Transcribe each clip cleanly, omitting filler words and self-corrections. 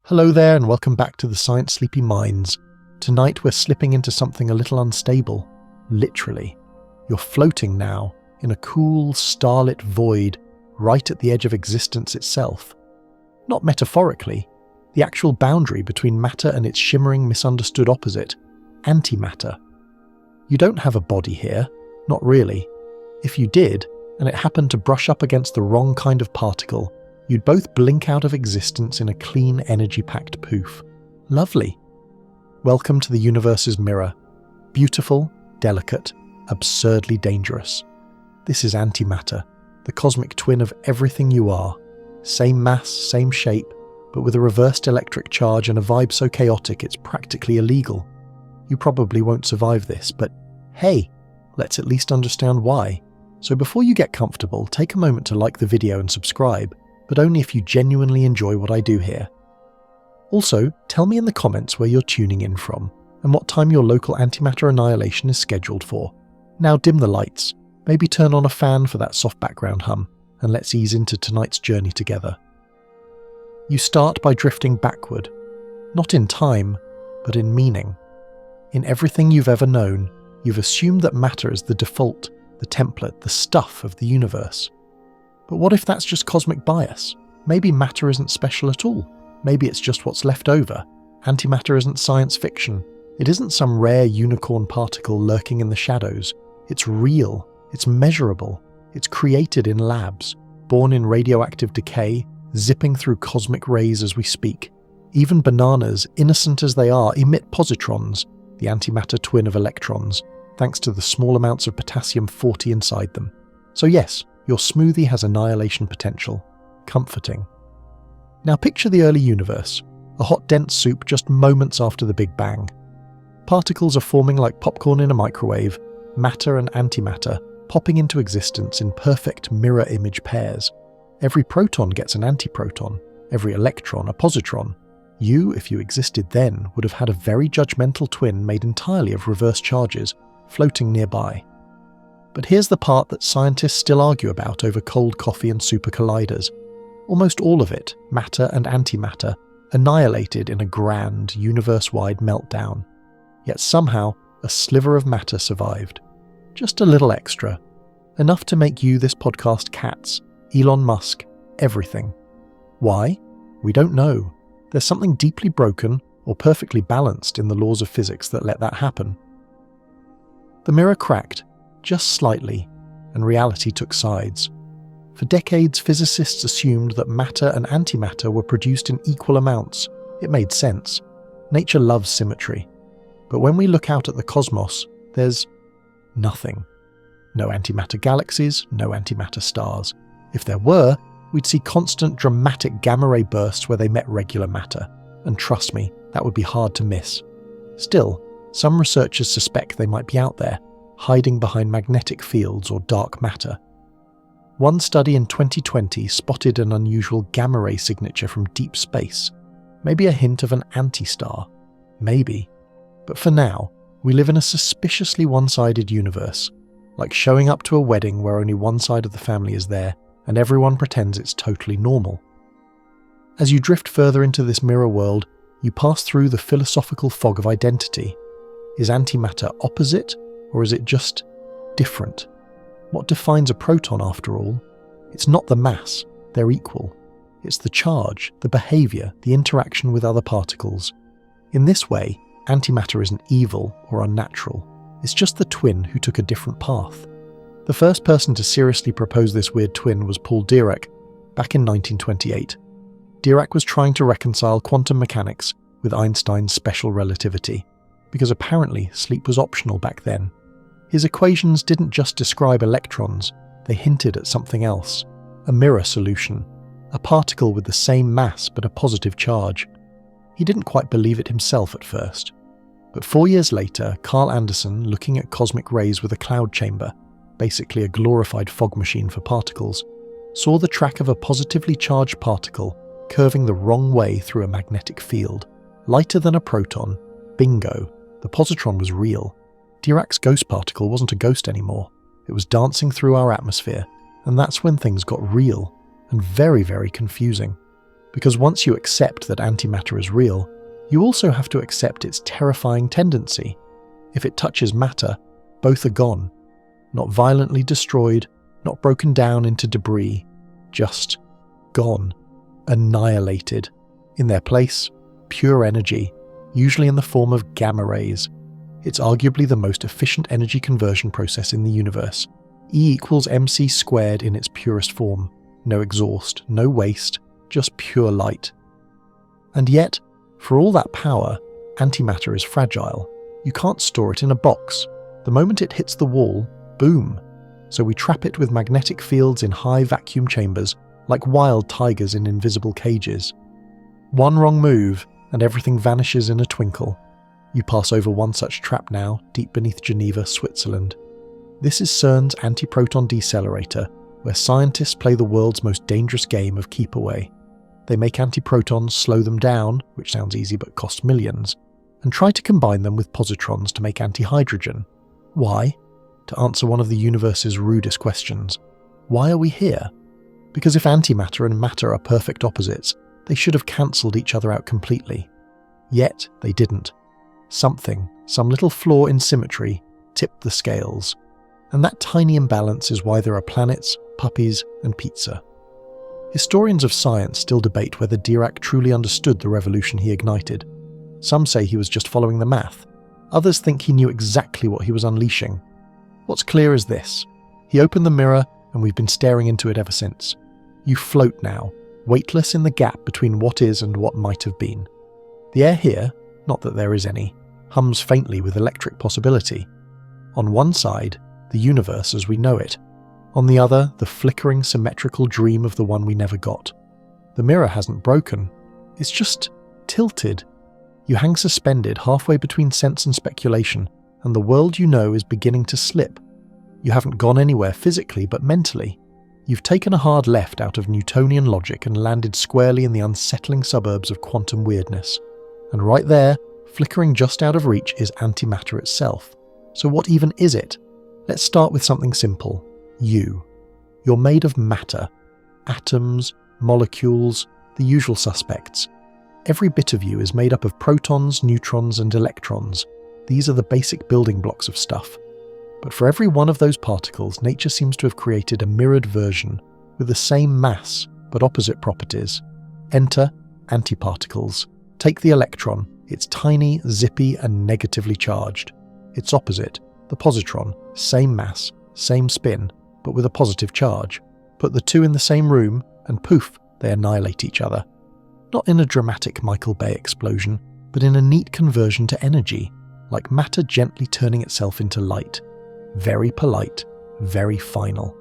Hello there and welcome back to the Science Sleepy Minds. Tonight we're slipping into something a little unstable. Literally. You're floating now in a cool, starlit void right at the edge of existence itself. Not metaphorically, the actual boundary between matter and its shimmering, misunderstood opposite, antimatter. You don't have a body here, not really. If you did, and it happened to brush up against the wrong kind of particle, you'd both blink out of existence in a clean, energy-packed poof. Lovely. Welcome to the universe's mirror. Beautiful, delicate, absurdly dangerous. This is antimatter, the cosmic twin of everything you are. Same mass, same shape, but with a reversed electric charge and a vibe so chaotic it's practically illegal. You probably won't survive this, but hey, let's at least understand why. So before you get comfortable, take a moment to like the video and subscribe, but only if you genuinely enjoy what I do here. Also, tell me in the comments where you're tuning in from, and what time your local antimatter annihilation is scheduled for. Now dim the lights, maybe turn on a fan for that soft background hum, and let's ease into tonight's journey together. You start by drifting backward, not in time, but in meaning. In everything you've ever known, you've assumed that matter is the default, the template, the stuff of the universe. But what if that's just cosmic bias? Maybe matter isn't special at all. Maybe it's just what's left over. Antimatter isn't science fiction. It isn't some rare unicorn particle lurking in the shadows. It's real. It's measurable. It's created in labs, born in radioactive decay, zipping through cosmic rays as we speak. Even bananas, innocent as they are, emit positrons, the antimatter twin of electrons, thanks to the small amounts of potassium-40 inside them. So yes, your smoothie has annihilation potential. Comforting. Now picture the early universe, a hot dense soup just moments after the Big Bang. Particles are forming like popcorn in a microwave, matter and antimatter popping into existence in perfect mirror image pairs. Every proton gets an antiproton, every electron a positron. You, if you existed then, would have had a very judgmental twin made entirely of reverse charges, floating nearby. But here's the part that scientists still argue about over cold coffee and super colliders. Almost all of it, matter and antimatter, annihilated in a grand, universe-wide meltdown. Yet somehow, a sliver of matter survived. Just a little extra. Enough to make you this podcast cats, Elon Musk, everything. Why? We don't know. There's something deeply broken or perfectly balanced in the laws of physics that let that happen. The mirror cracked, just slightly, and reality took sides. For decades, physicists assumed that matter and antimatter were produced in equal amounts. It made sense. Nature loves symmetry. But when we look out at the cosmos, there's nothing. No antimatter galaxies, no antimatter stars. If there were, we'd see constant dramatic gamma-ray bursts where they met regular matter. And trust me, that would be hard to miss. Still, some researchers suspect they might be out there, hiding behind magnetic fields or dark matter. One study in 2020 spotted an unusual gamma-ray signature from deep space. Maybe a hint of an anti-star. Maybe. But for now, we live in a suspiciously one-sided universe, like showing up to a wedding where only one side of the family is there, and everyone pretends it's totally normal. As you drift further into this mirror world, you pass through the philosophical fog of identity. Is antimatter opposite? Or is it just different? What defines a proton after all? It's not the mass, they're equal. It's the charge, the behaviour, the interaction with other particles. In this way, antimatter isn't evil or unnatural. It's just the twin who took a different path. The first person to seriously propose this weird twin was Paul Dirac, back in 1928. Dirac was trying to reconcile quantum mechanics with Einstein's special relativity, because apparently sleep was optional back then. His equations didn't just describe electrons, they hinted at something else. A mirror solution. A particle with the same mass but a positive charge. He didn't quite believe it himself at first. But 4 years later, Carl Anderson, looking at cosmic rays with a cloud chamber, basically a glorified fog machine for particles, saw the track of a positively charged particle curving the wrong way through a magnetic field. Lighter than a proton. Bingo. The positron was real. Dirac's ghost particle wasn't a ghost anymore. It was dancing through our atmosphere, and that's when things got real, and very, very confusing. Because once you accept that antimatter is real, you also have to accept its terrifying tendency. If it touches matter, both are gone. Not violently destroyed, not broken down into debris, just gone, annihilated. In their place, pure energy, usually in the form of gamma rays. It's arguably the most efficient energy conversion process in the universe. E equals mc squared in its purest form. No exhaust, no waste, just pure light. And yet, for all that power, antimatter is fragile. You can't store it in a box. The moment it hits the wall, boom. So we trap it with magnetic fields in high vacuum chambers, like wild tigers in invisible cages. One wrong move, and everything vanishes in a twinkle. You pass over one such trap now, deep beneath Geneva, Switzerland. This is CERN's Antiproton Decelerator, where scientists play the world's most dangerous game of keep away. They make antiprotons slow them down, which sounds easy but costs millions, and try to combine them with positrons to make antihydrogen. Why? To answer one of the universe's rudest questions. Why are we here? Because if antimatter and matter are perfect opposites, they should have cancelled each other out completely. Yet they didn't. Something, some little flaw in symmetry, tipped the scales. And that tiny imbalance is why there are planets, puppies, and pizza. Historians of science still debate whether Dirac truly understood the revolution he ignited. Some say he was just following the math. Others think he knew exactly what he was unleashing. What's clear is this. He opened the mirror, and we've been staring into it ever since. You float now, weightless in the gap between what is and what might have been. The air here, not that there is any, hums faintly with electric possibility. On one side, the universe as we know it. On the other, the flickering, symmetrical dream of the one we never got. The mirror hasn't broken. It's just tilted. You hang suspended halfway between sense and speculation, and the world you know is beginning to slip. You haven't gone anywhere physically, but mentally. You've taken a hard left out of Newtonian logic and landed squarely in the unsettling suburbs of quantum weirdness. And right there, flickering just out of reach, is antimatter itself. So what even is it? Let's start with something simple. You. You're made of matter. Atoms, molecules, the usual suspects. Every bit of you is made up of protons, neutrons, and electrons. These are the basic building blocks of stuff. But for every one of those particles, nature seems to have created a mirrored version with the same mass but opposite properties. Enter antiparticles. Take the electron. It's tiny, zippy, and negatively charged. Its opposite, the positron, same mass, same spin, but with a positive charge. Put the two in the same room, and poof, they annihilate each other. Not in a dramatic Michael Bay explosion, but in a neat conversion to energy, like matter gently turning itself into light. Very polite, very final.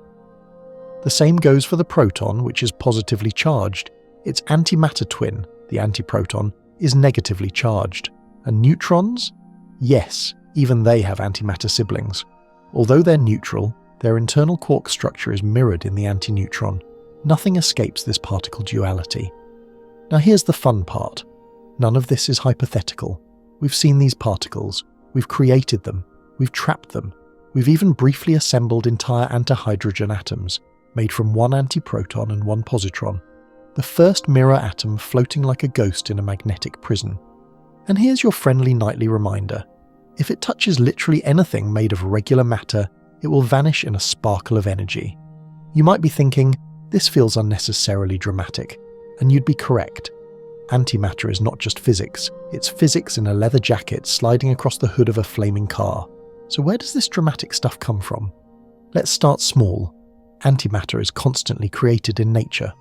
The same goes for the proton, which is positively charged. Its antimatter twin, the antiproton, is negatively charged. And neutrons? Yes, even they have antimatter siblings. Although they're neutral, their internal quark structure is mirrored in the antineutron. Nothing escapes this particle duality. Now here's the fun part. None of this is hypothetical. We've seen these particles. We've created them. We've trapped them. We've even briefly assembled entire antihydrogen atoms, made from one antiproton and one positron. The first mirror atom floating like a ghost in a magnetic prison. And here's your friendly nightly reminder. If it touches literally anything made of regular matter, it will vanish in a sparkle of energy. You might be thinking, this feels unnecessarily dramatic, and you'd be correct. Antimatter is not just physics, it's physics in a leather jacket sliding across the hood of a flaming car. So where does this dramatic stuff come from? Let's start small. Antimatter is constantly created in nature.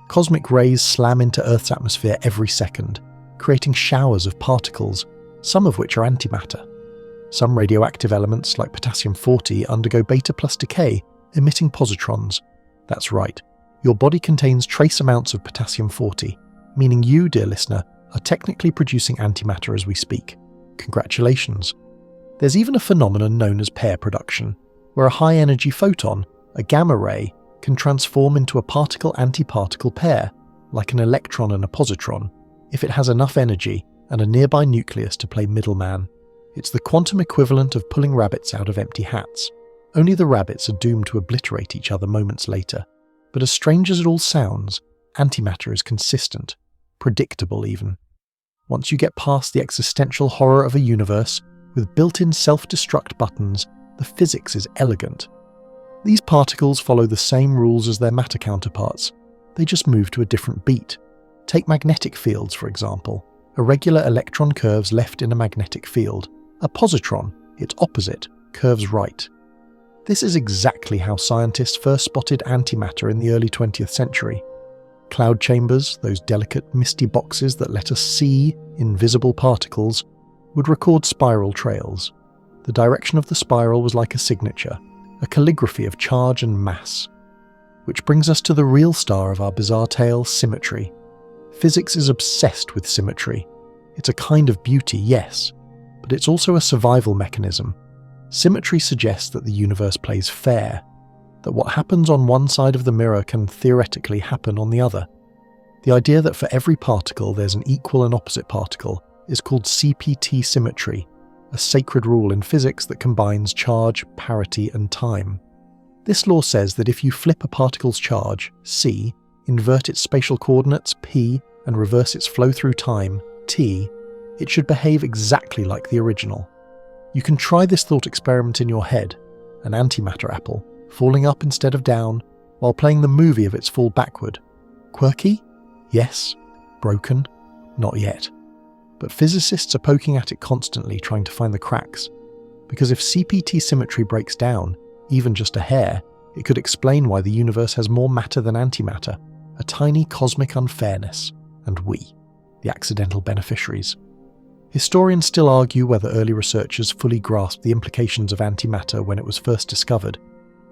Cosmic rays slam into Earth's atmosphere every second, creating showers of particles, some of which are antimatter. Some radioactive elements, like potassium-40, undergo beta plus decay, emitting positrons. That's right, your body contains trace amounts of potassium-40, meaning you, dear listener, are technically producing antimatter as we speak. Congratulations. There's even a phenomenon known as pair production, where a high-energy photon, a gamma ray, can transform into a particle-antiparticle pair, like an electron and a positron, if it has enough energy and a nearby nucleus to play middleman. It's the quantum equivalent of pulling rabbits out of empty hats. Only the rabbits are doomed to obliterate each other moments later. But as strange as it all sounds, antimatter is consistent, predictable even. Once you get past the existential horror of a universe, with built-in self-destruct buttons, the physics is elegant. These particles follow the same rules as their matter counterparts. They just move to a different beat. Take magnetic fields, for example. Irregular electron curves left in a magnetic field. A positron, its opposite, curves right. This is exactly how scientists first spotted antimatter in the early 20th century. Cloud chambers, those delicate misty boxes that let us see invisible particles, would record spiral trails. The direction of the spiral was like a signature, a calligraphy of charge and mass. Which brings us to the real star of our bizarre tale, symmetry. Physics is obsessed with symmetry. It's a kind of beauty, yes, but it's also a survival mechanism. Symmetry suggests that the universe plays fair, that what happens on one side of the mirror can theoretically happen on the other. The idea that for every particle there's an equal and opposite particle is called CPT symmetry, a sacred rule in physics that combines charge, parity, and time. This law says that if you flip a particle's charge, c, invert its spatial coordinates, p, and reverse its flow through time, t, it should behave exactly like the original. You can try this thought experiment in your head, an antimatter apple, falling up instead of down, while playing the movie of its fall backward. Quirky? Yes. Broken? Not yet. But physicists are poking at it constantly, trying to find the cracks. Because if CPT symmetry breaks down, even just a hair, it could explain why the universe has more matter than antimatter, a tiny cosmic unfairness, and we, the accidental beneficiaries. Historians still argue whether early researchers fully grasped the implications of antimatter when it was first discovered.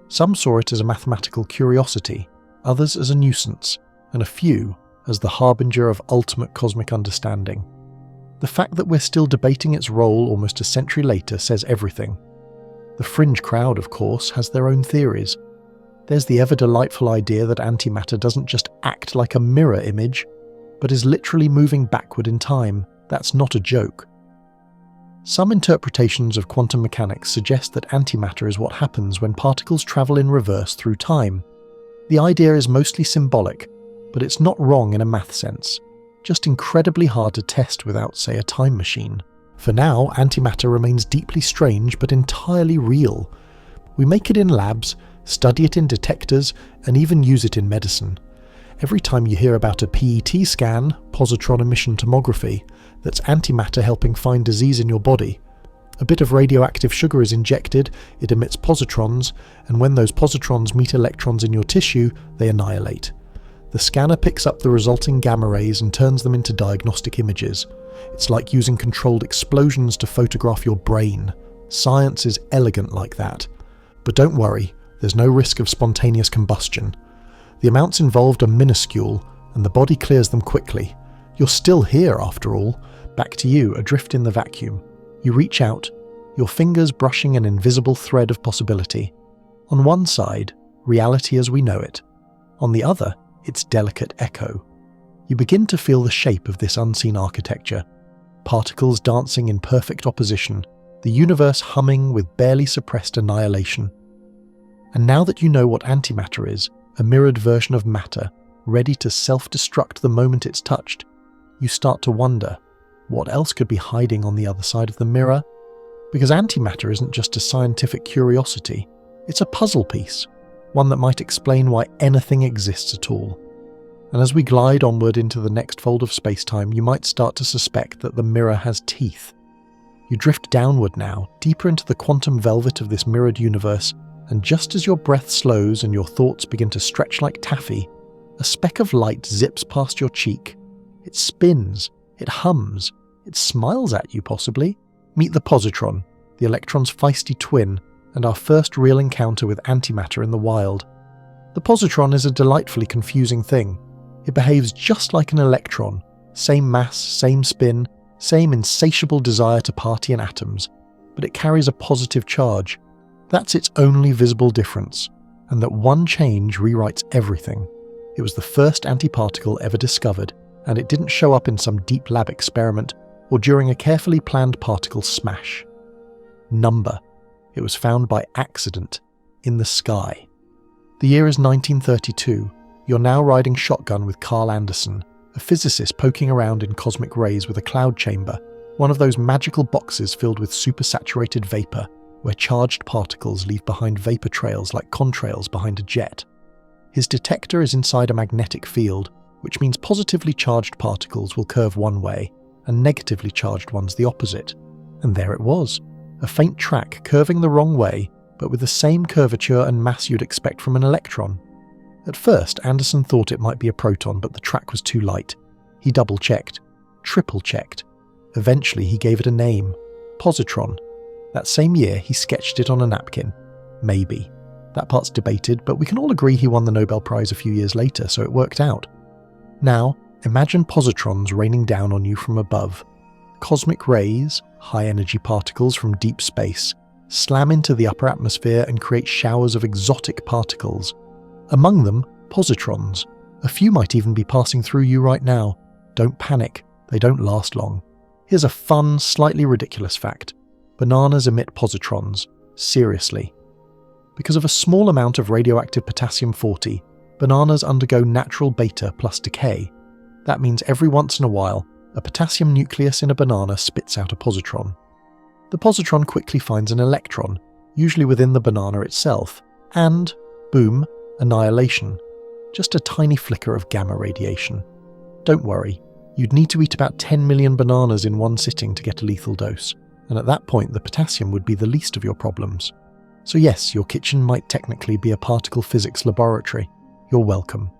Some saw it as a mathematical curiosity, others as a nuisance, and a few as the harbinger of ultimate cosmic understanding. The fact that we're still debating its role almost a century later says everything. The fringe crowd, of course, has their own theories. There's the ever-delightful idea that antimatter doesn't just act like a mirror image, but is literally moving backward in time. That's not a joke. Some interpretations of quantum mechanics suggest that antimatter is what happens when particles travel in reverse through time. The idea is mostly symbolic, but it's not wrong in a math sense, just incredibly hard to test without, say, a time machine. For now, antimatter remains deeply strange but entirely real. We make it in labs, study it in detectors, and even use it in medicine. Every time you hear about a PET scan, positron emission tomography, that's antimatter helping find disease in your body. A bit of radioactive sugar is injected, it emits positrons, and when those positrons meet electrons in your tissue, they annihilate. The scanner picks up the resulting gamma rays and turns them into diagnostic images. It's like using controlled explosions to photograph your brain. Science is elegant like that. But don't worry, there's no risk of spontaneous combustion. The amounts involved are minuscule, and the body clears them quickly. You're still here, after all, back to you, adrift in the vacuum. You reach out, your fingers brushing an invisible thread of possibility. On one side, reality as we know it. On the other, its delicate echo. You begin to feel the shape of this unseen architecture. Particles dancing in perfect opposition, the universe humming with barely suppressed annihilation. And now that you know what antimatter is, a mirrored version of matter, ready to self-destruct the moment it's touched, you start to wonder, what else could be hiding on the other side of the mirror? Because antimatter isn't just a scientific curiosity, it's a puzzle piece, one that might explain why anything exists at all. And as we glide onward into the next fold of space-time, you might start to suspect that the mirror has teeth. You drift downward now, deeper into the quantum velvet of this mirrored universe, and just as your breath slows and your thoughts begin to stretch like taffy, a speck of light zips past your cheek. It spins, it hums, it smiles at you possibly. Meet the positron, the electron's feisty twin, and our first real encounter with antimatter in the wild. The positron is a delightfully confusing thing. It behaves just like an electron, same mass, same spin, same insatiable desire to party in atoms, but it carries a positive charge. That's its only visible difference, and that one change rewrites everything. It was the first antiparticle ever discovered, and it didn't show up in some deep lab experiment or during a carefully planned particle smash. Number. It was found by accident, in the sky. The year is 1932. You're now riding shotgun with Carl Anderson, a physicist poking around in cosmic rays with a cloud chamber, one of those magical boxes filled with supersaturated vapor, where charged particles leave behind vapor trails like contrails behind a jet. His detector is inside a magnetic field, which means positively charged particles will curve one way, and negatively charged ones the opposite. And there it was, a faint track curving the wrong way, but with the same curvature and mass you'd expect from an electron. At first, Anderson thought it might be a proton, but the track was too light. He double-checked, triple-checked. Eventually, he gave it a name, positron. That same year, he sketched it on a napkin. Maybe. That part's debated, but we can all agree he won the Nobel Prize a few years later, so it worked out. Now, imagine positrons raining down on you from above. Cosmic rays, high-energy particles from deep space, slam into the upper atmosphere and create showers of exotic particles. Among them, positrons. A few might even be passing through you right now. Don't panic, they don't last long. Here's a fun, slightly ridiculous fact. Bananas emit positrons. Seriously. Because of a small amount of radioactive potassium-40, bananas undergo natural beta plus decay. That means every once in a while, a potassium nucleus in a banana spits out a positron. The positron quickly finds an electron, usually within the banana itself, and, boom, annihilation. Just a tiny flicker of gamma radiation. Don't worry, you'd need to eat about 10 million bananas in one sitting to get a lethal dose, and at that point the potassium would be the least of your problems. So yes, your kitchen might technically be a particle physics laboratory. You're welcome.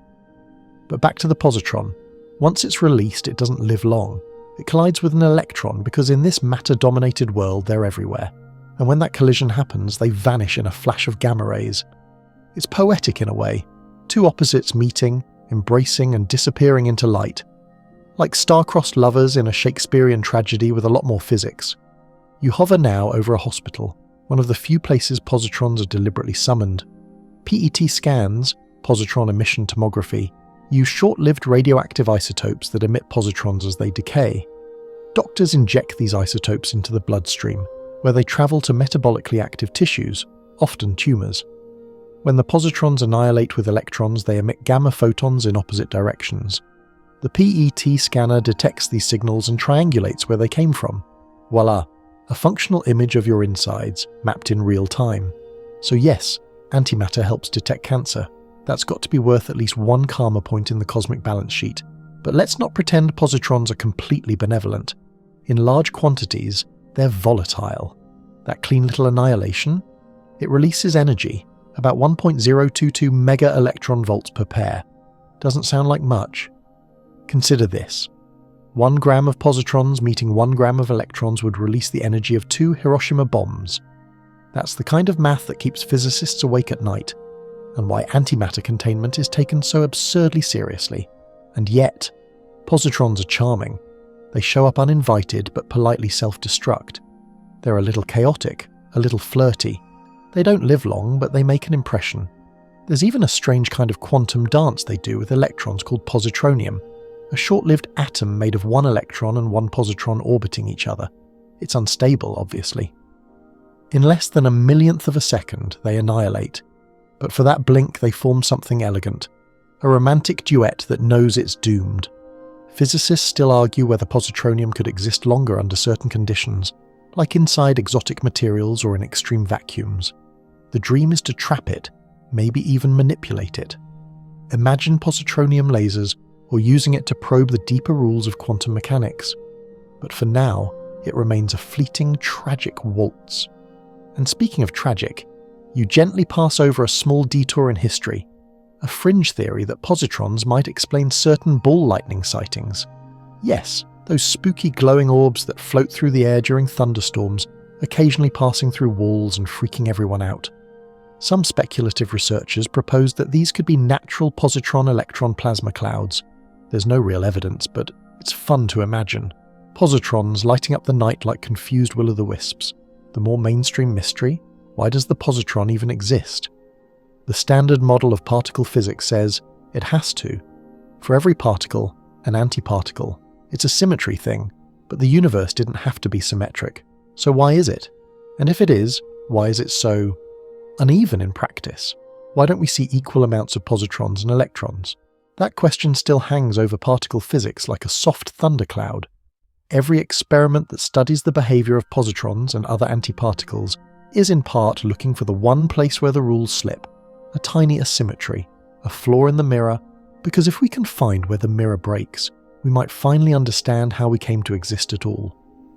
But back to the positron. Once it's released, it doesn't live long. It collides with an electron because in this matter-dominated world they're everywhere, and when that collision happens, they vanish in a flash of gamma rays. It's poetic in a way, two opposites meeting, embracing and disappearing into light. Like star-crossed lovers in a Shakespearean tragedy with a lot more physics. You hover now over a hospital, one of the few places positrons are deliberately summoned. PET scans, positron emission tomography, use short-lived radioactive isotopes that emit positrons as they decay. Doctors inject these isotopes into the bloodstream, where they travel to metabolically active tissues, often tumours. When the positrons annihilate with electrons, they emit gamma photons in opposite directions. The PET scanner detects these signals and triangulates where they came from. Voila, a functional image of your insides, mapped in real time. So yes, antimatter helps detect cancer. That's got to be worth at least one karma point in the cosmic balance sheet. But let's not pretend positrons are completely benevolent. In large quantities, they're volatile. That clean little annihilation? It releases energy, about 1.022 mega-electron volts per pair. Doesn't sound like much. Consider this. 1 gram of positrons meeting 1 gram of electrons would release the energy of 2 Hiroshima bombs. That's the kind of math that keeps physicists awake at night, and why antimatter containment is taken so absurdly seriously. And yet, positrons are charming. They show up uninvited but politely self-destruct. They're a little chaotic, a little flirty. They don't live long, but they make an impression. There's even a strange kind of quantum dance they do with electrons called positronium, a short-lived atom made of 1 electron and 1 positron orbiting each other. It's unstable, obviously. In less than a millionth of a second, they annihilate. But for that blink, they form something elegant. A romantic duet that knows it's doomed. Physicists still argue whether positronium could exist longer under certain conditions, like inside exotic materials or in extreme vacuums. The dream is to trap it, maybe even manipulate it. Imagine positronium lasers, or using it to probe the deeper rules of quantum mechanics. But for now, it remains a fleeting, tragic waltz. And speaking of tragic, you gently pass over a small detour in history, a fringe theory that positrons might explain certain ball lightning sightings. Yes, those spooky glowing orbs that float through the air during thunderstorms, occasionally passing through walls and freaking everyone out. Some speculative researchers proposed that these could be natural positron-electron plasma clouds. There's no real evidence, but it's fun to imagine. Positrons lighting up the night like confused will-o'-the-wisps. The more mainstream mystery? Why does the positron even exist? The standard model of particle physics says it has to. For every particle, an antiparticle. It's a symmetry thing, but the universe didn't have to be symmetric. So why is it? And if it is, why is it so uneven in practice? Why don't we see equal amounts of positrons and electrons? That question still hangs over particle physics like a soft thundercloud. Every experiment that studies the behavior of positrons and other antiparticles is in part looking for the one place where the rules slip, a tiny asymmetry, a flaw in the mirror, because if we can find where the mirror breaks, we might finally understand how we came to exist at all.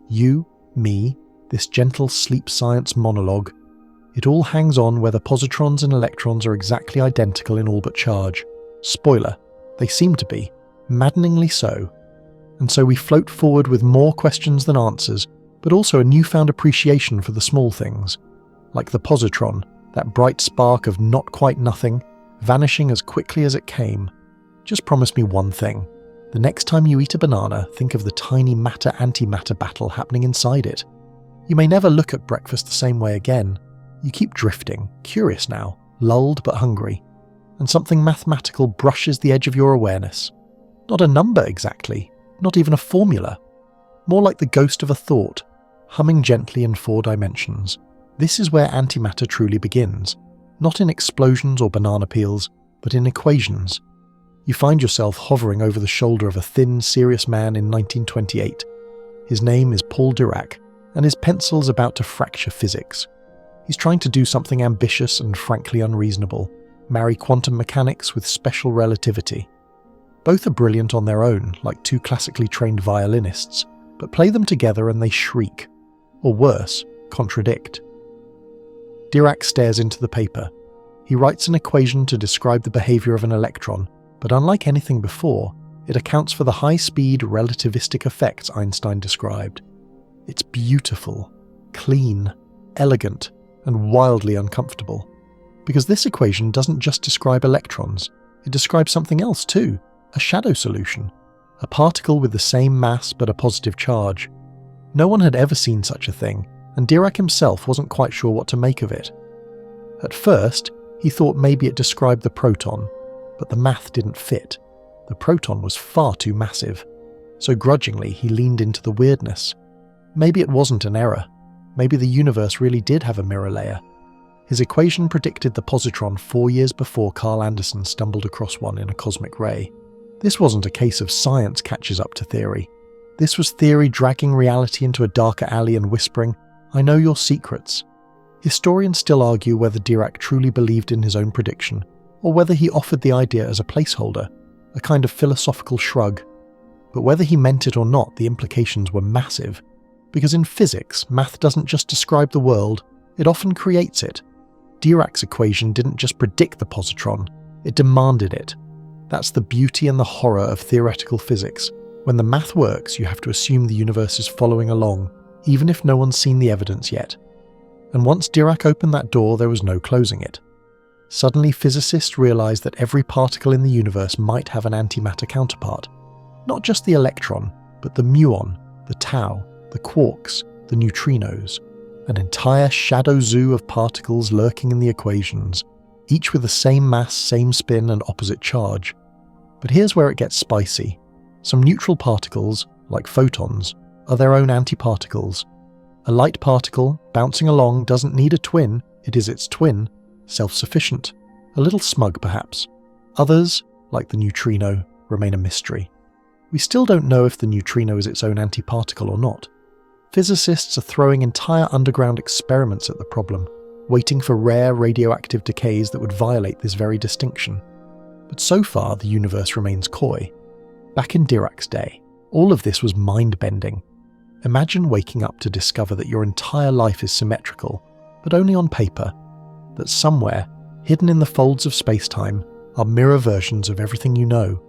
You, me, this gentle sleep science monologue, it all hangs on whether positrons and electrons are exactly identical in all but charge. Spoiler, they seem to be, maddeningly so. And so we float forward with more questions than answers, but also a newfound appreciation for the small things, like the positron, that bright spark of not quite nothing, vanishing as quickly as it came. Just promise me one thing. The next time you eat a banana, think of the tiny matter-antimatter battle happening inside it. You may never look at breakfast the same way again. You keep drifting, curious now, lulled but hungry, and something mathematical brushes the edge of your awareness. Not a number exactly, not even a formula. More like the ghost of a thought, humming gently in 4 dimensions. This is where antimatter truly begins, not in explosions or banana peels, but in equations. You find yourself hovering over the shoulder of a thin, serious man in 1928. His name is Paul Dirac, and his pencil's about to fracture physics. He's trying to do something ambitious and frankly unreasonable, marry quantum mechanics with special relativity. Both are brilliant on their own, like 2 classically trained violinists, but play them together and they shriek, or worse, contradict. Dirac stares into the paper. He writes an equation to describe the behavior of an electron, but unlike anything before, it accounts for the high-speed relativistic effects Einstein described. It's beautiful, clean, elegant, and wildly uncomfortable. Because this equation doesn't just describe electrons, it describes something else too, a shadow solution, a particle with the same mass but a positive charge. No one had ever seen such a thing, and Dirac himself wasn't quite sure what to make of it. At first, he thought maybe it described the proton, but the math didn't fit. The proton was far too massive, so grudgingly he leaned into the weirdness. Maybe it wasn't an error. Maybe the universe really did have a mirror layer. His equation predicted the positron 4 years before Carl Anderson stumbled across one in a cosmic ray. This wasn't a case of science catches up to theory. This was theory dragging reality into a darker alley and whispering, "I know your secrets." Historians still argue whether Dirac truly believed in his own prediction, or whether he offered the idea as a placeholder, a kind of philosophical shrug. But whether he meant it or not, the implications were massive. Because in physics, math doesn't just describe the world, it often creates it. Dirac's equation didn't just predict the positron, it demanded it. That's the beauty and the horror of theoretical physics. When the math works, you have to assume the universe is following along, even if no one's seen the evidence yet. And once Dirac opened that door, there was no closing it. Suddenly, physicists realized that every particle in the universe might have an antimatter counterpart. Not just the electron, but the muon, the tau, the quarks, the neutrinos. An entire shadow zoo of particles lurking in the equations, each with the same mass, same spin, and opposite charge. But here's where it gets spicy. Some neutral particles, like photons, are their own antiparticles. A light particle, bouncing along, doesn't need a twin, it is its twin, self-sufficient, a little smug perhaps. Others, like the neutrino, remain a mystery. We still don't know if the neutrino is its own antiparticle or not. Physicists are throwing entire underground experiments at the problem, waiting for rare radioactive decays that would violate this very distinction. But so far, the universe remains coy. Back in Dirac's day, all of this was mind-bending. Imagine waking up to discover that your entire life is symmetrical, but only on paper, that somewhere, hidden in the folds of space-time, are mirror versions of everything you know,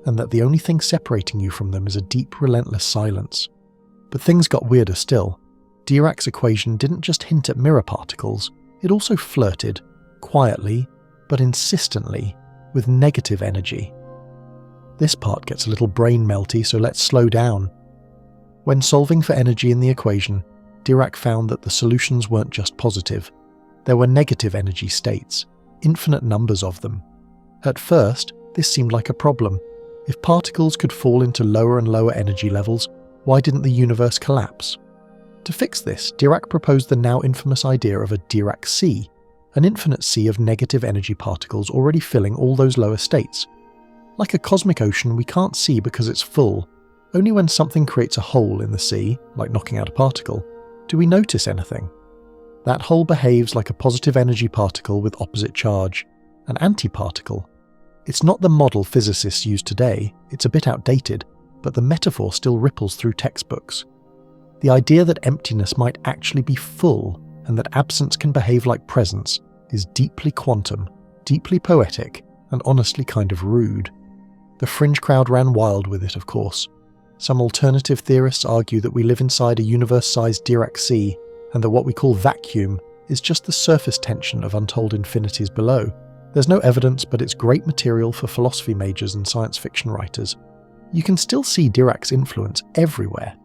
and that the only thing separating you from them is a deep, relentless silence. But things got weirder still. Dirac's equation didn't just hint at mirror particles, it also flirted, quietly, but insistently, with negative energy. This part gets a little brain melty, so let's slow down. When solving for energy in the equation, Dirac found that the solutions weren't just positive. There were negative energy states, infinite numbers of them. At first, this seemed like a problem. If particles could fall into lower and lower energy levels, why didn't the universe collapse? To fix this, Dirac proposed the now infamous idea of a Dirac sea, an infinite sea of negative energy particles already filling all those lower states. Like a cosmic ocean we can't see because it's full. Only when something creates a hole in the sea, like knocking out a particle, do we notice anything. That hole behaves like a positive energy particle with opposite charge, an antiparticle. It's not the model physicists use today, it's a bit outdated, but the metaphor still ripples through textbooks. The idea that emptiness might actually be full and that absence can behave like presence is deeply quantum, deeply poetic, and honestly kind of rude. The fringe crowd ran wild with it, of course. Some alternative theorists argue that we live inside a universe-sized Dirac sea, and that what we call vacuum is just the surface tension of untold infinities below. There's no evidence, but it's great material for philosophy majors and science fiction writers. You can still see Dirac's influence everywhere.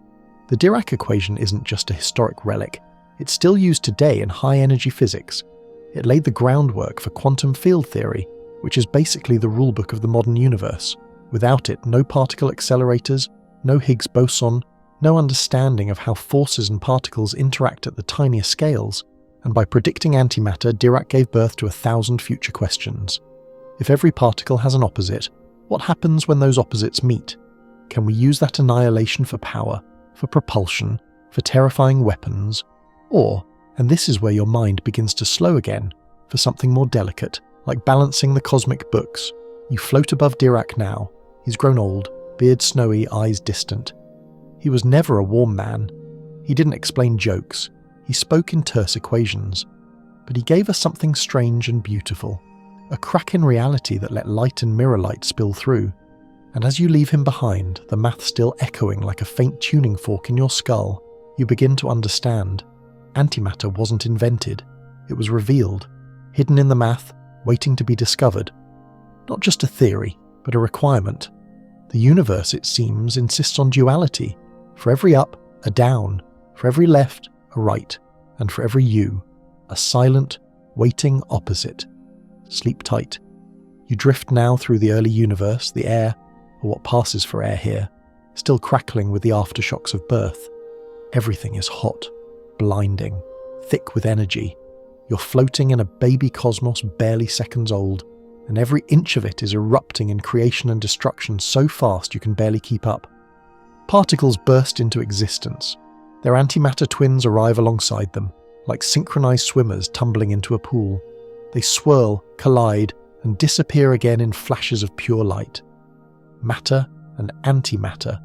The Dirac equation isn't just a historic relic. It's still used today in high-energy physics. It laid the groundwork for quantum field theory, which is basically the rulebook of the modern universe. Without it, no particle accelerators, no Higgs boson, no understanding of how forces and particles interact at the tiniest scales, and by predicting antimatter, Dirac gave birth to 1,000 future questions. If every particle has an opposite, what happens when those opposites meet? Can we use that annihilation for power, for propulsion, for terrifying weapons? Or, and this is where your mind begins to slow again, for something more delicate, like balancing the cosmic books. You float above Dirac now. He's grown old, beard snowy, eyes distant. He was never a warm man. He didn't explain jokes. He spoke in terse equations. But he gave us something strange and beautiful. A crack in reality that let light and mirror light spill through. And as you leave him behind, the math still echoing like a faint tuning fork in your skull, you begin to understand. Antimatter wasn't invented. It was revealed. Hidden in the math, waiting to be discovered. Not just a theory, but a requirement. The universe, it seems, insists on duality. For every up, a down. For every left, a right. And for every you, a silent, waiting opposite. Sleep tight. You drift now through the early universe, the air, or what passes for air here, still crackling with the aftershocks of birth. Everything is hot, blinding, thick with energy. You're floating in a baby cosmos barely seconds old, and every inch of it is erupting in creation and destruction so fast you can barely keep up. Particles burst into existence. Their antimatter twins arrive alongside them, like synchronized swimmers tumbling into a pool. They swirl, collide, and disappear again in flashes of pure light. Matter and antimatter,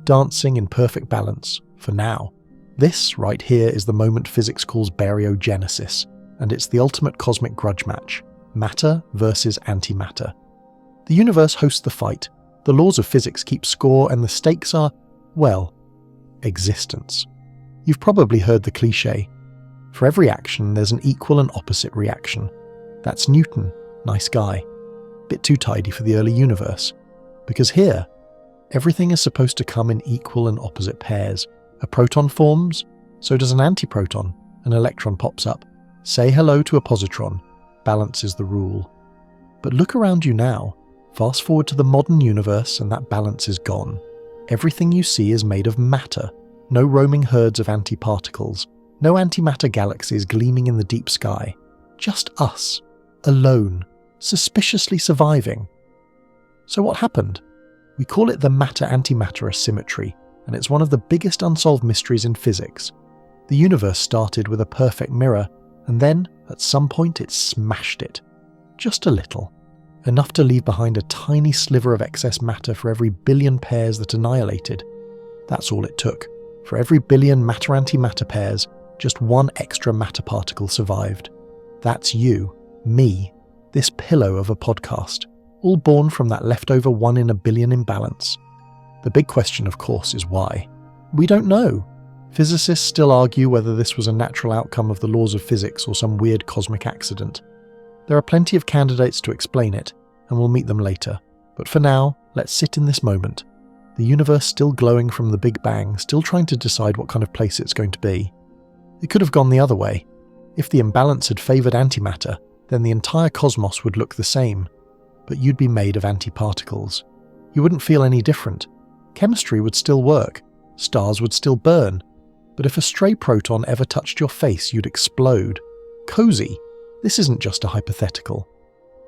dancing in perfect balance, for now. This, right here, is the moment physics calls baryogenesis, and it's the ultimate cosmic grudge match. Matter versus antimatter. The universe hosts the fight, the laws of physics keep score, and the stakes are, well, existence. You've probably heard the cliché. For every action, there's an equal and opposite reaction. That's Newton, nice guy. Bit too tidy for the early universe. Because here, everything is supposed to come in equal and opposite pairs. A proton forms, so does an antiproton. An electron pops up. Say hello to a positron. Balance is the rule. But look around you now. Fast forward to the modern universe and that balance is gone. Everything you see is made of matter. No roaming herds of antiparticles. No antimatter galaxies gleaming in the deep sky. Just us. Alone. Suspiciously surviving. So what happened? We call it the matter-antimatter asymmetry, and it's one of the biggest unsolved mysteries in physics. The universe started with a perfect mirror, and then, at some point, it smashed it. Just a little. Enough to leave behind a tiny sliver of excess matter for every billion pairs that annihilated. That's all it took. For every billion matter-antimatter pairs, just one extra matter particle survived. That's you, me, this pillow of a podcast, all born from that leftover 1 in a billion imbalance. The big question, of course, is why. We don't know. Physicists still argue whether this was a natural outcome of the laws of physics or some weird cosmic accident. There are plenty of candidates to explain it, and we'll meet them later. But for now, let's sit in this moment. The universe still glowing from the Big Bang, still trying to decide what kind of place it's going to be. It could have gone the other way. If the imbalance had favoured antimatter, then the entire cosmos would look the same. But you'd be made of antiparticles. You wouldn't feel any different. Chemistry would still work. Stars would still burn. But if a stray proton ever touched your face, you'd explode. Cozy. This isn't just a hypothetical.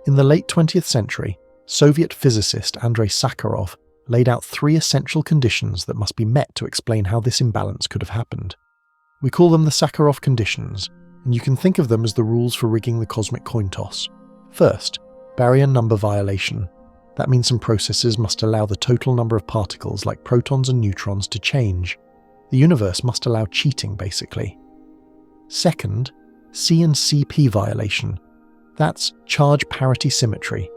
In the late 20th century, Soviet physicist Andrei Sakharov laid out 3 essential conditions that must be met to explain how this imbalance could have happened. We call them the Sakharov conditions, and you can think of them as the rules for rigging the cosmic coin toss. First, barrier number violation. That means some processes must allow the total number of particles, like protons and neutrons, to change. The universe must allow cheating, basically. Second, C and CP violation. That's charge parity symmetry.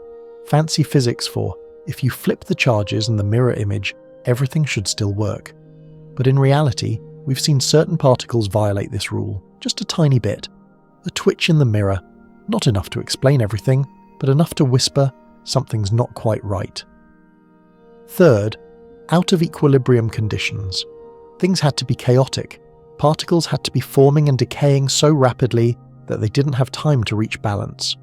Fancy physics for, if you flip the charges in the mirror image, everything should still work. But in reality, we've seen certain particles violate this rule, just a tiny bit. A twitch in the mirror, not enough to explain everything, but enough to whisper something's not quite right. Third, out of equilibrium conditions. Things had to be chaotic. Particles had to be forming and decaying so rapidly that they didn't have time to reach balance.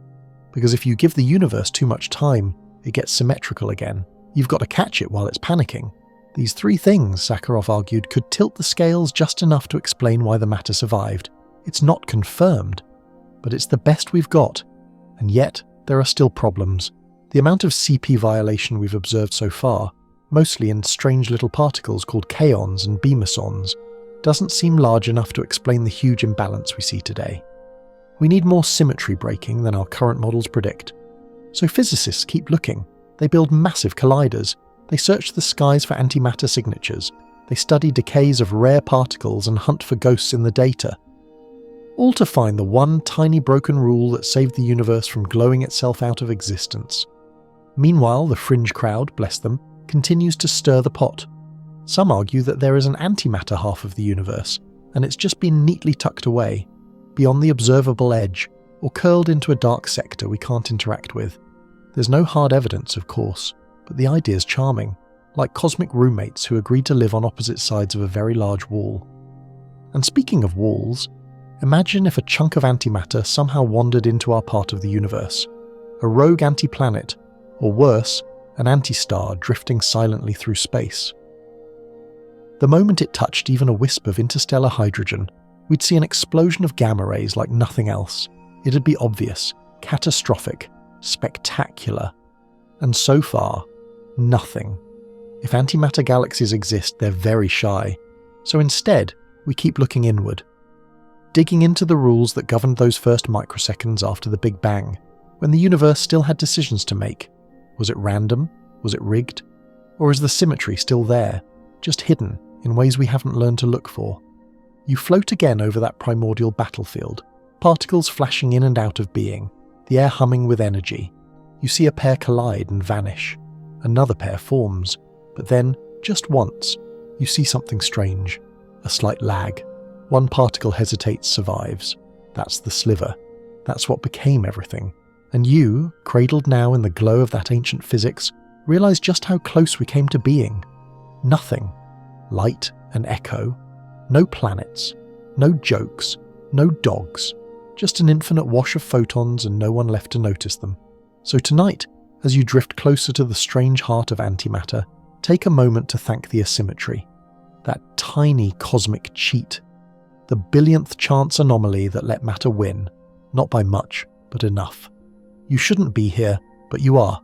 Because if you give the universe too much time, it gets symmetrical again. You've got to catch it while it's panicking. These 3 things, Sakharov argued, could tilt the scales just enough to explain why the matter survived. It's not confirmed, but it's the best we've got. And yet, there are still problems. The amount of CP violation we've observed so far, mostly in strange little particles called kaons and bemesons, doesn't seem large enough to explain the huge imbalance we see today. We need more symmetry breaking than our current models predict. So physicists keep looking. They build massive colliders. They search the skies for antimatter signatures. They study decays of rare particles and hunt for ghosts in the data. All to find the one tiny broken rule that saved the universe from glowing itself out of existence. Meanwhile, the fringe crowd, bless them, continues to stir the pot. Some argue that there is an antimatter half of the universe, and it's just been neatly tucked away, beyond the observable edge, or curled into a dark sector we can't interact with. There's no hard evidence, of course, but the idea's charming, like cosmic roommates who agreed to live on opposite sides of a very large wall. And speaking of walls, imagine if a chunk of antimatter somehow wandered into our part of the universe, a rogue anti-planet, or worse, an anti-star drifting silently through space. The moment it touched even a wisp of interstellar hydrogen, we'd see an explosion of gamma rays like nothing else. It'd be obvious, catastrophic, spectacular. And so far, nothing. If antimatter galaxies exist, they're very shy. So instead, we keep looking inward, digging into the rules that governed those first microseconds after the Big Bang, when the universe still had decisions to make. Was it random? Was it rigged? Or is the symmetry still there, just hidden in ways we haven't learned to look for? You float again over that primordial battlefield, particles flashing in and out of being, the air humming with energy. You see a pair collide and vanish. Another pair forms, but then, just once, you see something strange. A slight lag. One particle hesitates, survives. That's the sliver. That's what became everything. And you, cradled now in the glow of that ancient physics, realize just how close we came to being. Nothing. Light and echo. No planets. No jokes. No dogs. Just an infinite wash of photons and no one left to notice them. So tonight, as you drift closer to the strange heart of antimatter, take a moment to thank the asymmetry. That tiny cosmic cheat. The billionth chance anomaly that let matter win. Not by much, but enough. You shouldn't be here, but you are.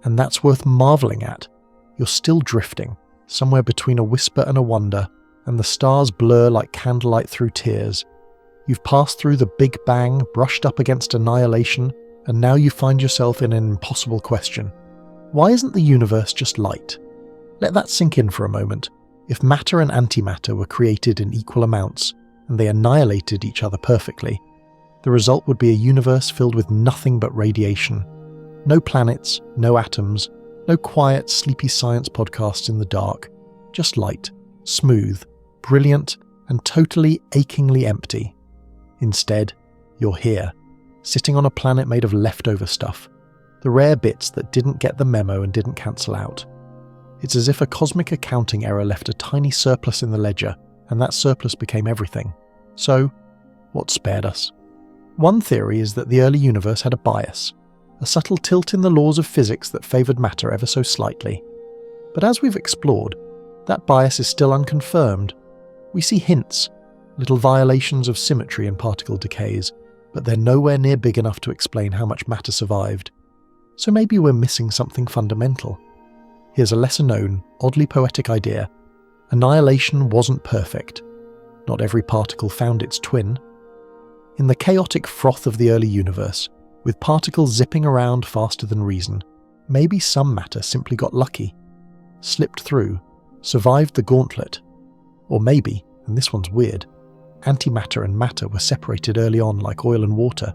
And that's worth marveling at. You're still drifting, somewhere between a whisper and a wonder, and the stars blur like candlelight through tears. You've passed through the Big Bang, brushed up against annihilation, and now you find yourself in an impossible question. Why isn't the universe just light? Let that sink in for a moment. If matter and antimatter were created in equal amounts, and they annihilated each other perfectly, the result would be a universe filled with nothing but radiation. No planets, no atoms, no quiet, sleepy science podcasts in the dark. Just light, smooth, brilliant, and totally achingly empty. Instead, you're here, sitting on a planet made of leftover stuff, the rare bits that didn't get the memo and didn't cancel out. It's as if a cosmic accounting error left a tiny surplus in the ledger, and that surplus became everything. So, what spared us? One theory is that the early universe had a bias, a subtle tilt in the laws of physics that favoured matter ever so slightly. But as we've explored, that bias is still unconfirmed. We see hints, little violations of symmetry in particle decays, but they're nowhere near big enough to explain how much matter survived. So maybe we're missing something fundamental. Here's a lesser-known, oddly poetic idea. Annihilation wasn't perfect. Not every particle found its twin. In the chaotic froth of the early universe, with particles zipping around faster than reason, maybe some matter simply got lucky, slipped through, survived the gauntlet. Or maybe, and this one's weird, antimatter and matter were separated early on like oil and water.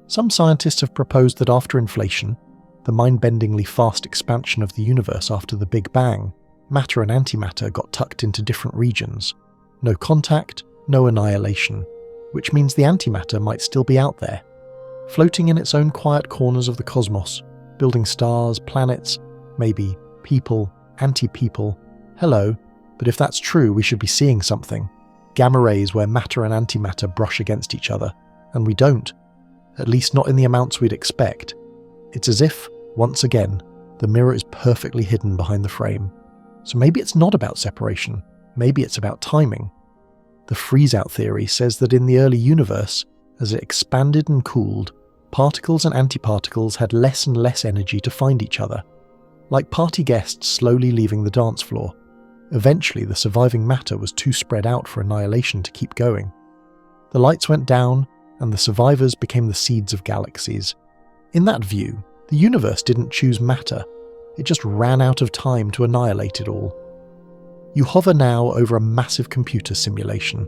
Some scientists have proposed that after inflation, the mind-bendingly fast expansion of the universe after the Big Bang, matter and antimatter got tucked into different regions. No contact, no annihilation, which means the antimatter might still be out there, floating in its own quiet corners of the cosmos, building stars, planets, maybe people, anti-people. Hello, but if that's true, we should be seeing something. Gamma rays where matter and antimatter brush against each other, and we don't, at least not in the amounts we'd expect. It's as if, once again, the mirror is perfectly hidden behind the frame. So maybe it's not about separation, maybe it's about timing. The freeze-out theory says that in the early universe, as it expanded and cooled, particles and antiparticles had less and less energy to find each other, like party guests slowly leaving the dance floor. Eventually, the surviving matter was too spread out for annihilation to keep going. The lights went down, and the survivors became the seeds of galaxies. In that view, the universe didn't choose matter, it just ran out of time to annihilate it all. You hover now over a massive computer simulation,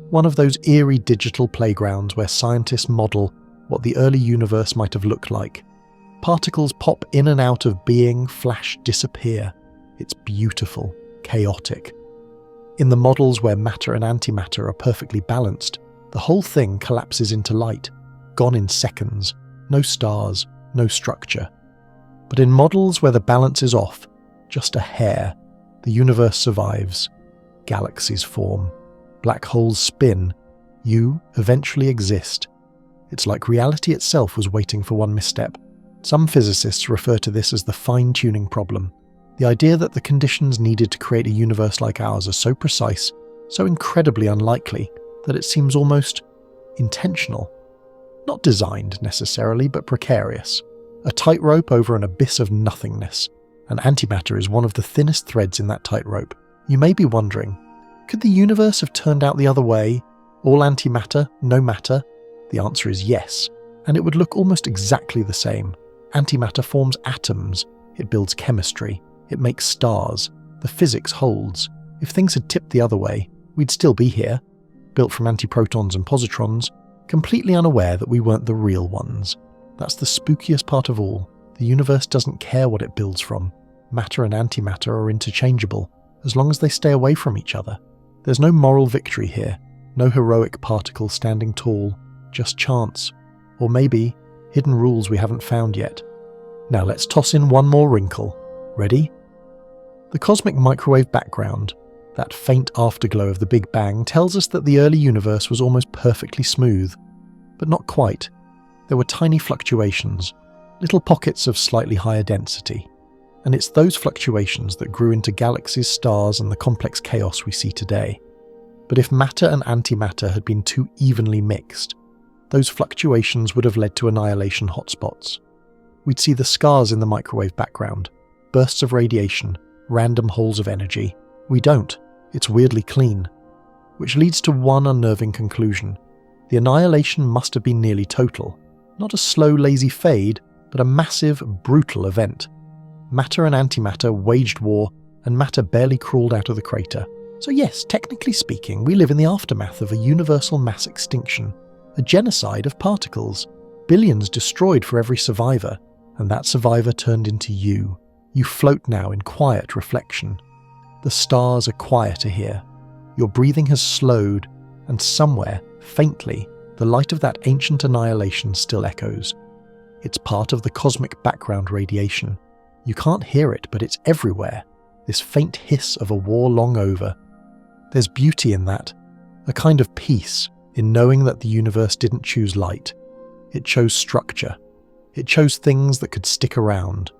one of those eerie digital playgrounds where scientists model what the early universe might have looked like. Particles pop in and out of being, flash, disappear. It's beautiful, chaotic. In the models where matter and antimatter are perfectly balanced, the whole thing collapses into light, gone in seconds, no stars, no structure. But in models where the balance is off, just a hair, the universe survives. Galaxies form. Black holes spin. You eventually exist. It's like reality itself was waiting for one misstep. Some physicists refer to this as the fine-tuning problem. The idea that the conditions needed to create a universe like ours are so precise, so incredibly unlikely, that it seems almost intentional. Not designed necessarily, but precarious. A tightrope over an abyss of nothingness, and antimatter is one of the thinnest threads in that tightrope. You may be wondering, could the universe have turned out the other way? All antimatter, no matter? The answer is yes, and it would look almost exactly the same. Antimatter forms atoms, it builds chemistry, it makes stars, the physics holds. If things had tipped the other way, we'd still be here, built from antiprotons and positrons, completely unaware that we weren't the real ones. That's the spookiest part of all. The universe doesn't care what it builds from. Matter and antimatter are interchangeable, as long as they stay away from each other. There's no moral victory here, no heroic particle standing tall, just chance. Or maybe, hidden rules we haven't found yet. Now let's toss in one more wrinkle. Ready? The cosmic microwave background, that faint afterglow of the Big Bang, tells us that the early universe was almost perfectly smooth. But not quite. There were tiny fluctuations, little pockets of slightly higher density. And it's those fluctuations that grew into galaxies, stars, and the complex chaos we see today. But if matter and antimatter had been too evenly mixed, those fluctuations would have led to annihilation hotspots. We'd see the scars in the microwave background, bursts of radiation, random holes of energy. We don't. It's weirdly clean. Which leads to one unnerving conclusion. The annihilation must have been nearly total. Not a slow, lazy fade, but a massive, brutal event. Matter and antimatter waged war, and matter barely crawled out of the crater. So yes, technically speaking, we live in the aftermath of a universal mass extinction, a genocide of particles, billions destroyed for every survivor, and that survivor turned into you. You float now in quiet reflection. The stars are quieter here. Your breathing has slowed, and somewhere, faintly, the light of that ancient annihilation still echoes. It's part of the cosmic background radiation. You can't hear it, but it's everywhere, this faint hiss of a war long over. There's beauty in that, a kind of peace in knowing that the universe didn't choose light. It chose structure. It chose things that could stick around,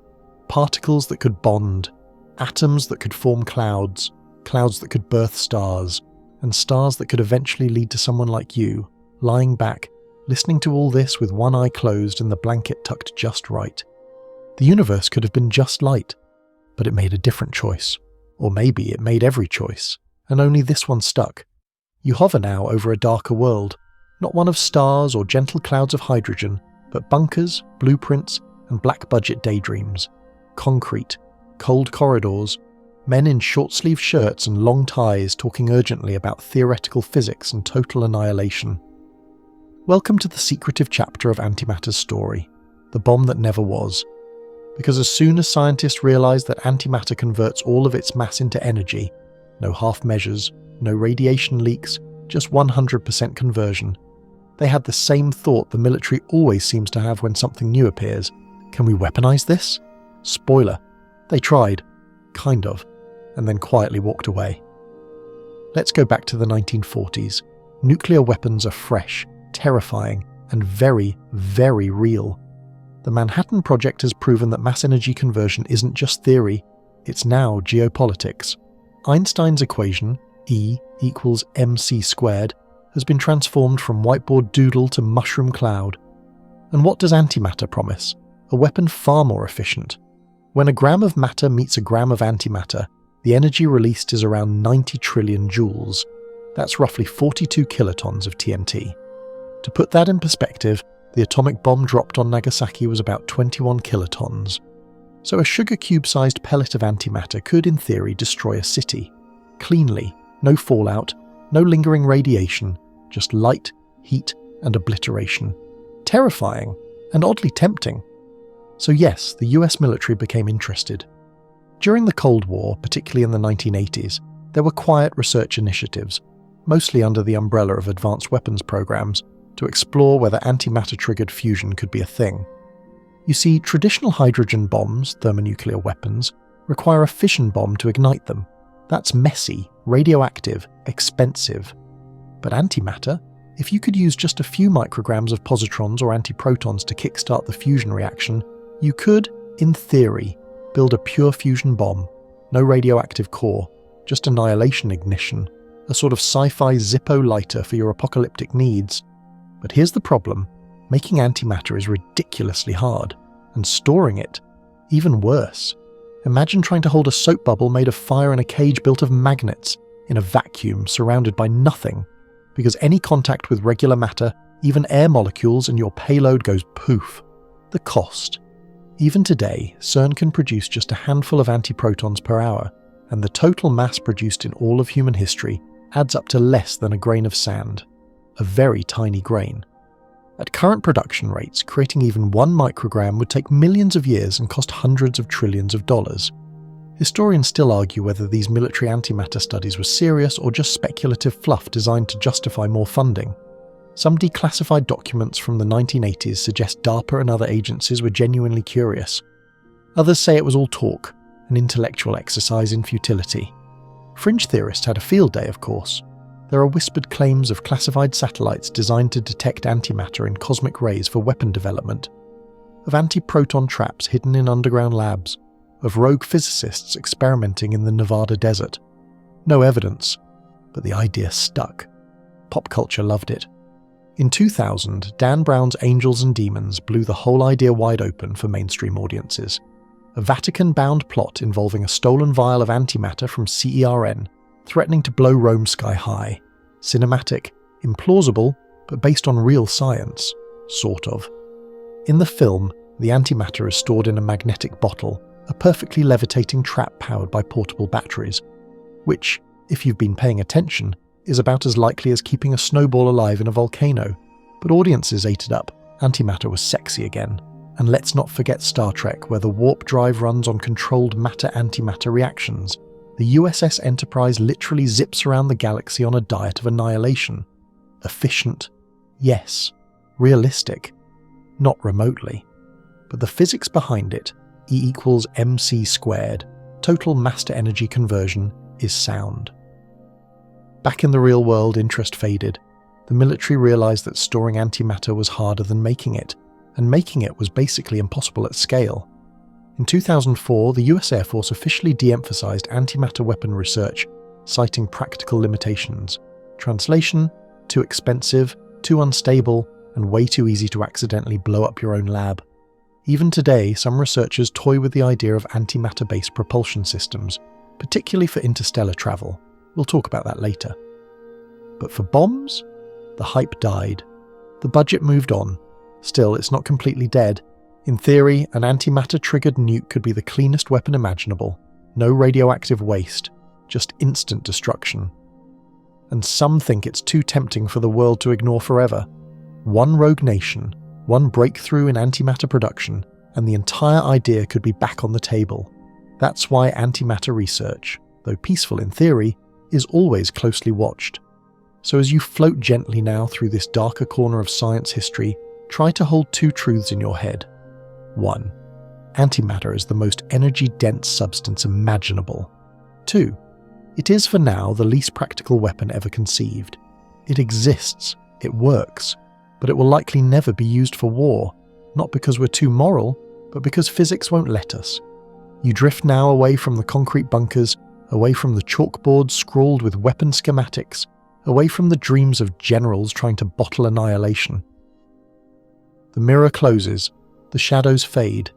particles that could bond, atoms that could form clouds, clouds that could birth stars, and stars that could eventually lead to someone like you, lying back, listening to all this with one eye closed and the blanket tucked just right. The universe could have been just light, but it made a different choice. Or maybe it made every choice, and only this one stuck. You hover now over a darker world, not one of stars or gentle clouds of hydrogen, but bunkers, blueprints, and black-budget daydreams. Concrete, cold corridors, men in short-sleeved shirts and long ties talking urgently about theoretical physics and total annihilation. Welcome to the secretive chapter of Antimatter's story, the bomb that never was. Because as soon as scientists realized that antimatter converts all of its mass into energy, no half measures, no radiation leaks, just 100% conversion, they had the same thought the military always seems to have when something new appears. Can we weaponize this? Spoiler, they tried, kind of, and then quietly walked away. Let's go back to the 1940s. Nuclear weapons are fresh, terrifying, and very, very real. The Manhattan Project has proven that mass energy conversion isn't just theory, it's now geopolitics. Einstein's equation, E equals mc squared, has been transformed from whiteboard doodle to mushroom cloud. And what does antimatter promise? A weapon far more efficient. When a gram of matter meets a gram of antimatter, the energy released is around 90 trillion joules. That's roughly 42 kilotons of TNT. To put that in perspective, the atomic bomb dropped on Nagasaki was about 21 kilotons. So a sugar cube-sized pellet of antimatter could, in theory, destroy a city. Cleanly, no fallout, no lingering radiation, just light, heat, and obliteration. Terrifying, and oddly tempting. So yes, the US military became interested. During the Cold War, particularly in the 1980s, there were quiet research initiatives, mostly under the umbrella of advanced weapons programs, to explore whether antimatter-triggered fusion could be a thing. You see, traditional hydrogen bombs, thermonuclear weapons, require a fission bomb to ignite them. That's messy, radioactive, expensive. But antimatter? If you could use just a few micrograms of positrons or antiprotons to kickstart the fusion reaction, you could, in theory, build a pure fusion bomb. No radioactive core, just annihilation ignition, a sort of sci-fi Zippo lighter for your apocalyptic needs. But here's the problem. Making antimatter is ridiculously hard, and storing it, even worse. Imagine trying to hold a soap bubble made of fire in a cage built of magnets, in a vacuum surrounded by nothing, because any contact with regular matter, even air molecules, and your payload goes poof. The cost. Even today, CERN can produce just a handful of antiprotons per hour, and the total mass produced in all of human history adds up to less than a grain of sand. A very tiny grain. At current production rates, creating even 1 microgram would take millions of years and cost hundreds of trillions of dollars. Historians still argue whether these military antimatter studies were serious or just speculative fluff designed to justify more funding. Some declassified documents from the 1980s suggest DARPA and other agencies were genuinely curious. Others say it was all talk, an intellectual exercise in futility. Fringe theorists had a field day, of course. There are whispered claims of classified satellites designed to detect antimatter in cosmic rays for weapon development, of antiproton traps hidden in underground labs, of rogue physicists experimenting in the Nevada desert. No evidence, but the idea stuck. Pop culture loved it. In 2000, Dan Brown's Angels and Demons blew the whole idea wide open for mainstream audiences. A Vatican-bound plot involving a stolen vial of antimatter from CERN, threatening to blow Rome sky high. Cinematic, implausible, but based on real science, sort of. In the film, the antimatter is stored in a magnetic bottle, a perfectly levitating trap powered by portable batteries, which, if you've been paying attention, is about as likely as keeping a snowball alive in a volcano. But audiences ate it up. Antimatter was sexy again. And let's not forget Star Trek, where the warp drive runs on controlled matter-antimatter reactions. The USS Enterprise literally zips around the galaxy on a diet of annihilation. Efficient, yes. Realistic, not remotely. But the physics behind it, E equals mc squared, total mass-to-energy conversion, is sound. Back in the real world, interest faded. The military realized that storing antimatter was harder than making it, and making it was basically impossible at scale. In 2004, the US Air Force officially de-emphasized antimatter weapon research, citing practical limitations. Translation: too expensive, too unstable, and way too easy to accidentally blow up your own lab. Even today, some researchers toy with the idea of antimatter-based propulsion systems, particularly for interstellar travel. We'll talk about that later. But for bombs, the hype died. The budget moved on. Still, it's not completely dead. In theory, an antimatter-triggered nuke could be the cleanest weapon imaginable. No radioactive waste, just instant destruction. And some think it's too tempting for the world to ignore forever. One rogue nation, one breakthrough in antimatter production, and the entire idea could be back on the table. That's why antimatter research, though peaceful in theory, is always closely watched. So as you float gently now through this darker corner of science history, try to hold two truths in your head. 1. Antimatter is the most energy-dense substance imaginable. 2. It is for now the least practical weapon ever conceived. It exists, it works, but it will likely never be used for war, not because we're too moral, but because physics won't let us. You drift now away from the concrete bunkers, away from the chalkboards scrawled with weapon schematics, away from the dreams of generals trying to bottle annihilation. The mirror closes, the shadows fade,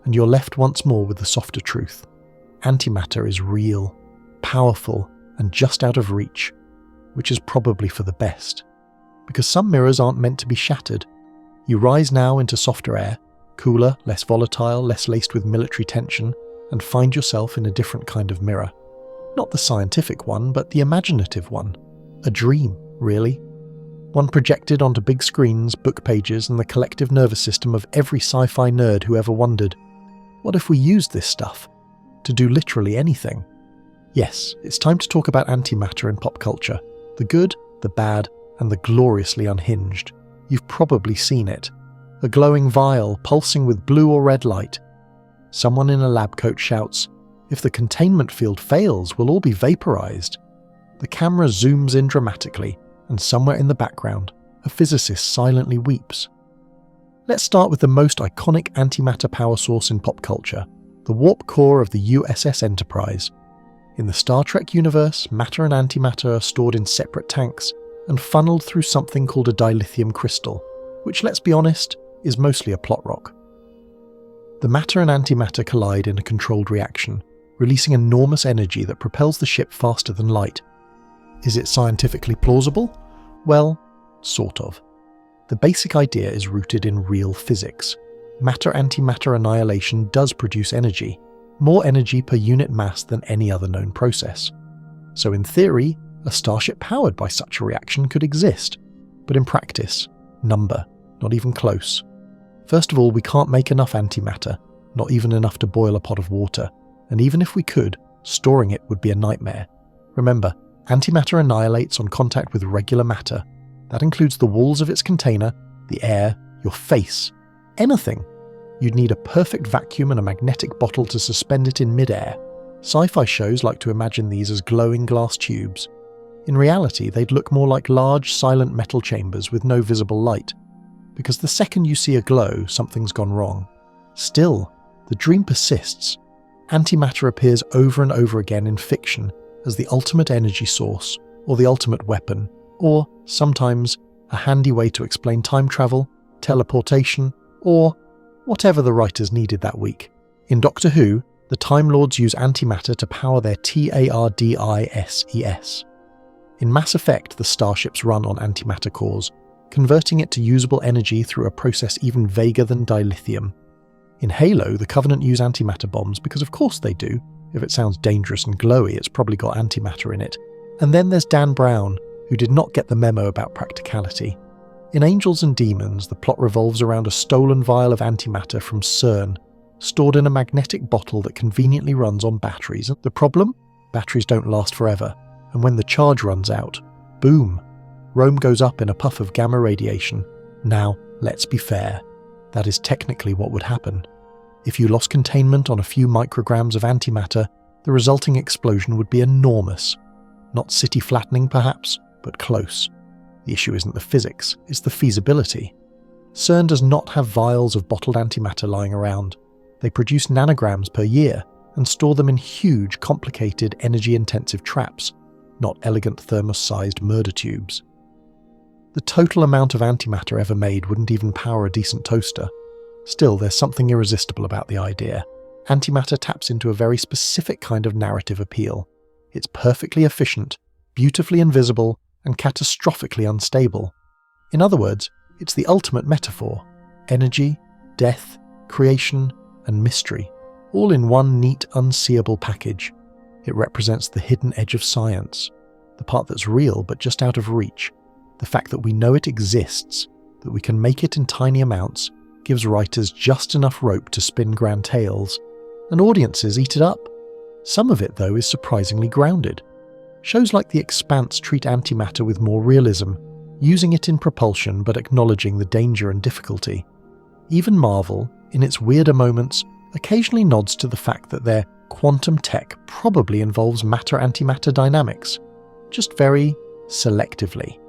and you're left once more with the softer truth. Antimatter is real, powerful, and just out of reach, which is probably for the best. Because some mirrors aren't meant to be shattered. You rise now into softer air, cooler, less volatile, less laced with military tension, and find yourself in a different kind of mirror. Not the scientific one, but the imaginative one. A dream, really. One projected onto big screens, book pages, and the collective nervous system of every sci-fi nerd who ever wondered, what if we used this stuff to do literally anything? Yes, it's time to talk about antimatter in pop culture. The good, the bad, and the gloriously unhinged. You've probably seen it. A glowing vial pulsing with blue or red light. Someone in a lab coat shouts, "If the containment field fails, we'll all be vaporized." The camera zooms in dramatically, and somewhere in the background, a physicist silently weeps. Let's start with the most iconic antimatter power source in pop culture, the warp core of the USS Enterprise. In the Star Trek universe, matter and antimatter are stored in separate tanks and funneled through something called a dilithium crystal, which, let's be honest, is mostly a plot rock. The matter and antimatter collide in a controlled reaction, releasing enormous energy that propels the ship faster than light. Is it scientifically plausible? Well, sort of. The basic idea is rooted in real physics. Matter-antimatter annihilation does produce energy, more energy per unit mass than any other known process. So in theory, a starship powered by such a reaction could exist. But in practice, number, not even close. First of all, we can't make enough antimatter, not even enough to boil a pot of water. And even if we could, storing it would be a nightmare. Remember, antimatter annihilates on contact with regular matter. That includes the walls of its container, the air, your face, anything. You'd need a perfect vacuum and a magnetic bottle to suspend it in midair. Sci-fi shows like to imagine these as glowing glass tubes. In reality, they'd look more like large, silent metal chambers with no visible light. Because the second you see a glow, something's gone wrong. Still, the dream persists. Antimatter appears over and over again in fiction as the ultimate energy source, or the ultimate weapon, or, sometimes, a handy way to explain time travel, teleportation, or whatever the writers needed that week. In Doctor Who, the Time Lords use antimatter to power their TARDISES. In Mass Effect, the starships run on antimatter cores, converting it to usable energy through a process even vaguer than dilithium. In Halo, the Covenant use antimatter bombs because of course they do. If it sounds dangerous and glowy, it's probably got antimatter in it. And then there's Dan Brown, who did not get the memo about practicality. In Angels and Demons, the plot revolves around a stolen vial of antimatter from CERN, stored in a magnetic bottle that conveniently runs on batteries. The problem? Batteries don't last forever, and when the charge runs out, boom, Rome goes up in a puff of gamma radiation. Now, let's be fair. That is technically what would happen. If you lost containment on a few micrograms of antimatter, the resulting explosion would be enormous. Not city flattening perhaps, but close. The issue isn't the physics, it's the feasibility. CERN does not have vials of bottled antimatter lying around. They produce nanograms per year and store them in huge, complicated, energy-intensive traps, not elegant thermos-sized murder tubes. The total amount of antimatter ever made wouldn't even power a decent toaster. Still, there's something irresistible about the idea. Antimatter taps into a very specific kind of narrative appeal. It's perfectly efficient, beautifully invisible, and catastrophically unstable. In other words, it's the ultimate metaphor. Energy, death, creation, and mystery, all in one neat, unseeable package. It represents the hidden edge of science, the part that's real but just out of reach. The fact that we know it exists, that we can make it in tiny amounts, gives writers just enough rope to spin grand tales, and audiences eat it up. Some of it, though, is surprisingly grounded. Shows like The Expanse treat antimatter with more realism, using it in propulsion but acknowledging the danger and difficulty. Even Marvel, in its weirder moments, occasionally nods to the fact that their quantum tech probably involves matter-antimatter dynamics, just very selectively.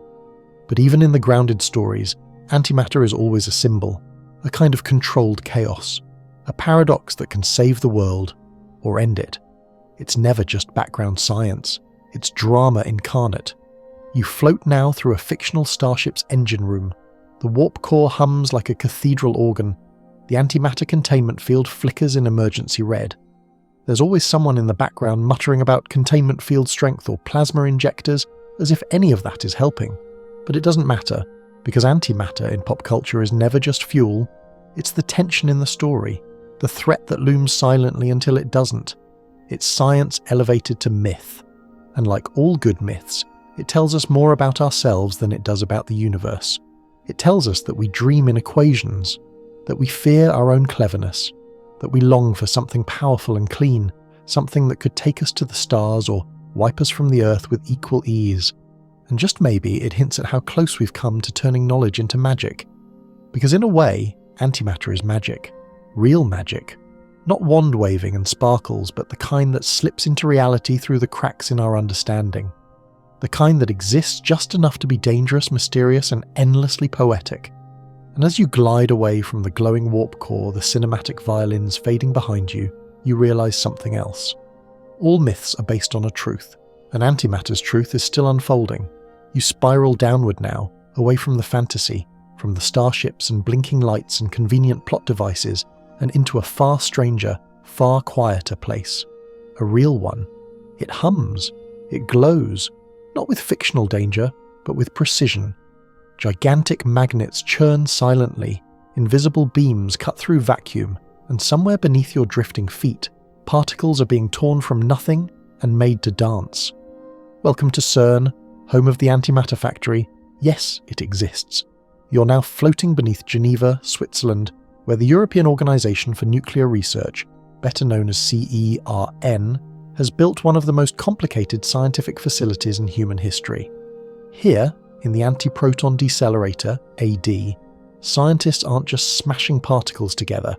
But even in the grounded stories, antimatter is always a symbol, a kind of controlled chaos, a paradox that can save the world or end it. It's never just background science, it's drama incarnate. You float now through a fictional starship's engine room. The warp core hums like a cathedral organ. The antimatter containment field flickers in emergency red. There's always someone in the background muttering about containment field strength or plasma injectors, as if any of that is helping. But it doesn't matter, because antimatter in pop culture is never just fuel. It's the tension in the story, the threat that looms silently until it doesn't. It's science elevated to myth. And like all good myths, it tells us more about ourselves than it does about the universe. It tells us that we dream in equations, that we fear our own cleverness, that we long for something powerful and clean, something that could take us to the stars or wipe us from the earth with equal ease. And just maybe it hints at how close we've come to turning knowledge into magic. Because in a way, antimatter is magic. Real magic. Not wand-waving and sparkles, but the kind that slips into reality through the cracks in our understanding. The kind that exists just enough to be dangerous, mysterious, and endlessly poetic. And as you glide away from the glowing warp core, the cinematic violins fading behind you, you realize something else. All myths are based on a truth, and antimatter's truth is still unfolding. You spiral downward now, away from the fantasy, from the starships and blinking lights and convenient plot devices, and into a far stranger, far quieter place. A real one. It hums. It glows. Not with fictional danger, but with precision. Gigantic magnets churn silently. Invisible beams cut through vacuum, and somewhere beneath your drifting feet, particles are being torn from nothing and made to dance. Welcome to CERN, home of the Antimatter Factory. Yes, it exists. You're now floating beneath Geneva, Switzerland, where the European Organisation for Nuclear Research, better known as CERN, has built one of the most complicated scientific facilities in human history. Here, in the Antiproton Decelerator, AD, scientists aren't just smashing particles together,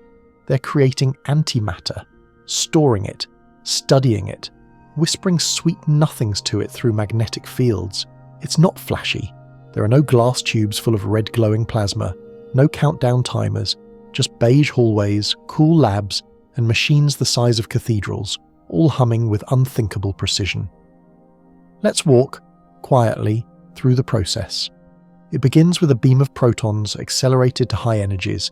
they're creating antimatter, storing it, studying it, whispering sweet nothings to it through magnetic fields. It's not flashy. There are no glass tubes full of red glowing plasma, no countdown timers, just beige hallways, cool labs, and machines the size of cathedrals, all humming with unthinkable precision. Let's walk, quietly, through the process. It begins with a beam of protons accelerated to high energies.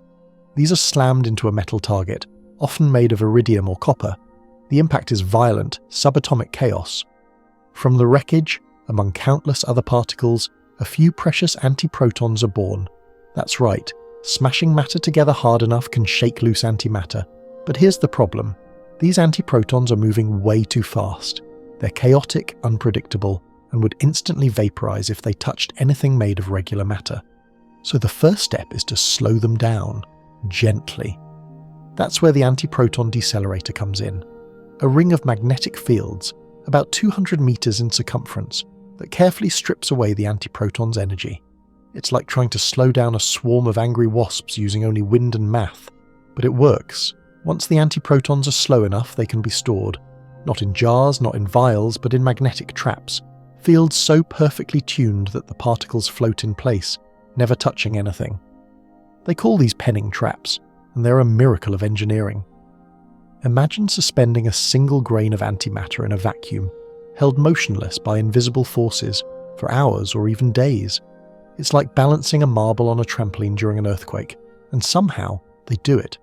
These are slammed into a metal target, often made of iridium or copper. The impact is violent, subatomic chaos. From the wreckage, among countless other particles, a few precious antiprotons are born. That's right, smashing matter together hard enough can shake loose antimatter. But here's the problem. These antiprotons are moving way too fast. They're chaotic, unpredictable, and would instantly vaporize if they touched anything made of regular matter. So the first step is to slow them down, gently. That's where the Antiproton Decelerator comes in. A ring of magnetic fields, about 200 meters in circumference, that carefully strips away the antiproton's energy. It's like trying to slow down a swarm of angry wasps using only wind and math. But it works. Once the antiprotons are slow enough, they can be stored. Not in jars, not in vials, but in magnetic traps. Fields so perfectly tuned that the particles float in place, never touching anything. They call these penning traps, and they're a miracle of engineering. Imagine suspending a single grain of antimatter in a vacuum, held motionless by invisible forces, for hours or even days. It's like balancing a marble on a trampoline during an earthquake, and somehow they do it.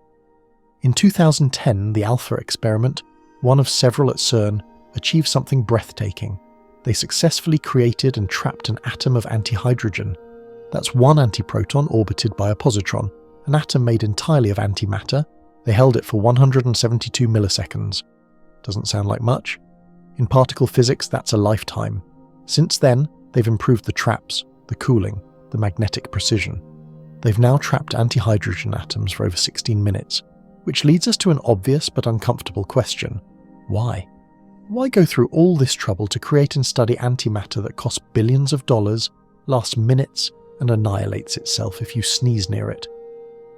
In 2010, the Alpha experiment, one of several at CERN, achieved something breathtaking. They successfully created and trapped an atom of antihydrogen. That's one antiproton orbited by a positron, an atom made entirely of antimatter. They held it for 172 milliseconds. Doesn't sound like much. In particle physics, that's a lifetime. Since then, they've improved the traps, the cooling, the magnetic precision. They've now trapped antihydrogen atoms for over 16 minutes, which leads us to an obvious but uncomfortable question. Why? Why go through all this trouble to create and study antimatter that costs billions of dollars, lasts minutes, and annihilates itself if you sneeze near it?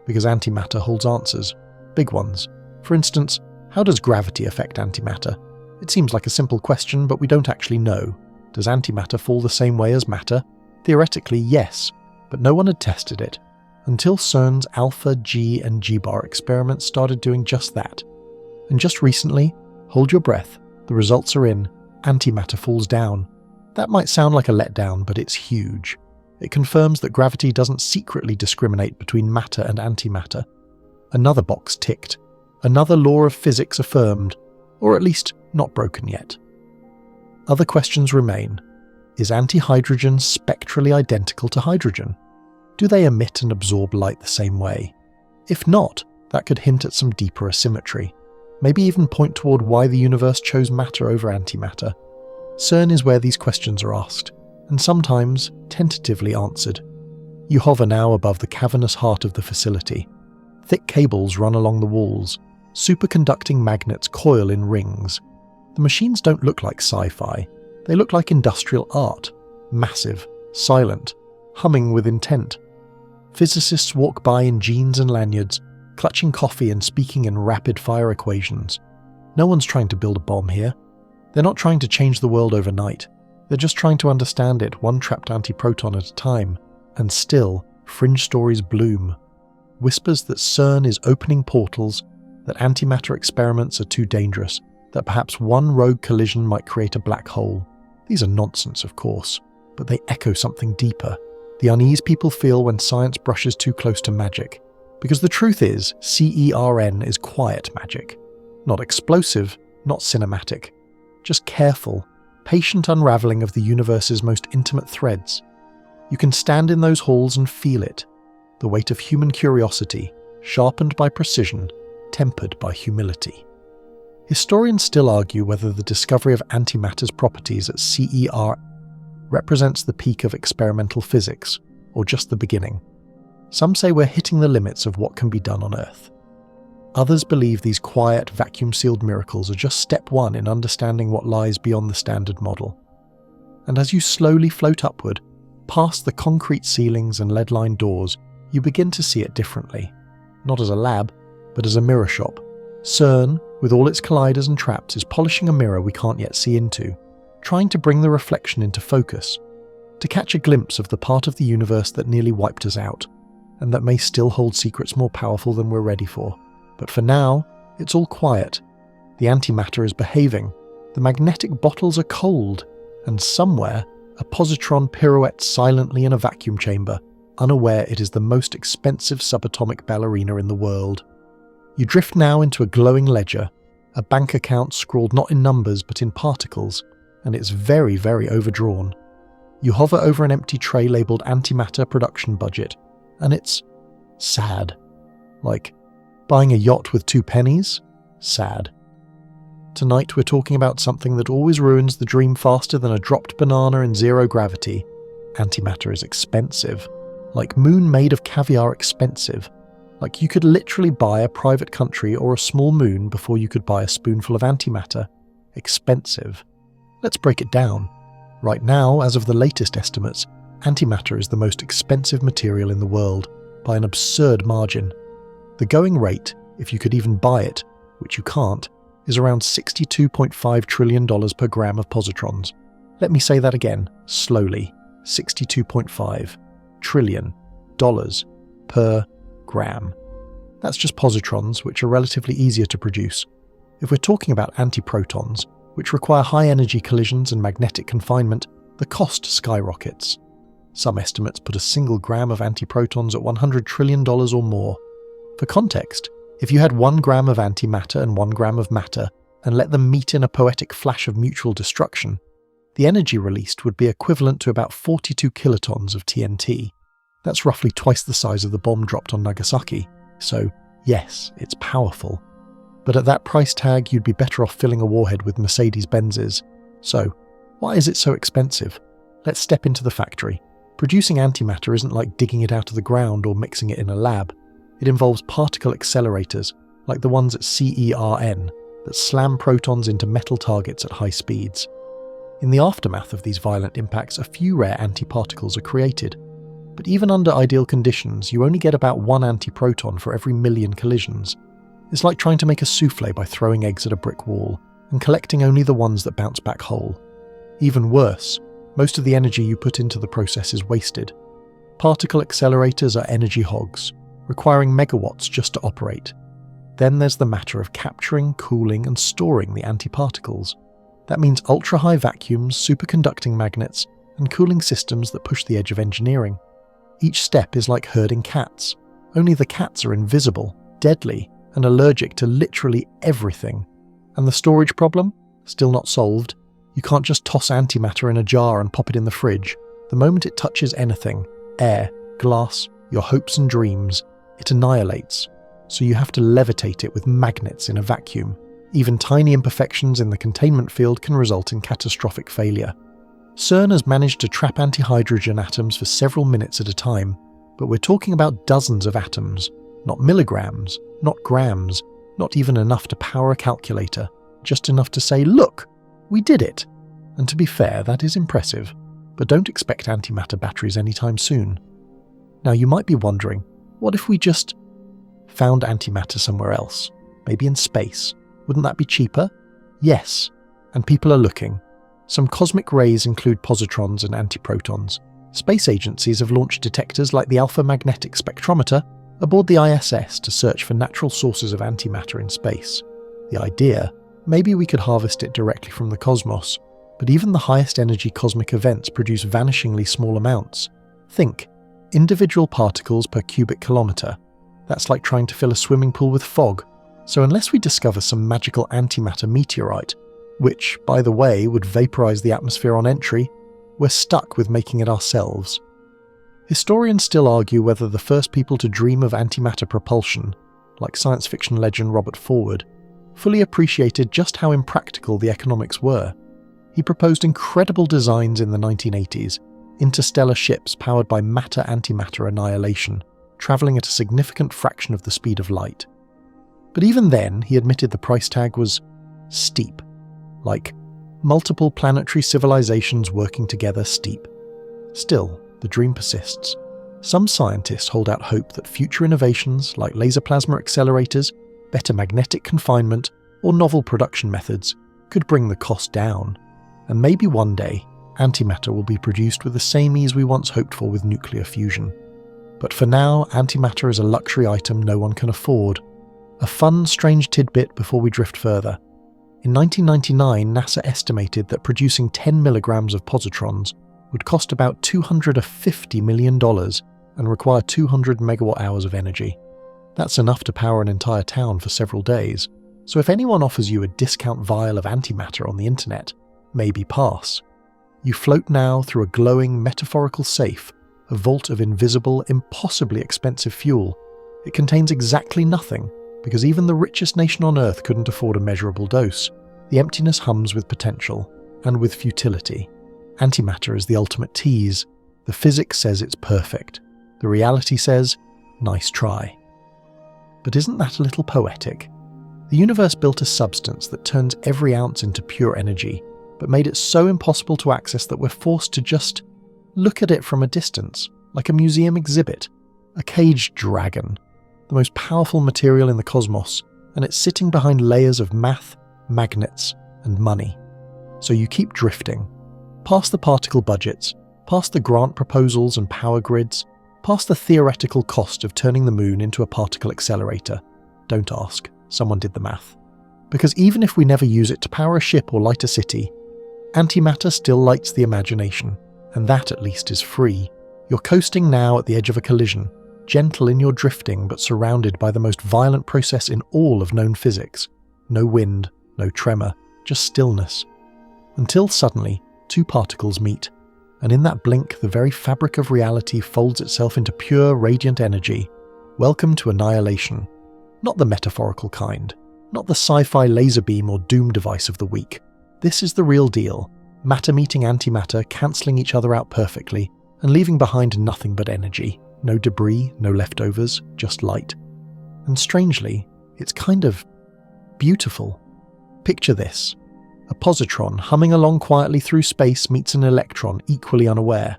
Because antimatter holds answers, big ones. For instance, how does gravity affect antimatter? It seems like a simple question, but we don't actually know. Does antimatter fall the same way as matter? Theoretically, yes, but no one had tested it, until CERN's Alpha, G, and G-bar experiments started doing just that. And just recently, hold your breath, the results are in, antimatter falls down. That might sound like a letdown, but it's huge. It confirms that gravity doesn't secretly discriminate between matter and antimatter. Another box ticked. Another law of physics affirmed, or at least not broken yet. Other questions remain. Is antihydrogen spectrally identical to hydrogen? Do they emit and absorb light the same way? If not, that could hint at some deeper asymmetry. Maybe even point toward why the universe chose matter over antimatter. CERN is where these questions are asked, and sometimes tentatively answered. You hover now above the cavernous heart of the facility. Thick cables run along the walls. Superconducting magnets coil in rings. The machines don't look like sci-fi. They look like industrial art. Massive, silent, humming with intent. Physicists walk by in jeans and lanyards, clutching coffee and speaking in rapid-fire equations. No one's trying to build a bomb here. They're not trying to change the world overnight. They're just trying to understand it one trapped antiproton at a time. And still, fringe stories bloom. Whispers that CERN is opening portals, that antimatter experiments are too dangerous, that perhaps one rogue collision might create a black hole. These are nonsense, of course, but they echo something deeper. The unease people feel when science brushes too close to magic. Because the truth is, CERN is quiet magic. Not explosive, not cinematic. Just careful, patient unraveling of the universe's most intimate threads. You can stand in those halls and feel it. The weight of human curiosity, sharpened by precision, tempered by humility. Historians still argue whether the discovery of antimatter's properties at CERN represents the peak of experimental physics, or just the beginning. Some say we're hitting the limits of what can be done on Earth. Others believe these quiet, vacuum-sealed miracles are just step one in understanding what lies beyond the standard model. And as you slowly float upward, past the concrete ceilings and lead-lined doors, you begin to see it differently. Not as a lab, but as a mirror shop. CERN, with all its colliders and traps, is polishing a mirror we can't yet see into, trying to bring the reflection into focus, to catch a glimpse of the part of the universe that nearly wiped us out, and that may still hold secrets more powerful than we're ready for. But for now, it's all quiet. The antimatter is behaving, the magnetic bottles are cold, and somewhere, a positron pirouettes silently in a vacuum chamber, unaware it is the most expensive subatomic ballerina in the world. You drift now into a glowing ledger, a bank account scrawled not in numbers but in particles, and it's very, very overdrawn. You hover over an empty tray labelled Antimatter production budget, and it's sad. Like, buying a yacht with 2 pennies? Sad. Tonight we're talking about something that always ruins the dream faster than a dropped banana in zero gravity. Antimatter is expensive. Like moon made of caviar expensive. Like you could literally buy a private country or a small moon before you could buy a spoonful of antimatter. Expensive. Let's break it down. Right now, as of the latest estimates, antimatter is the most expensive material in the world, by an absurd margin. The going rate, if you could even buy it, which you can't, is around $62.5 trillion per gram of positrons. Let me say that again, slowly. $62.5 trillion per gram. That's just positrons, which are relatively easier to produce. If we're talking about antiprotons, which require high-energy collisions and magnetic confinement, the cost skyrockets. Some estimates put a single gram of antiprotons at $100 trillion or more. For context, if you had 1 gram of antimatter and 1 gram of matter and let them meet in a poetic flash of mutual destruction, the energy released would be equivalent to about 42 kilotons of TNT. That's roughly twice the size of the bomb dropped on Nagasaki. So, yes, it's powerful. But at that price tag, you'd be better off filling a warhead with Mercedes-Benzes. So, why is it so expensive? Let's step into the factory. Producing antimatter isn't like digging it out of the ground or mixing it in a lab. It involves particle accelerators, like the ones at CERN, that slam protons into metal targets at high speeds. In the aftermath of these violent impacts, a few rare antiparticles are created. But even under ideal conditions, you only get about 1 antiproton for every million collisions. It's like trying to make a souffle by throwing eggs at a brick wall, and collecting only the ones that bounce back whole. Even worse, most of the energy you put into the process is wasted. Particle accelerators are energy hogs, requiring megawatts just to operate. Then there's the matter of capturing, cooling, and storing the antiparticles. That means ultra-high vacuums, superconducting magnets, and cooling systems that push the edge of engineering. Each step is like herding cats, only the cats are invisible, deadly, and allergic to literally everything. And the storage problem? Still not solved. You can't just toss antimatter in a jar and pop it in the fridge. The moment it touches anything, air, glass, your hopes and dreams, it annihilates. So you have to levitate it with magnets in a vacuum. Even tiny imperfections in the containment field can result in catastrophic failure. CERN has managed to trap antihydrogen atoms for several minutes at a time, but we're talking about dozens of atoms, not milligrams, not grams, not even enough to power a calculator, just enough to say, look, we did it. And to be fair, that is impressive, but don't expect antimatter batteries anytime soon. Now you might be wondering, what if we just found antimatter somewhere else? Maybe in space. Wouldn't that be cheaper? Yes, and people are looking. Some cosmic rays include positrons and antiprotons. Space agencies have launched detectors like the Alpha Magnetic Spectrometer aboard the ISS to search for natural sources of antimatter in space. The idea? Maybe we could harvest it directly from the cosmos, but even the highest energy cosmic events produce vanishingly small amounts. Think, individual particles per cubic kilometre. That's like trying to fill a swimming pool with fog. So unless we discover some magical antimatter meteorite, which, by the way, would vaporise the atmosphere on entry, we're stuck with making it ourselves. Historians still argue whether the first people to dream of antimatter propulsion, like science fiction legend Robert Forward, fully appreciated just how impractical the economics were. He proposed incredible designs in the 1980s, interstellar ships powered by matter-antimatter annihilation, travelling at a significant fraction of the speed of light. But even then, he admitted the price tag was steep, like multiple planetary civilizations working together steep. Still, the dream persists. Some scientists hold out hope that future innovations like laser plasma accelerators, better magnetic confinement, or novel production methods could bring the cost down. And maybe one day, antimatter will be produced with the same ease we once hoped for with nuclear fusion. But for now, antimatter is a luxury item no one can afford. A fun, strange tidbit before we drift further. In 1999, NASA estimated that producing 10 milligrams of positrons would cost about $250 million and require 200 megawatt hours of energy. That's enough to power an entire town for several days. So if anyone offers you a discount vial of antimatter on the internet, maybe pass. You float now through a glowing metaphorical safe, a vault of invisible, impossibly expensive fuel. It contains exactly nothing, because even the richest nation on Earth couldn't afford a measurable dose. The emptiness hums with potential, and with futility. Antimatter is the ultimate tease. The physics says it's perfect. The reality says, nice try. But isn't that a little poetic? The universe built a substance that turns every ounce into pure energy, but made it so impossible to access that we're forced to just look at it from a distance, like a museum exhibit. A caged dragon, the most powerful material in the cosmos, and it's sitting behind layers of math, magnets, and money. So you keep drifting, past the particle budgets, past the grant proposals and power grids, past the theoretical cost of turning the moon into a particle accelerator. Don't ask, someone did the math. Because even if we never use it to power a ship or light a city, antimatter still lights the imagination, and that at least is free. You're coasting now at the edge of a collision, gentle in your drifting but surrounded by the most violent process in all of known physics. No wind, no tremor, just stillness. Until suddenly, two particles meet, and in that blink the very fabric of reality folds itself into pure radiant energy. Welcome to annihilation. Not the metaphorical kind, not the sci-fi laser beam or doom device of the week. This is the real deal. Matter meeting antimatter, cancelling each other out perfectly, and leaving behind nothing but energy. No debris, no leftovers, just light. And strangely, it's kind of beautiful. Picture this. A positron humming along quietly through space meets an electron equally unaware.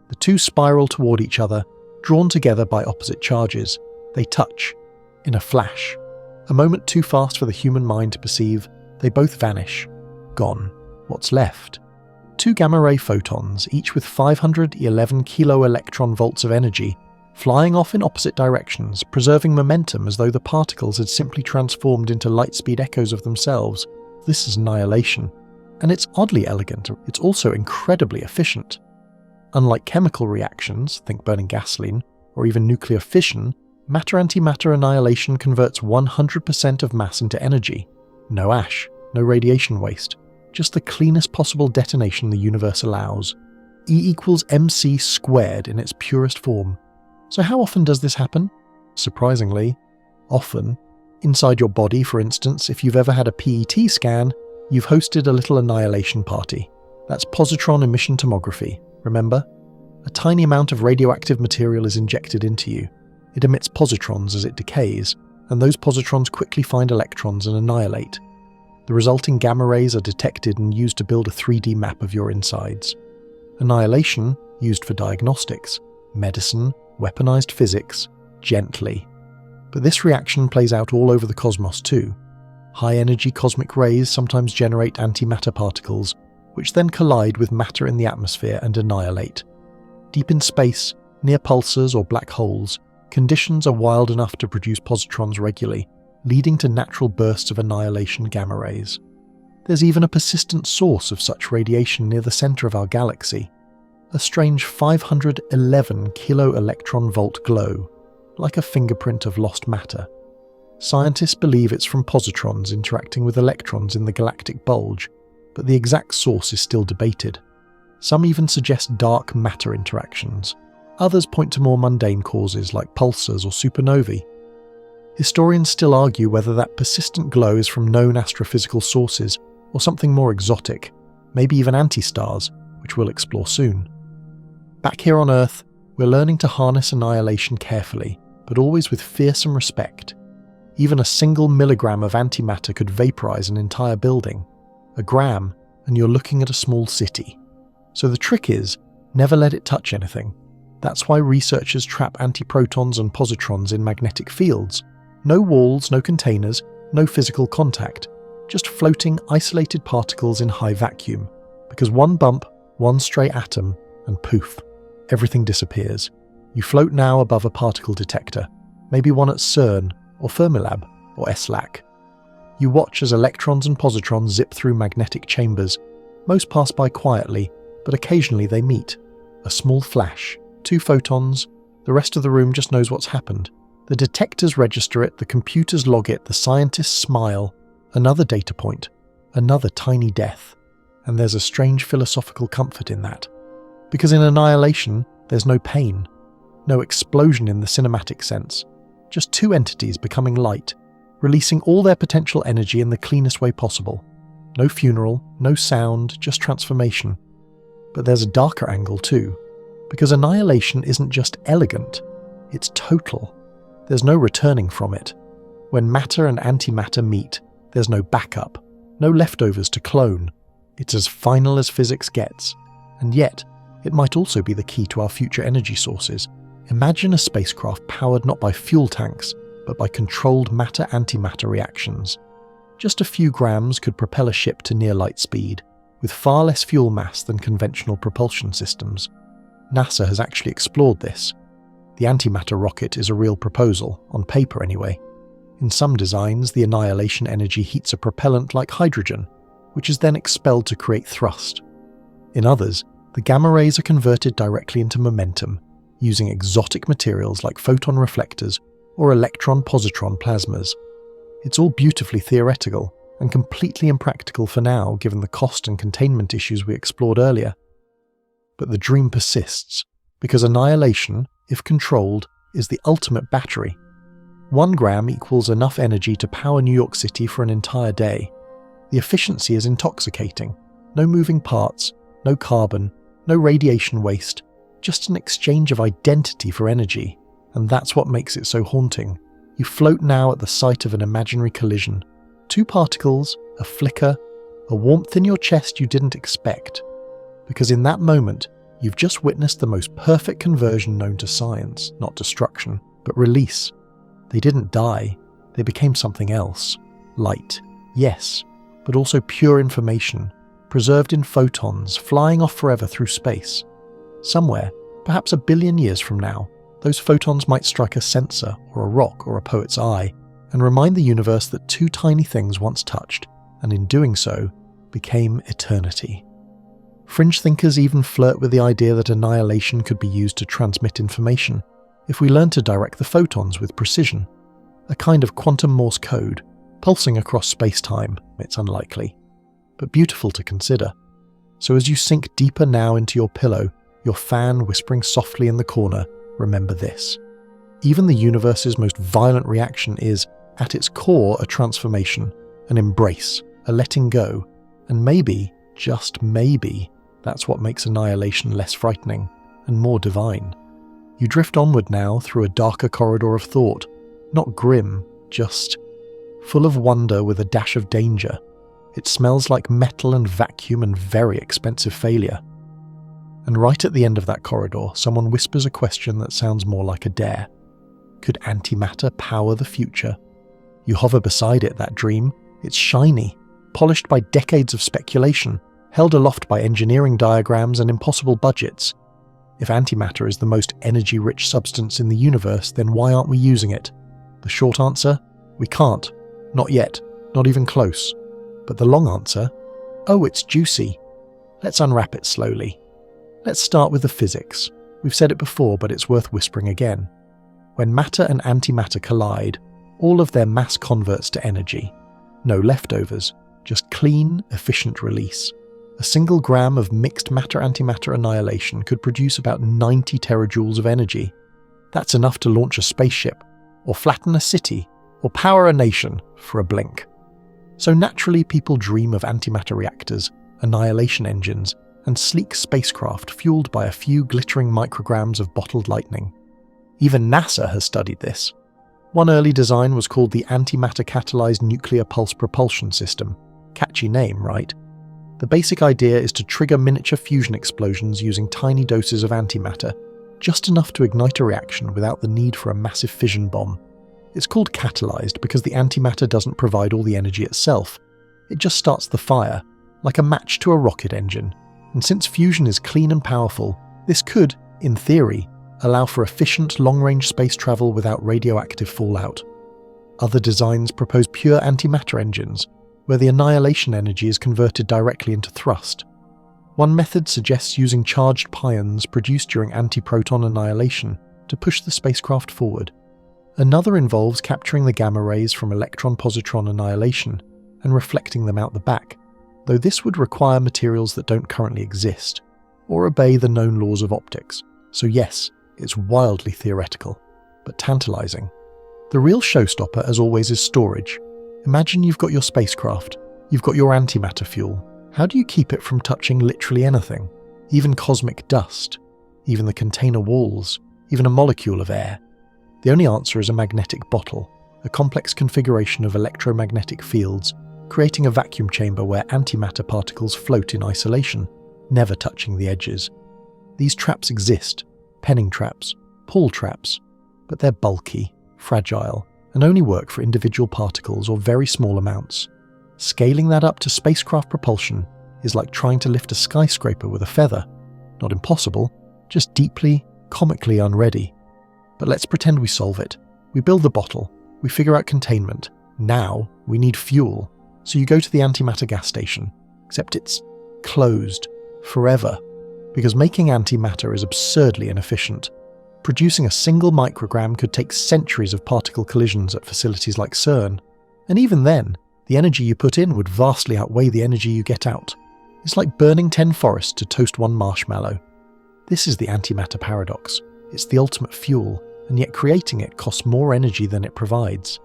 The two spiral toward each other, drawn together by opposite charges. They touch. In a flash. A moment too fast for the human mind to perceive, they both vanish. Gone. What's left? Two gamma-ray photons, each with 511 kilo-electron-volts of energy, flying off in opposite directions, preserving momentum as though the particles had simply transformed into light-speed echoes of themselves. This is annihilation. And it's oddly elegant. It's also incredibly efficient. Unlike chemical reactions, think burning gasoline, or even nuclear fission, matter-antimatter annihilation converts 100% of mass into energy. No ash, no radiation waste. Just the cleanest possible detonation the universe allows. E equals mc squared in its purest form. So how often does this happen? Surprisingly, often. Inside your body, for instance, if you've ever had a PET scan, you've hosted a little annihilation party. That's positron emission tomography, remember? A tiny amount of radioactive material is injected into you. It emits positrons as it decays, and those positrons quickly find electrons and annihilate. The resulting gamma rays are detected and used to build a 3D map of your insides. Annihilation, used for diagnostics, medicine, weaponized physics, gently. But this reaction plays out all over the cosmos too. High-energy cosmic rays sometimes generate antimatter particles, which then collide with matter in the atmosphere and annihilate. Deep in space, near pulsars or black holes, conditions are wild enough to produce positrons regularly, leading to natural bursts of annihilation gamma rays. There's even a persistent source of such radiation near the center of our galaxy, a strange 511 kilo-electron-volt glow, like a fingerprint of lost matter. Scientists believe it's from positrons interacting with electrons in the galactic bulge, but the exact source is still debated. Some even suggest dark matter interactions. Others point to more mundane causes like pulsars or supernovae. Historians still argue whether that persistent glow is from known astrophysical sources or something more exotic, maybe even anti-stars, which we'll explore soon. Back here on Earth, we're learning to harness annihilation carefully, but always with fearsome respect. Even a single milligram of antimatter could vaporize an entire building. A gram, and you're looking at a small city. So the trick is, never let it touch anything. That's why researchers trap antiprotons and positrons in magnetic fields. No walls, no containers, no physical contact. Just floating, isolated particles in high vacuum. Because one bump, one stray atom, and poof, everything disappears. You float now above a particle detector, maybe one at CERN, or Fermilab, or SLAC. You watch as electrons and positrons zip through magnetic chambers. Most pass by quietly, but occasionally they meet. A small flash, 2 photons, the rest of the room just knows what's happened. The detectors register it, the computers log it, the scientists smile. Another data point, another tiny death. And there's a strange philosophical comfort in that. Because in annihilation, there's no pain. No explosion in the cinematic sense. Just 2 entities becoming light, releasing all their potential energy in the cleanest way possible. No funeral, no sound, just transformation. But there's a darker angle too. Because annihilation isn't just elegant, it's total. There's no returning from it. When matter and antimatter meet, there's no backup, no leftovers to clone. It's as final as physics gets. And yet, it might also be the key to our future energy sources. Imagine a spacecraft powered not by fuel tanks, but by controlled matter-antimatter reactions. Just a few grams could propel a ship to near light speed, with far less fuel mass than conventional propulsion systems. NASA has actually explored this. The antimatter rocket is a real proposal, on paper anyway. In some designs, the annihilation energy heats a propellant like hydrogen, which is then expelled to create thrust. In others, the gamma rays are converted directly into momentum, using exotic materials like photon reflectors or electron-positron plasmas. It's all beautifully theoretical and completely impractical for now, given the cost and containment issues we explored earlier. But the dream persists, because annihilation, if controlled, is the ultimate battery. 1 gram equals enough energy to power New York City for an entire day. The efficiency is intoxicating. No moving parts, no carbon, no radiation waste, just an exchange of identity for energy. And that's what makes it so haunting. You float now at the site of an imaginary collision. 2 particles, a flicker, a warmth in your chest you didn't expect. Because in that moment, you've just witnessed the most perfect conversion known to science, not destruction, but release. They didn't die, they became something else. Light, yes, but also pure information, preserved in photons, flying off forever through space. Somewhere, perhaps 1 billion years from now, those photons might strike a sensor or a rock or a poet's eye and remind the universe that 2 tiny things once touched, and in doing so, became eternity. Fringe thinkers even flirt with the idea that annihilation could be used to transmit information, if we learn to direct the photons with precision. A kind of quantum Morse code, pulsing across space-time. It's unlikely, but beautiful to consider. So as you sink deeper now into your pillow, your fan whispering softly in the corner, remember this. Even the universe's most violent reaction is, at its core, a transformation, an embrace, a letting go, and maybe, just maybe, that's what makes annihilation less frightening and more divine. You drift onward now through a darker corridor of thought, not grim, just full of wonder with a dash of danger. It smells like metal and vacuum and very expensive failure. And right at the end of that corridor, someone whispers a question that sounds more like a dare. Could antimatter power the future? You hover beside it, that dream. It's shiny, polished by decades of speculation, held aloft by engineering diagrams and impossible budgets. If antimatter is the most energy-rich substance in the universe, then why aren't we using it? The short answer? We can't. Not yet. Not even close. But the long answer? Oh, it's juicy. Let's unwrap it slowly. Let's start with the physics. We've said it before, but it's worth whispering again. When matter and antimatter collide, all of their mass converts to energy. No leftovers, just clean, efficient release. A single gram of mixed matter-antimatter annihilation could produce about 90 terajoules of energy. That's enough to launch a spaceship, or flatten a city, or power a nation for a blink. So naturally people dream of antimatter reactors, annihilation engines, and sleek spacecraft fueled by a few glittering micrograms of bottled lightning. Even NASA has studied this. One early design was called the Antimatter-Catalyzed Nuclear Pulse Propulsion System. Catchy name, right? The basic idea is to trigger miniature fusion explosions using tiny doses of antimatter, just enough to ignite a reaction without the need for a massive fission bomb. It's called catalyzed because the antimatter doesn't provide all the energy itself. It just starts the fire, like a match to a rocket engine. And since fusion is clean and powerful, this could, in theory, allow for efficient long-range space travel without radioactive fallout. Other designs propose pure antimatter engines, where the annihilation energy is converted directly into thrust. One method suggests using charged pions produced during antiproton annihilation to push the spacecraft forward. Another involves capturing the gamma rays from electron-positron annihilation and reflecting them out the back, though this would require materials that don't currently exist, or obey the known laws of optics. So yes, it's wildly theoretical, but tantalizing. The real showstopper, as always, is storage. Imagine you've got your spacecraft, you've got your antimatter fuel. How do you keep it from touching literally anything? Even cosmic dust, even the container walls, even a molecule of air. The only answer is a magnetic bottle, a complex configuration of electromagnetic fields, creating a vacuum chamber where antimatter particles float in isolation, never touching the edges. These traps exist, penning traps, Paul traps, but they're bulky, fragile, and only work for individual particles or very small amounts. Scaling that up to spacecraft propulsion is like trying to lift a skyscraper with a feather. Not impossible, just deeply, comically unready. But let's pretend we solve it. We build the bottle, we figure out containment. Now we need fuel. So you go to the antimatter gas station, except it's closed forever, because making antimatter is absurdly inefficient. Producing a single microgram could take centuries of particle collisions at facilities like CERN, and even then, the energy you put in would vastly outweigh the energy you get out. It's like burning 10 forests to toast one marshmallow. This is the antimatter paradox. It's the ultimate fuel, and yet creating it costs more energy than it provides.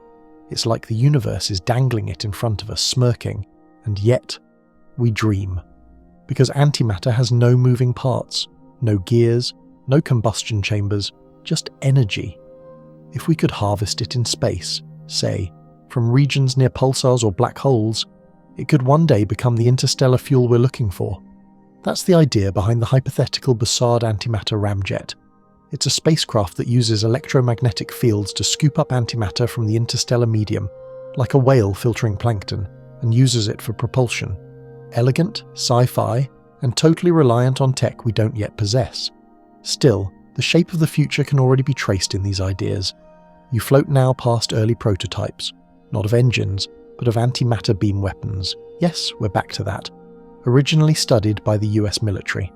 It's like the universe is dangling it in front of us, smirking, and yet we dream. Because antimatter has no moving parts, no gears, no combustion chambers, just energy. If we could harvest it in space, say, from regions near pulsars or black holes, it could one day become the interstellar fuel we're looking for. That's the idea behind the hypothetical Bussard antimatter ramjet. It's a spacecraft that uses electromagnetic fields to scoop up antimatter from the interstellar medium, like a whale filtering plankton, and uses it for propulsion. Elegant, sci-fi, and totally reliant on tech we don't yet possess. Still, the shape of the future can already be traced in these ideas. You float now past early prototypes, not of engines, but of antimatter beam weapons. Yes, we're back to that. Originally studied by the US military.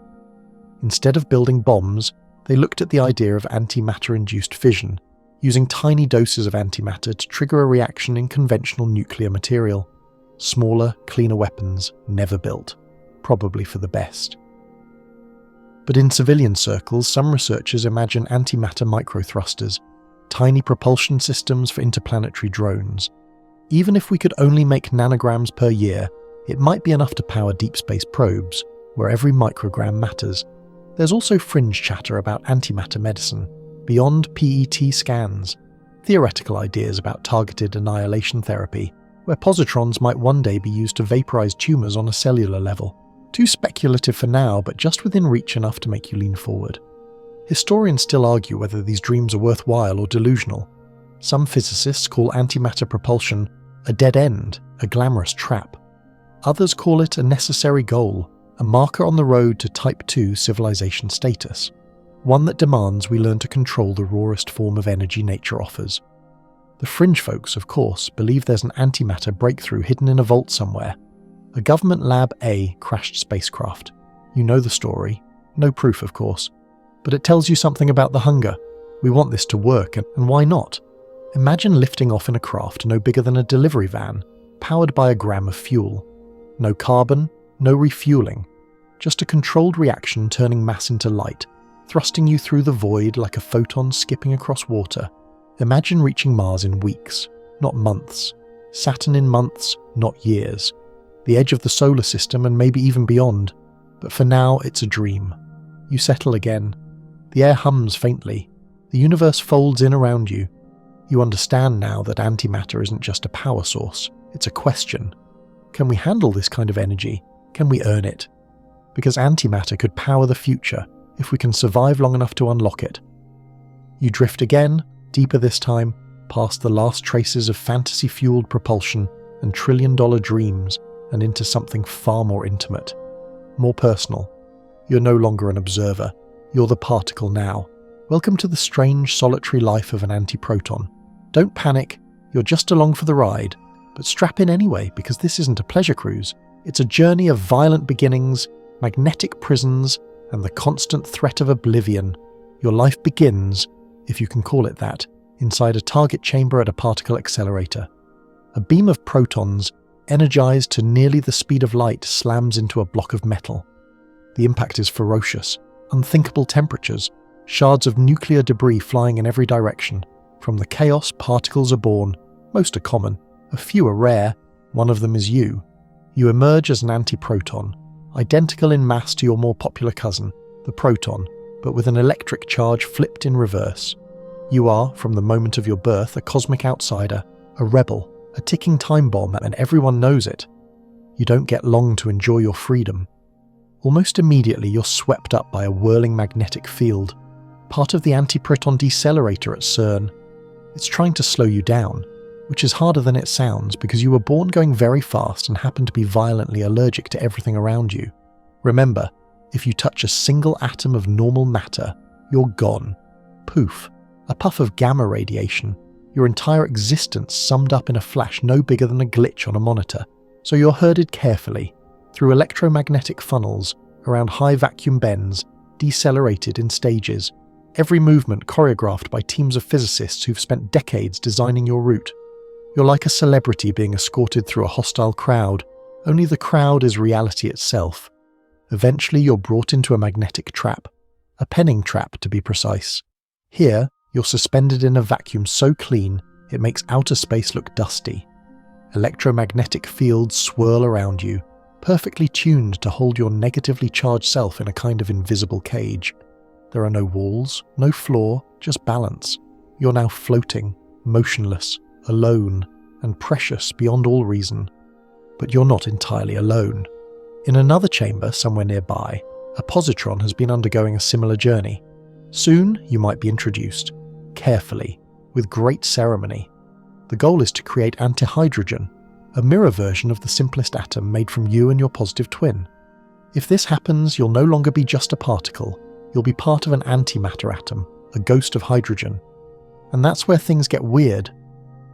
Instead of building bombs, they looked at the idea of antimatter-induced fission, using tiny doses of antimatter to trigger a reaction in conventional nuclear material. Smaller, cleaner weapons, never built. Probably for the best. But in civilian circles, some researchers imagine antimatter microthrusters, tiny propulsion systems for interplanetary drones. Even if we could only make nanograms per year, it might be enough to power deep space probes, where every microgram matters. There's also fringe chatter about antimatter medicine, beyond PET scans, theoretical ideas about targeted annihilation therapy, where positrons might one day be used to vaporize tumors on a cellular level. Too speculative for now, but just within reach enough to make you lean forward. Historians still argue whether these dreams are worthwhile or delusional. Some physicists call antimatter propulsion a dead end, a glamorous trap. Others call it a necessary goal, a marker on the road to Type 2 civilization status, one that demands we learn to control the rawest form of energy nature offers. The fringe folks, of course, believe there's an antimatter breakthrough hidden in a vault somewhere. A government Lab A crashed spacecraft. You know the story. No proof, of course. But it tells you something about the hunger. We want this to work, and why not? Imagine lifting off in a craft no bigger than a delivery van, powered by a gram of fuel. No carbon, no refueling. Just a controlled reaction turning mass into light, thrusting you through the void like a photon skipping across water. Imagine reaching Mars in weeks, not months. Saturn in months, not years. The edge of the solar system and maybe even beyond. But for now, it's a dream. You settle again. The air hums faintly. The universe folds in around you. You understand now that antimatter isn't just a power source. It's a question. Can we handle this kind of energy? Can we earn it? Because antimatter could power the future if we can survive long enough to unlock it. You drift again, deeper this time, past the last traces of fantasy-fueled propulsion and trillion-dollar dreams, and into something far more intimate, more personal. You're no longer an observer. You're the particle now. Welcome to the strange, solitary life of an antiproton. Don't panic. You're just along for the ride. But strap in anyway, because this isn't a pleasure cruise. It's a journey of violent beginnings, magnetic prisons, and the constant threat of oblivion. Your life begins, if you can call it that, inside a target chamber at a particle accelerator. A beam of protons, energized to nearly the speed of light, slams into a block of metal. The impact is ferocious. Unthinkable temperatures, shards of nuclear debris flying in every direction. From the chaos, particles are born. Most are common. A few are rare. One of them is you. You emerge as an antiproton, identical in mass to your more popular cousin, the proton, but with an electric charge flipped in reverse. You are, from the moment of your birth, a cosmic outsider, a rebel, a ticking time bomb, and everyone knows it. You don't get long to enjoy your freedom. Almost immediately you're swept up by a whirling magnetic field, part of the Antiproton Decelerator at CERN. It's trying to slow you down, which is harder than it sounds because you were born going very fast and happen to be violently allergic to everything around you. Remember, if you touch a single atom of normal matter, you're gone. Poof. A puff of gamma radiation. Your entire existence summed up in a flash no bigger than a glitch on a monitor. So you're herded carefully, through electromagnetic funnels, around high vacuum bends, decelerated in stages. every movement choreographed by teams of physicists who've spent decades designing your route. You're like a celebrity being escorted through a hostile crowd, only the crowd is reality itself. Eventually you're brought into a magnetic trap, a penning trap to be precise. Here, you're suspended in a vacuum so clean it makes outer space look dusty. Electromagnetic fields swirl around you, perfectly tuned to hold your negatively charged self in a kind of invisible cage. There are no walls, no floor, just balance. You're now floating, motionless, alone, and precious beyond all reason. But you're not entirely alone. In another chamber somewhere nearby, a positron has been undergoing a similar journey. Soon you might be introduced, carefully, with great ceremony. The goal is to create antihydrogen, a mirror version of the simplest atom made from you and your positive twin. If this happens, you'll no longer be just a particle, you'll be part of an antimatter atom, a ghost of hydrogen. And that's where things get weird,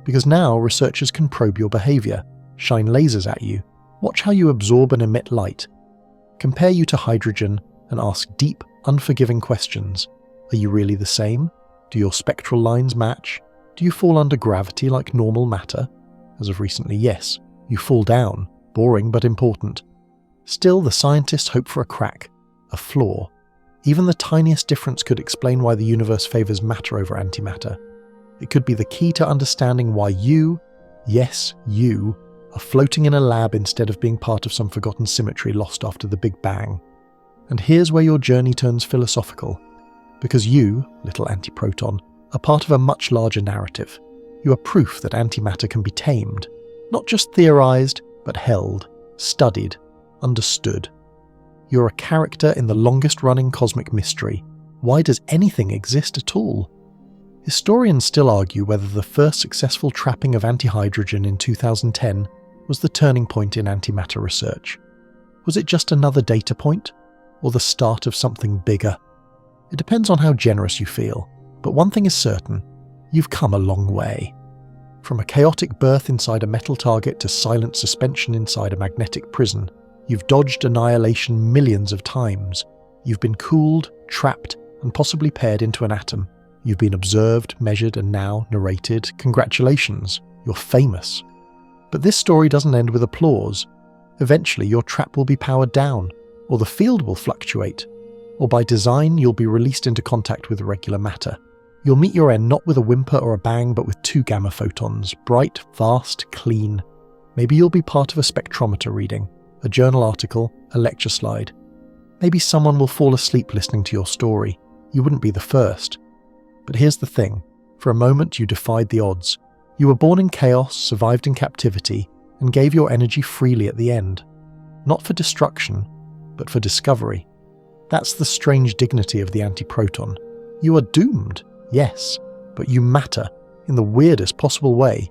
because now researchers can probe your behaviour, shine lasers at you, watch how you absorb and emit light, compare you to hydrogen and ask deep, unforgiving questions. Are you really the same? Do your spectral lines match? Do you fall under gravity like normal matter? As of recently, yes. You fall down. Boring but important. Still, the scientists hope for a crack, a flaw. Even the tiniest difference could explain why the universe favours matter over antimatter. It could be the key to understanding why you, yes, you, are floating in a lab instead of being part of some forgotten symmetry lost after the Big Bang. And here's where your journey turns philosophical. Because you, little Antiproton, are part of a much larger narrative. You are proof that antimatter can be tamed, not just theorized, but held, studied, understood. You're a character in the longest-running cosmic mystery. Why does anything exist at all? Historians still argue whether the first successful trapping of antihydrogen in 2010 was the turning point in antimatter research. Was it just another data point, or the start of something bigger? It depends on how generous you feel, but one thing is certain, you've come a long way. From a chaotic birth inside a metal target to silent suspension inside a magnetic prison, you've dodged annihilation millions of times. You've been cooled, trapped, and possibly paired into an atom. You've been observed, measured, and now narrated. Congratulations, you're famous. But this story doesn't end with applause. Eventually your trap will be powered down, or the field will fluctuate, or by design you'll be released into contact with regular matter. You'll meet your end not with a whimper or a bang, but with 2 gamma photons, bright, vast, clean. Maybe you'll be part of a spectrometer reading, a journal article, a lecture slide. Maybe someone will fall asleep listening to your story. You wouldn't be the first. But here's the thing. For a moment you defied the odds. You were born in chaos, survived in captivity, and gave your energy freely at the end. Not for destruction, but for discovery. That's the strange dignity of the Antiproton. You are doomed, yes, but you matter in the weirdest possible way.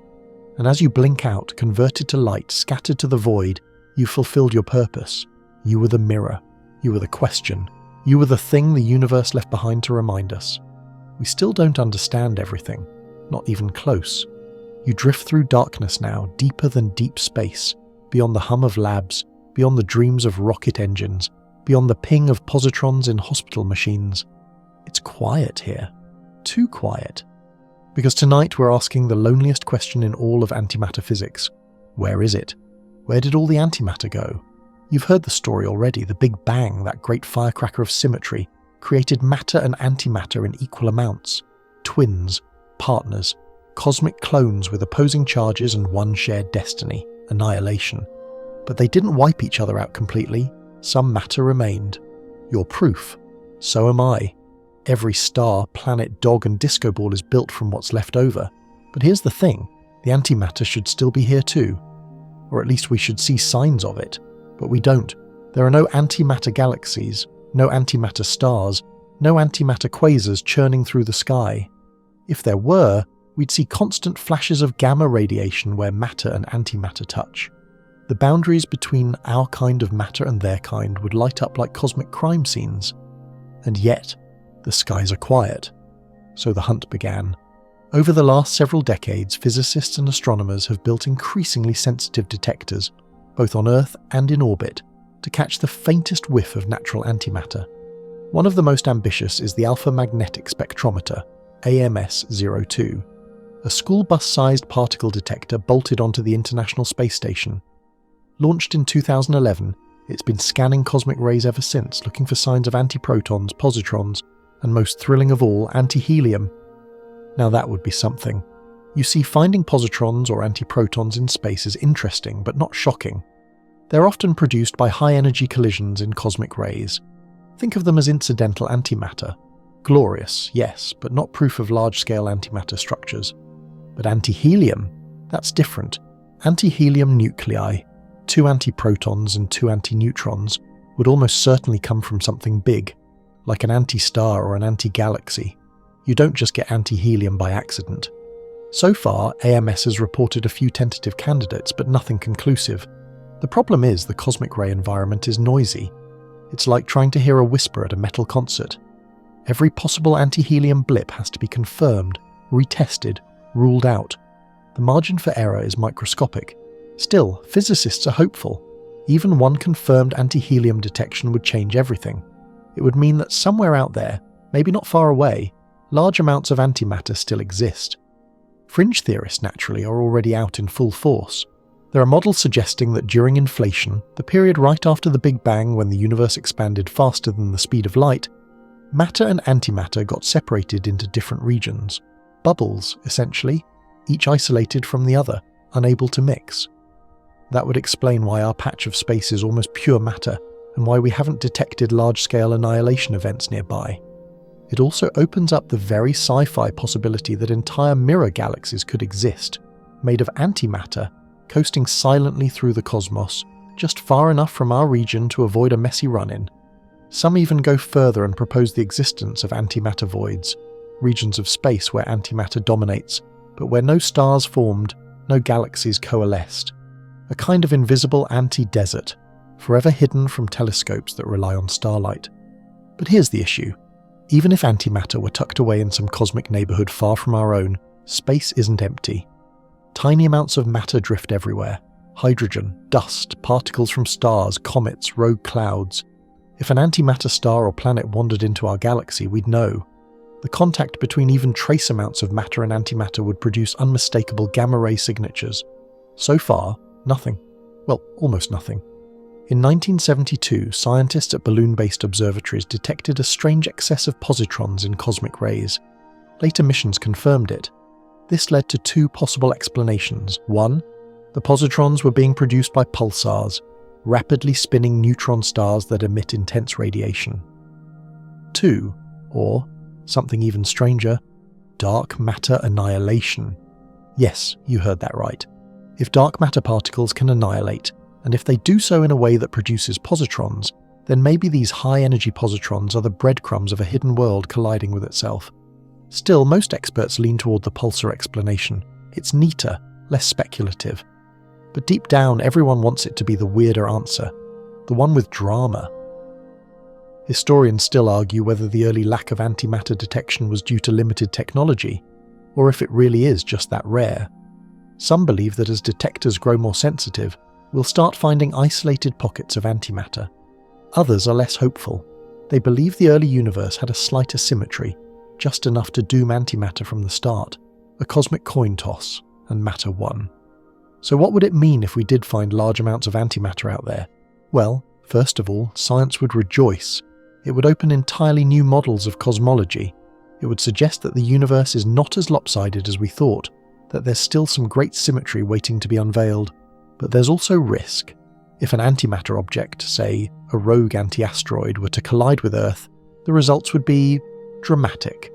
And as you blink out, converted to light, scattered to the void, you fulfilled your purpose. You were the mirror. You were the question. You were the thing the universe left behind to remind us. We still don't understand everything, not even close. You drift through darkness now, deeper than deep space, beyond the hum of labs, beyond the dreams of rocket engines, beyond the ping of positrons in hospital machines. It's quiet here. Too quiet. Because tonight we're asking the loneliest question in all of antimatter physics. Where is it? Where did all the antimatter go? You've heard the story already. The Big Bang, that great firecracker of symmetry, created matter and antimatter in equal amounts. Twins, partners, cosmic clones with opposing charges and one shared destiny, annihilation. But they didn't wipe each other out completely. Some matter remained. You're proof. So am I. Every star, planet, dog and disco ball is built from what's left over. But here's the thing. The antimatter should still be here too. Or at least we should see signs of it. But we don't. There are no antimatter galaxies, no antimatter stars, no antimatter quasars churning through the sky. If there were, we'd see constant flashes of gamma radiation where matter and antimatter touch. The boundaries between our kind of matter and their kind would light up like cosmic crime scenes. And yet, the skies are quiet. So the hunt began. Over the last several decades, physicists and astronomers have built increasingly sensitive detectors, both on Earth and in orbit, to catch the faintest whiff of natural antimatter. One of the most ambitious is the Alpha Magnetic Spectrometer, AMS-02, a school bus-sized particle detector bolted onto the International Space Station. Launched in 2011, it's been scanning cosmic rays ever since, looking for signs of antiprotons, positrons, and most thrilling of all, antihelium. Now that would be something. You see, finding positrons or antiprotons in space is interesting, but not shocking. They're often produced by high-energy collisions in cosmic rays. Think of them as incidental antimatter. Glorious, yes, but not proof of large-scale antimatter structures. But antihelium? That's different. Antihelium nuclei, 2 antiprotons and 2 antineutrons, would almost certainly come from something big, like an anti-star or an anti-galaxy. You don't just get antihelium by accident. So far, AMS has reported a few tentative candidates, but nothing conclusive. The problem is the cosmic ray environment is noisy. It's like trying to hear a whisper at a metal concert. Every possible antihelium blip has to be confirmed, retested, ruled out. The margin for error is microscopic. Still, physicists are hopeful. Even one confirmed antihelium detection would change everything. It would mean that somewhere out there, maybe not far away, large amounts of antimatter still exist. Fringe theorists, naturally, are already out in full force. There are models suggesting that during inflation, the period right after the Big Bang when the universe expanded faster than the speed of light, matter and antimatter got separated into different regions. Bubbles, essentially, each isolated from the other, unable to mix. That would explain why our patch of space is almost pure matter, and why we haven't detected large-scale annihilation events nearby. It also opens up the very sci-fi possibility that entire mirror galaxies could exist, made of antimatter, coasting silently through the cosmos, just far enough from our region to avoid a messy run-in. Some even go further and propose the existence of antimatter voids, regions of space where antimatter dominates, but where no stars formed, no galaxies coalesced. A kind of invisible anti-desert, forever hidden from telescopes that rely on starlight. But here's the issue. Even if antimatter were tucked away in some cosmic neighborhood far from our own, space isn't empty. Tiny amounts of matter drift everywhere. Hydrogen, dust, particles from stars, comets, rogue clouds. If an antimatter star or planet wandered into our galaxy, we'd know. The contact between even trace amounts of matter and antimatter would produce unmistakable gamma-ray signatures. So far, nothing. Well, almost nothing. In 1972, scientists at balloon-based observatories detected a strange excess of positrons in cosmic rays. Later missions confirmed it. This led to 2 possible explanations. 1, the positrons were being produced by pulsars, rapidly spinning neutron stars that emit intense radiation. 2, or, something even stranger, dark matter annihilation. Yes, you heard that right. If dark matter particles can annihilate, and if they do so in a way that produces positrons, then maybe these high-energy positrons are the breadcrumbs of a hidden world colliding with itself. Still, most experts lean toward the pulsar explanation. It's neater, less speculative. But deep down, everyone wants it to be the weirder answer, the one with drama. Historians still argue whether the early lack of antimatter detection was due to limited technology, or if it really is just that rare. Some believe that as detectors grow more sensitive, we'll start finding isolated pockets of antimatter. Others are less hopeful. They believe the early universe had a slight asymmetry, just enough to doom antimatter from the start, a cosmic coin toss, and matter won. So what would it mean if we did find large amounts of antimatter out there? Well, first of all, science would rejoice. It would open entirely new models of cosmology. It would suggest that the universe is not as lopsided as we thought, that there's still some great symmetry waiting to be unveiled. But there's also risk. If an antimatter object, say a rogue anti-asteroid, were to collide with Earth, the results would be dramatic.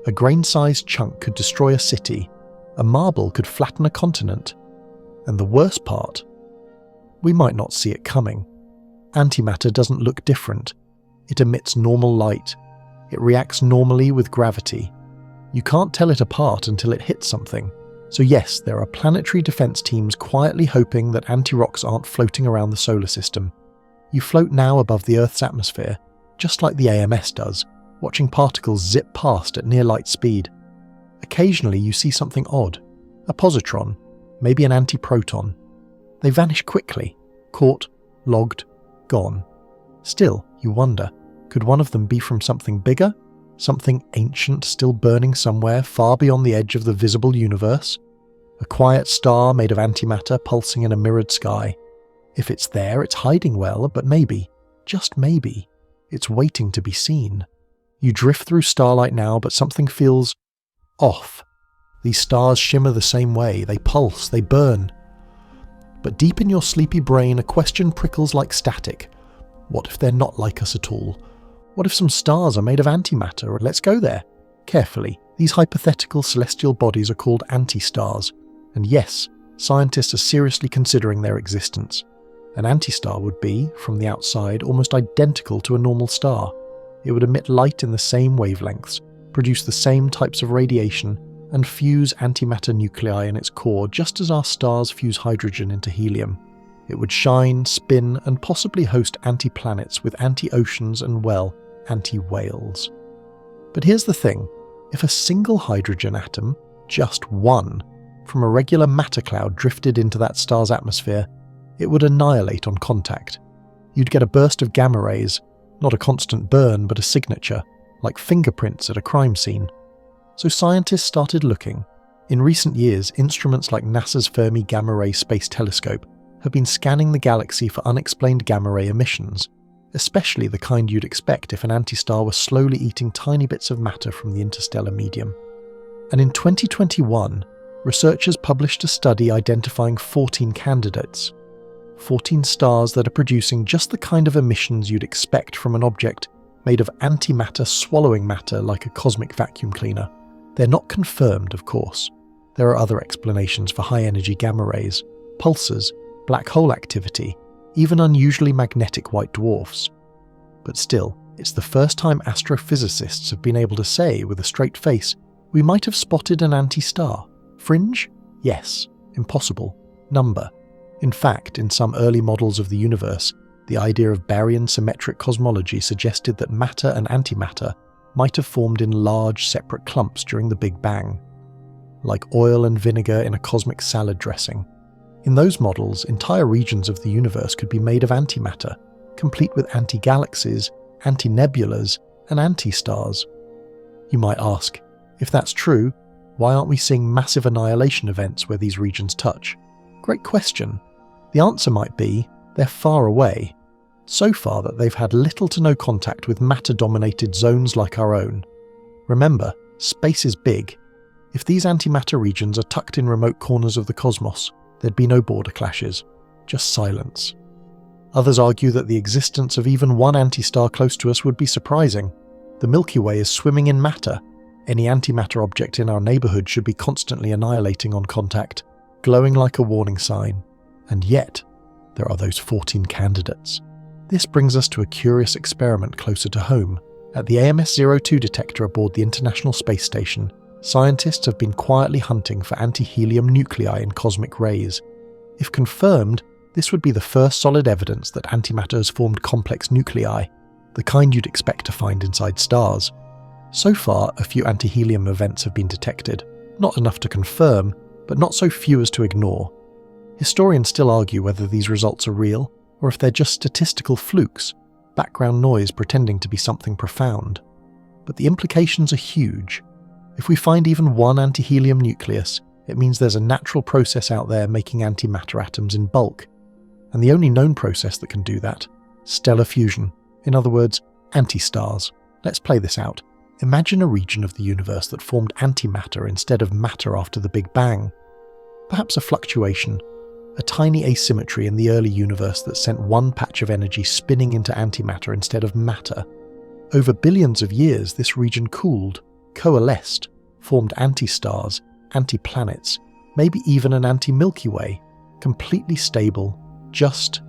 A grain-sized chunk could destroy a city, a marble could flatten a continent, and the worst part, we might not see it coming. Antimatter doesn't look different. It emits normal light. It reacts normally with gravity. You can't tell it apart until it hits something. So yes, there are planetary defense teams quietly hoping that anti-rocks aren't floating around the solar system. You float now above the Earth's atmosphere, just like the AMS does, watching particles zip past at near light speed. Occasionally you see something odd, a positron, maybe an antiproton. They vanish quickly, caught, logged, gone. Still, you wonder, Could one of them be from something bigger? Something ancient still burning somewhere far beyond the edge of the visible universe? A quiet star made of antimatter pulsing in a mirrored sky. If it's there, it's hiding well, but maybe, just maybe, it's waiting to be seen. You drift through starlight now, but something feels off. These stars shimmer the same way, they pulse, they burn. But deep in your sleepy brain, a question prickles like static. What if they're not like us at all? What if some stars are made of antimatter? Let's go there. Carefully, these hypothetical celestial bodies are called anti-stars. And yes, scientists are seriously considering their existence. An anti-star would be, from the outside, almost identical to a normal star. It would emit light in the same wavelengths, produce the same types of radiation, and fuse antimatter nuclei in its core just as our stars fuse hydrogen into helium. It would shine, spin, and possibly host anti-planets with anti-oceans and, well, anti-whales. But here's the thing. If a single hydrogen atom, just one, from a regular matter cloud drifted into that star's atmosphere, it would annihilate on contact. You'd get a burst of gamma rays, not a constant burn but a signature, like fingerprints at a crime scene. So scientists started looking. In recent years, instruments like NASA's Fermi Gamma Ray Space Telescope have been scanning the galaxy for unexplained gamma ray emissions, especially the kind you'd expect if an anti-star were slowly eating tiny bits of matter from the interstellar medium. And in 2021, researchers published a study identifying 14 candidates. 14 stars that are producing just the kind of emissions you'd expect from an object made of antimatter swallowing matter like a cosmic vacuum cleaner. They're not confirmed, of course. There are other explanations for high-energy gamma rays, pulsars, black hole activity, even unusually magnetic white dwarfs. But still, it's the first time astrophysicists have been able to say with a straight face, we might have spotted an anti-star. Fringe? Yes. Impossible. Number. In fact, in some early models of the universe, the idea of baryon symmetric cosmology suggested that matter and antimatter might have formed in large separate clumps during the Big Bang, like oil and vinegar in a cosmic salad dressing. In those models, entire regions of the universe could be made of antimatter, complete with anti-galaxies, anti-nebulas, and anti-stars. You might ask, if that's true, why aren't we seeing massive annihilation events where these regions touch? Great question. The answer might be, they're far away, so far that they've had little to no contact with matter-dominated zones like our own. Remember, space is big. If these antimatter regions are tucked in remote corners of the cosmos, there'd be no border clashes, just silence. Others argue that the existence of even one anti-star close to us would be surprising. The Milky Way is swimming in matter. Any antimatter object in our neighbourhood should be constantly annihilating on contact, glowing like a warning sign. And yet, there are those 14 candidates. This brings us to a curious experiment closer to home. At the AMS-02 detector aboard the International Space Station, scientists have been quietly hunting for anti-helium nuclei in cosmic rays. If confirmed, this would be the first solid evidence that antimatter has formed complex nuclei, the kind you'd expect to find inside stars. So far, a few anti-helium events have been detected. Not enough to confirm, but not so few as to ignore. Historians still argue whether these results are real, or if they're just statistical flukes, background noise pretending to be something profound. But the implications are huge. If we find even one anti-helium nucleus, it means there's a natural process out there making antimatter atoms in bulk. And the only known process that can do that, stellar fusion. In other words, anti-stars. Let's play this out. Imagine a region of the universe that formed antimatter instead of matter after the Big Bang. Perhaps a fluctuation, a tiny asymmetry in the early universe that sent one patch of energy spinning into antimatter instead of matter. Over billions of years, this region cooled, coalesced, formed anti-stars, anti-planets, maybe even an anti-Milky Way, completely stable, just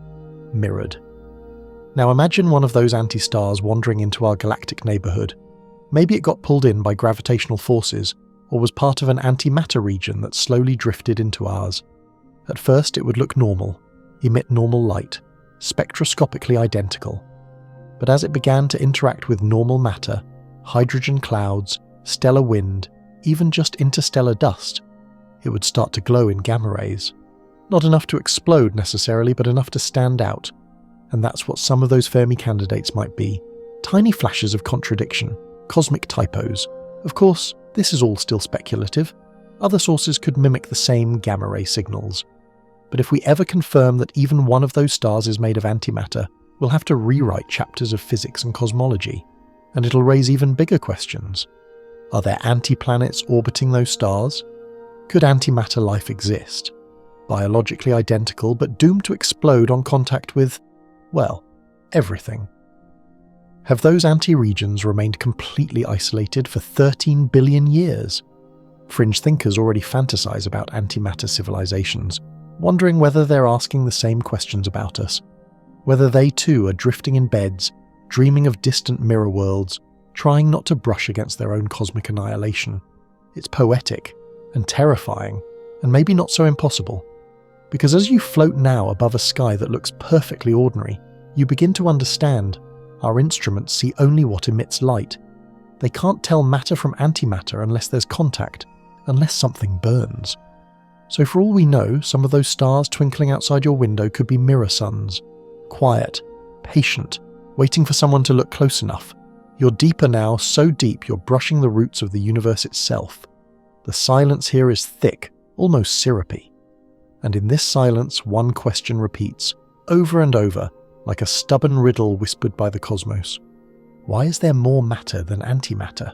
mirrored. Now imagine one of those anti-stars wandering into our galactic neighbourhood. Maybe it got pulled in by gravitational forces, or was part of an antimatter region that slowly drifted into ours. At first it would look normal, emit normal light, spectroscopically identical. But as it began to interact with normal matter, hydrogen clouds, stellar wind, even just interstellar dust, it would start to glow in gamma rays. Not enough to explode necessarily, but enough to stand out. And that's what some of those Fermi candidates might be. Tiny flashes of contradiction, cosmic typos. Of course, this is all still speculative. Other sources could mimic the same gamma-ray signals. But if we ever confirm that even one of those stars is made of antimatter, we'll have to rewrite chapters of physics and cosmology. And it'll raise even bigger questions. Are there antiplanets orbiting those stars? Could antimatter life exist? Biologically identical but doomed to explode on contact with, well, everything. Have those anti-regions remained completely isolated for 13 billion years? Fringe thinkers already fantasize about antimatter civilizations, wondering whether they're asking the same questions about us. Whether they too are drifting in beds, dreaming of distant mirror worlds, trying not to brush against their own cosmic annihilation. It's poetic and terrifying, and maybe not so impossible. Because as you float now above a sky that looks perfectly ordinary, you begin to understand our instruments see only what emits light. They can't tell matter from antimatter unless there's contact, unless something burns. So for all we know, some of those stars twinkling outside your window could be mirror suns. Quiet, patient, waiting for someone to look close enough. You're deeper now, so deep you're brushing the roots of the universe itself. The silence here is thick, almost syrupy. And in this silence, one question repeats, over and over, like a stubborn riddle whispered by the cosmos. Why is there more matter than antimatter?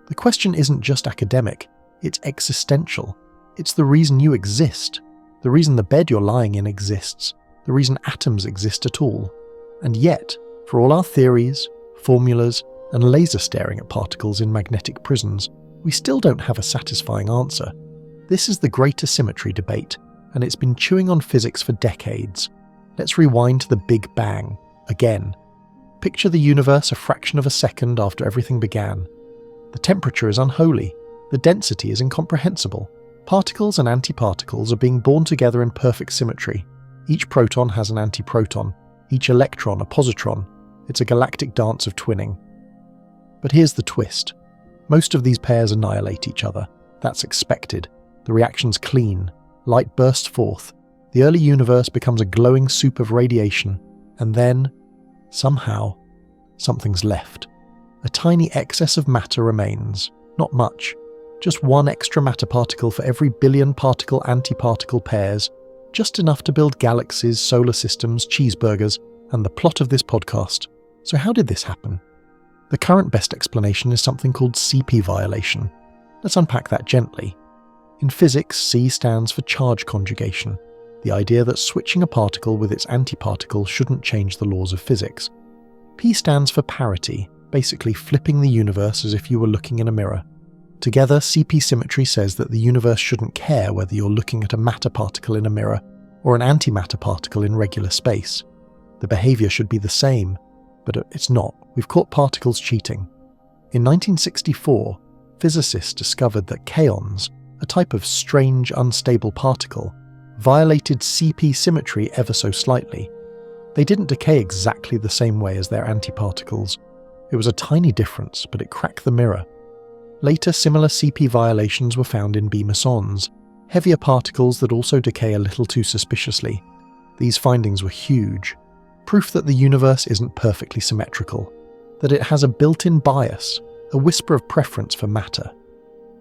The question isn't just academic, it's existential. It's the reason you exist, the reason the bed you're lying in exists, the reason atoms exist at all. And yet, for all our theories, formulas, and laser staring at particles in magnetic prisons, we still don't have a satisfying answer. This is the greater symmetry debate, and it's been chewing on physics for decades. Let's rewind to the Big Bang, again. Picture the universe a fraction of a second after everything began. The temperature is unholy, the density is incomprehensible. Particles and antiparticles are being born together in perfect symmetry. Each proton has an antiproton, each electron a positron. It's a galactic dance of twinning. But here's the twist. Most of these pairs annihilate each other. That's expected. The reaction's clean. Light bursts forth. The early universe becomes a glowing soup of radiation. And then, somehow, something's left. A tiny excess of matter remains. Not much. Just one extra matter particle for every billion particle-antiparticle pairs. Just enough to build galaxies, solar systems, cheeseburgers, and the plot of this podcast. So how did this happen? The current best explanation is something called CP violation. Let's unpack that gently. In physics, C stands for charge conjugation, the idea that switching a particle with its antiparticle shouldn't change the laws of physics. P stands for parity, basically flipping the universe as if you were looking in a mirror. Together, CP symmetry says that the universe shouldn't care whether you're looking at a matter particle in a mirror or an antimatter particle in regular space. The behavior should be the same, but it's not. We've caught particles cheating. In 1964, physicists discovered that kaons, a type of strange, unstable particle, violated CP symmetry ever so slightly. They didn't decay exactly the same way as their antiparticles. It was a tiny difference, but it cracked the mirror. Later, similar CP violations were found in B mesons, heavier particles that also decay a little too suspiciously. These findings were huge. Proof that the universe isn't perfectly symmetrical, that it has a built-in bias, a whisper of preference for matter.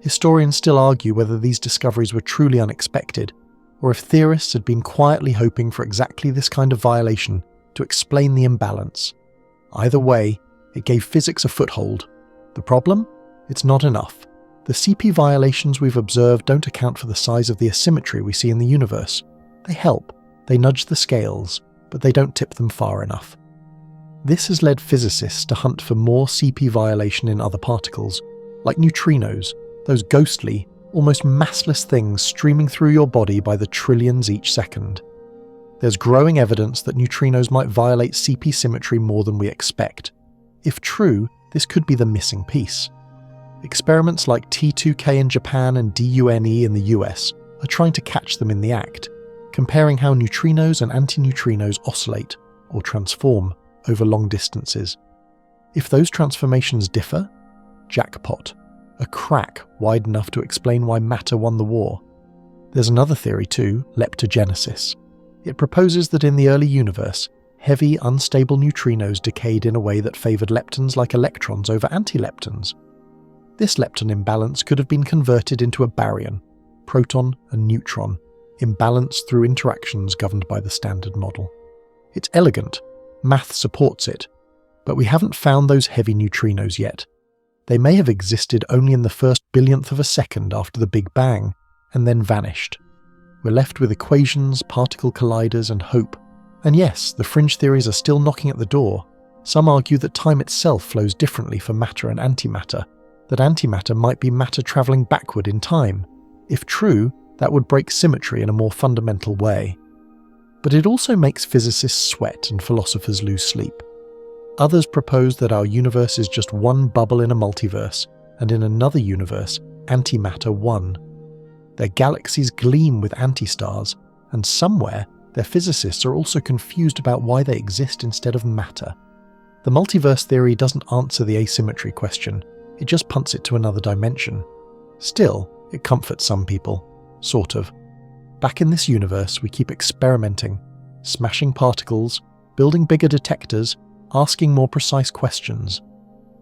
Historians still argue whether these discoveries were truly unexpected, or if theorists had been quietly hoping for exactly this kind of violation to explain the imbalance. Either way, it gave physics a foothold. The problem? It's not enough. The CP violations we've observed don't account for the size of the asymmetry we see in the universe. They help, they nudge the scales, but they don't tip them far enough. This has led physicists to hunt for more CP violation in other particles, like neutrinos, those ghostly, almost massless things streaming through your body by the trillions each second. There's growing evidence that neutrinos might violate CP symmetry more than we expect. If true, this could be the missing piece. Experiments like T2K in Japan and DUNE in the US are trying to catch them in the act, comparing how neutrinos and antineutrinos oscillate, or transform, over long distances. If those transformations differ, jackpot. A crack wide enough to explain why matter won the war. There's another theory too, leptogenesis. It proposes that in the early universe, heavy, unstable neutrinos decayed in a way that favoured leptons like electrons over antileptons. This lepton imbalance could have been converted into a baryon, proton and neutron, imbalanced through interactions governed by the Standard Model. It's elegant, math supports it, but we haven't found those heavy neutrinos yet. They may have existed only in the first billionth of a second after the Big Bang, and then vanished. We're left with equations, particle colliders, and hope. And yes, the fringe theories are still knocking at the door. Some argue that time itself flows differently for matter and antimatter, that antimatter might be matter travelling backward in time. If true, that would break symmetry in a more fundamental way. But it also makes physicists sweat and philosophers lose sleep. Others propose that our universe is just one bubble in a multiverse, and in another universe, antimatter won. Their galaxies gleam with antistars, and somewhere, their physicists are also confused about why they exist instead of matter. The multiverse theory doesn't answer the asymmetry question, it just punts it to another dimension. Still, it comforts some people. Sort of. Back in this universe, we keep experimenting, smashing particles, building bigger detectors, asking more precise questions.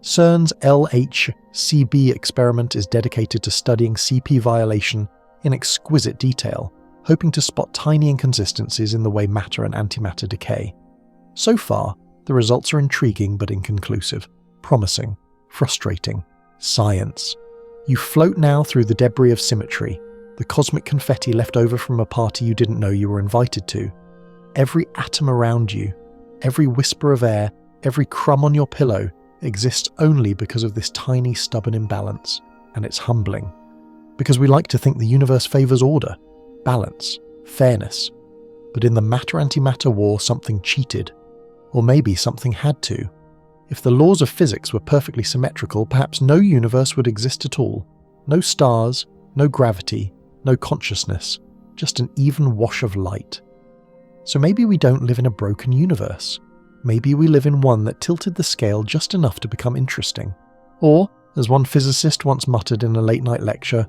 CERN's LHCb experiment is dedicated to studying CP violation in exquisite detail, hoping to spot tiny inconsistencies in the way matter and antimatter decay. So far, the results are intriguing but inconclusive, promising, frustrating. Science. You float now through the debris of symmetry, the cosmic confetti left over from a party you didn't know you were invited to. Every atom around you, every whisper of air, every crumb on your pillow exists only because of this tiny, stubborn imbalance, and it's humbling. Because we like to think the universe favours order, balance, fairness. But in the matter-antimatter war, something cheated. Or maybe something had to. If the laws of physics were perfectly symmetrical, perhaps no universe would exist at all. No stars, no gravity, no consciousness, just an even wash of light. So maybe we don't live in a broken universe. Maybe we live in one that tilted the scale just enough to become interesting. Or, as one physicist once muttered in a late-night lecture,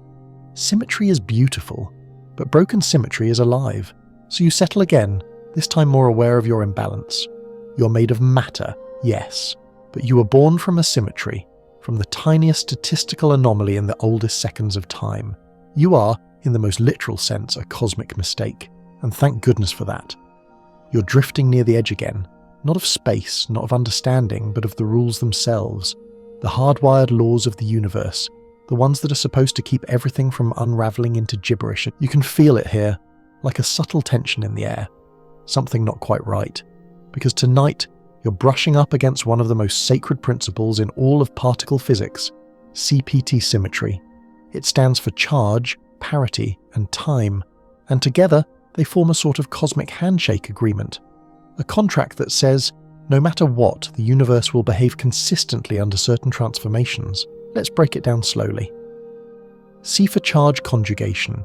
symmetry is beautiful, but broken symmetry is alive. So you settle again, this time more aware of your imbalance. You're made of matter, yes, but you were born from a symmetry, from the tiniest statistical anomaly in the oldest seconds of time. You are, in the most literal sense, a cosmic mistake, and thank goodness for that. You're drifting near the edge again, not of space, not of understanding, but of the rules themselves, the hardwired laws of the universe, the ones that are supposed to keep everything from unravelling into gibberish. You can feel it here, like a subtle tension in the air, something not quite right, because tonight you're brushing up against one of the most sacred principles in all of particle physics, CPT symmetry. It stands for charge, parity, and time, and together they form a sort of cosmic handshake agreement, a contract that says, no matter what, the universe will behave consistently under certain transformations. Let's break it down slowly. C for charge conjugation.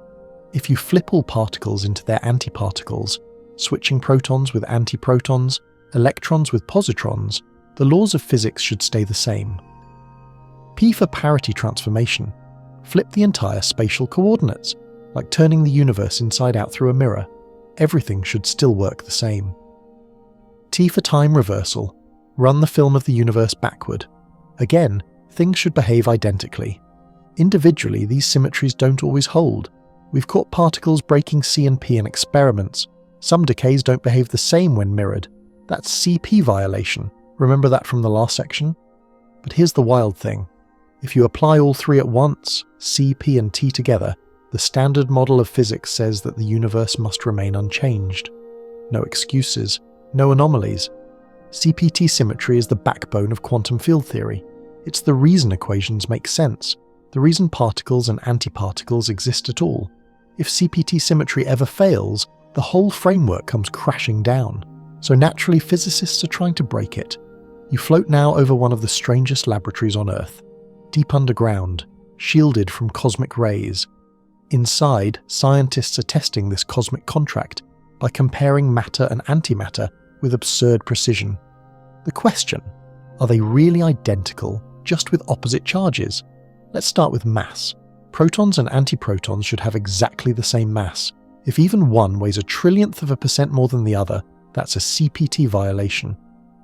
If you flip all particles into their antiparticles, switching protons with antiprotons, electrons with positrons, the laws of physics should stay the same. P for parity transformation. Flip the entire spatial coordinates, like turning the universe inside out through a mirror. Everything should still work the same. T for time reversal. Run the film of the universe backward. Again, things should behave identically. Individually, these symmetries don't always hold. We've caught particles breaking C and P in experiments. Some decays don't behave the same when mirrored. That's CP violation. Remember that from the last section? But here's the wild thing. If you apply all three at once, C, P and T together, the standard model of physics says that the universe must remain unchanged. No excuses, no anomalies. CPT symmetry is the backbone of quantum field theory. It's the reason equations make sense, the reason particles and antiparticles exist at all. If CPT symmetry ever fails, the whole framework comes crashing down. So naturally, physicists are trying to break it. You float now over one of the strangest laboratories on Earth, deep underground, shielded from cosmic rays. Inside, scientists are testing this cosmic contract by comparing matter and antimatter with absurd precision. The question, are they really identical, just with opposite charges? Let's start with mass. Protons and antiprotons should have exactly the same mass. If even one weighs 1/1000% more than the other, That's a CPT violation.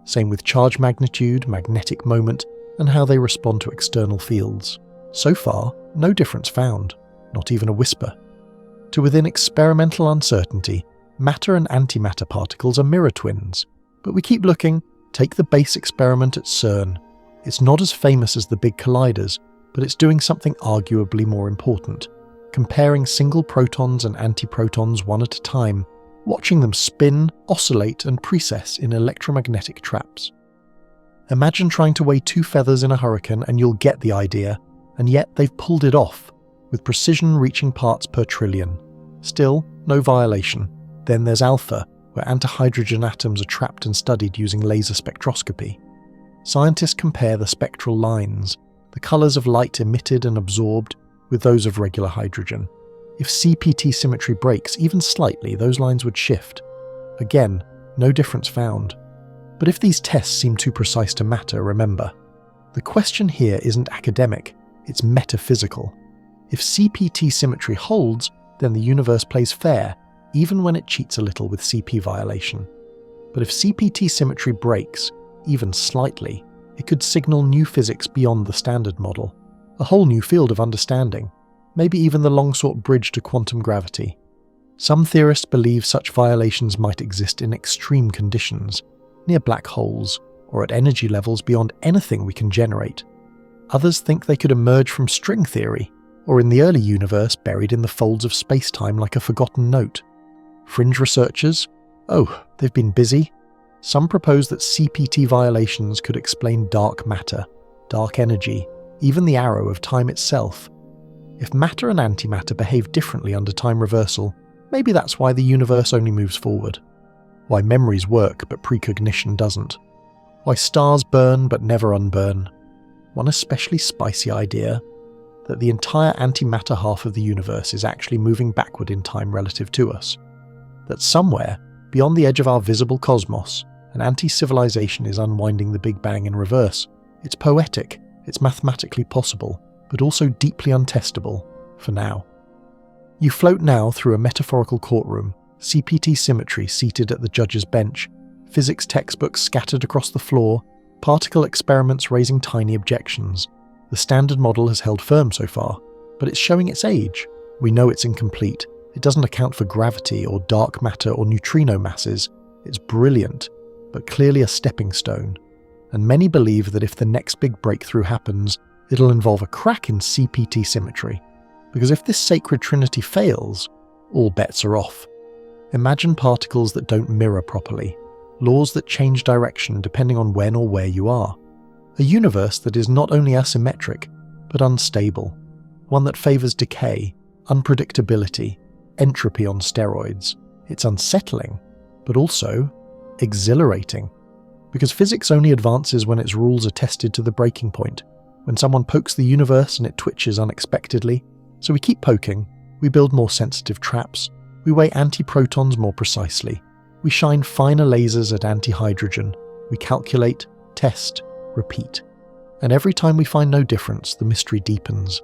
Same with charge magnitude, magnetic moment, and how they respond to external fields. So far, no difference found, not even a whisper. To within experimental uncertainty, matter and antimatter particles are mirror twins. But we keep looking. Take the base experiment at CERN. It's not as famous as the big colliders, but it's doing something arguably more important. Comparing single protons and antiprotons one at a time, watching them spin, oscillate, and precess in electromagnetic traps. Imagine trying to weigh 2 feathers in a hurricane and you'll get the idea, and yet they've pulled it off, with precision reaching parts per trillion. Still, no violation. Then there's alpha, where antihydrogen atoms are trapped and studied using laser spectroscopy. Scientists compare the spectral lines, the colours of light emitted and absorbed, with those of regular hydrogen. If CPT symmetry breaks even slightly, those lines would shift. Again, no difference found. But if these tests seem too precise to matter, remember, the question here isn't academic, it's metaphysical. If CPT symmetry holds, then the universe plays fair, even when it cheats a little with CP violation. But if CPT symmetry breaks, even slightly, it could signal new physics beyond the standard model, a whole new field of understanding, maybe even the long-sought bridge to quantum gravity. Some theorists believe such violations might exist in extreme conditions, near black holes, or at energy levels beyond anything we can generate. Others think they could emerge from string theory, or in the early universe buried in the folds of space-time like a forgotten note. Fringe researchers? Oh, they've been busy. Some propose that CPT violations could explain dark matter, dark energy, even the arrow of time itself. If matter and antimatter behave differently under time reversal, maybe that's why the universe only moves forward. Why memories work but precognition doesn't. Why stars burn but never unburn. One especially spicy idea, that the entire antimatter half of the universe is actually moving backward in time relative to us. That somewhere, beyond the edge of our visible cosmos, an anti-civilization is unwinding the Big Bang in reverse. It's poetic, it's mathematically possible, but also deeply untestable, for now. You float now through a metaphorical courtroom, CPT symmetry seated at the judge's bench, physics textbooks scattered across the floor, particle experiments raising tiny objections. The standard model has held firm so far, but it's showing its age. We know it's incomplete. It doesn't account for gravity or dark matter or neutrino masses. It's brilliant, but clearly a stepping stone. And many believe that if the next big breakthrough happens, it'll involve a crack in CPT symmetry. Because if this sacred trinity fails, all bets are off. Imagine particles that don't mirror properly, laws that change direction depending on when or where you are. A universe that is not only asymmetric, but unstable. One that favours decay, unpredictability, entropy on steroids. It's unsettling, but also exhilarating. Because physics only advances when its rules are tested to the breaking point, when someone pokes the universe and it twitches unexpectedly. So we keep poking, we build more sensitive traps, we weigh antiprotons more precisely, we shine finer lasers at antihydrogen, we calculate, test, repeat. And every time we find no difference, the mystery deepens.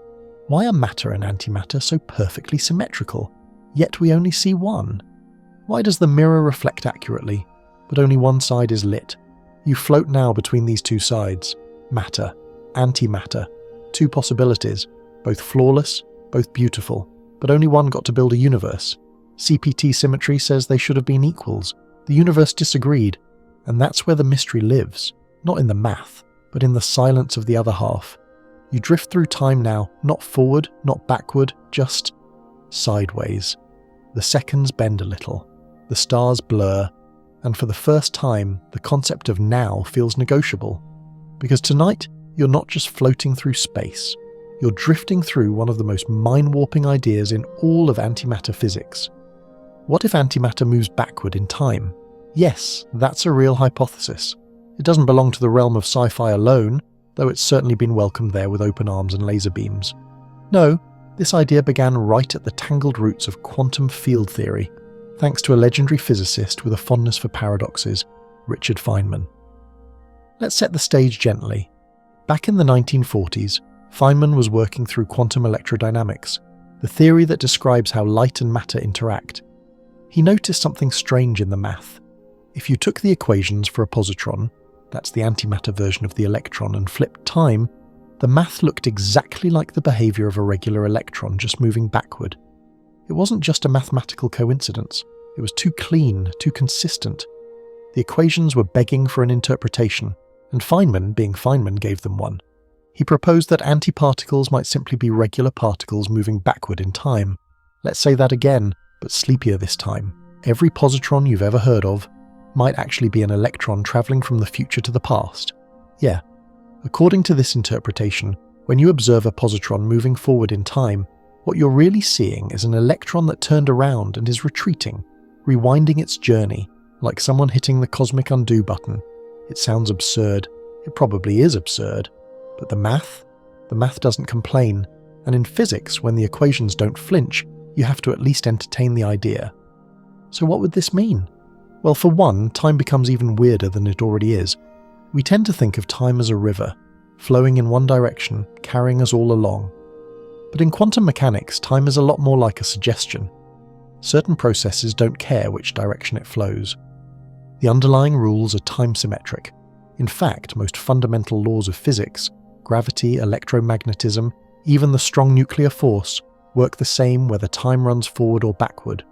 Why are matter and antimatter so perfectly symmetrical, yet we only see one? Why does the mirror reflect accurately, but only one side is lit? You float now between these two sides, matter, antimatter, two possibilities, both flawless, both beautiful, but only one got to build a universe. CPT symmetry says they should have been equals. The universe disagreed, and that's where the mystery lives, not in the math, but in the silence of the other half. You drift through time now, not forward, not backward, just sideways. The seconds bend a little, the stars blur, and for the first time, the concept of now feels negotiable. Because tonight, you're not just floating through space, you're drifting through one of the most mind-warping ideas in all of antimatter physics. What if antimatter moves backward in time? Yes, that's a real hypothesis. It doesn't belong to the realm of sci-fi alone, though it's certainly been welcomed there with open arms and laser beams. No, this idea began right at the tangled roots of quantum field theory, thanks to a legendary physicist with a fondness for paradoxes, Richard Feynman. Let's set the stage gently. Back in the 1940s, Feynman was working through quantum electrodynamics, the theory that describes how light and matter interact. He noticed something strange in the math. If you took the equations for a positron, that's the antimatter version of the electron, and flipped time, the math looked exactly like the behaviour of a regular electron, just moving backward. It wasn't just a mathematical coincidence. It was too clean, too consistent. The equations were begging for an interpretation, and Feynman, being Feynman, gave them one. He proposed that antiparticles might simply be regular particles moving backward in time. Let's say that again, but sleepier this time. Every positron you've ever heard of might actually be an electron travelling from the future to the past. Yeah. According to this interpretation, when you observe a positron moving forward in time, what you're really seeing is an electron that turned around and is retreating, rewinding its journey, like someone hitting the cosmic undo button. It sounds absurd. It probably is absurd. But the math doesn't complain. And in physics, when the equations don't flinch, you have to at least entertain the idea. So what would this mean? Well, for one, time becomes even weirder than it already is. We tend to think of time as a river, flowing in one direction, carrying us all along. But in quantum mechanics, time is a lot more like a suggestion. Certain processes don't care which direction it flows. The underlying rules are time-symmetric. In fact, most fundamental laws of physics, gravity, electromagnetism, even the strong nuclear force, work the same whether time runs forward or backward.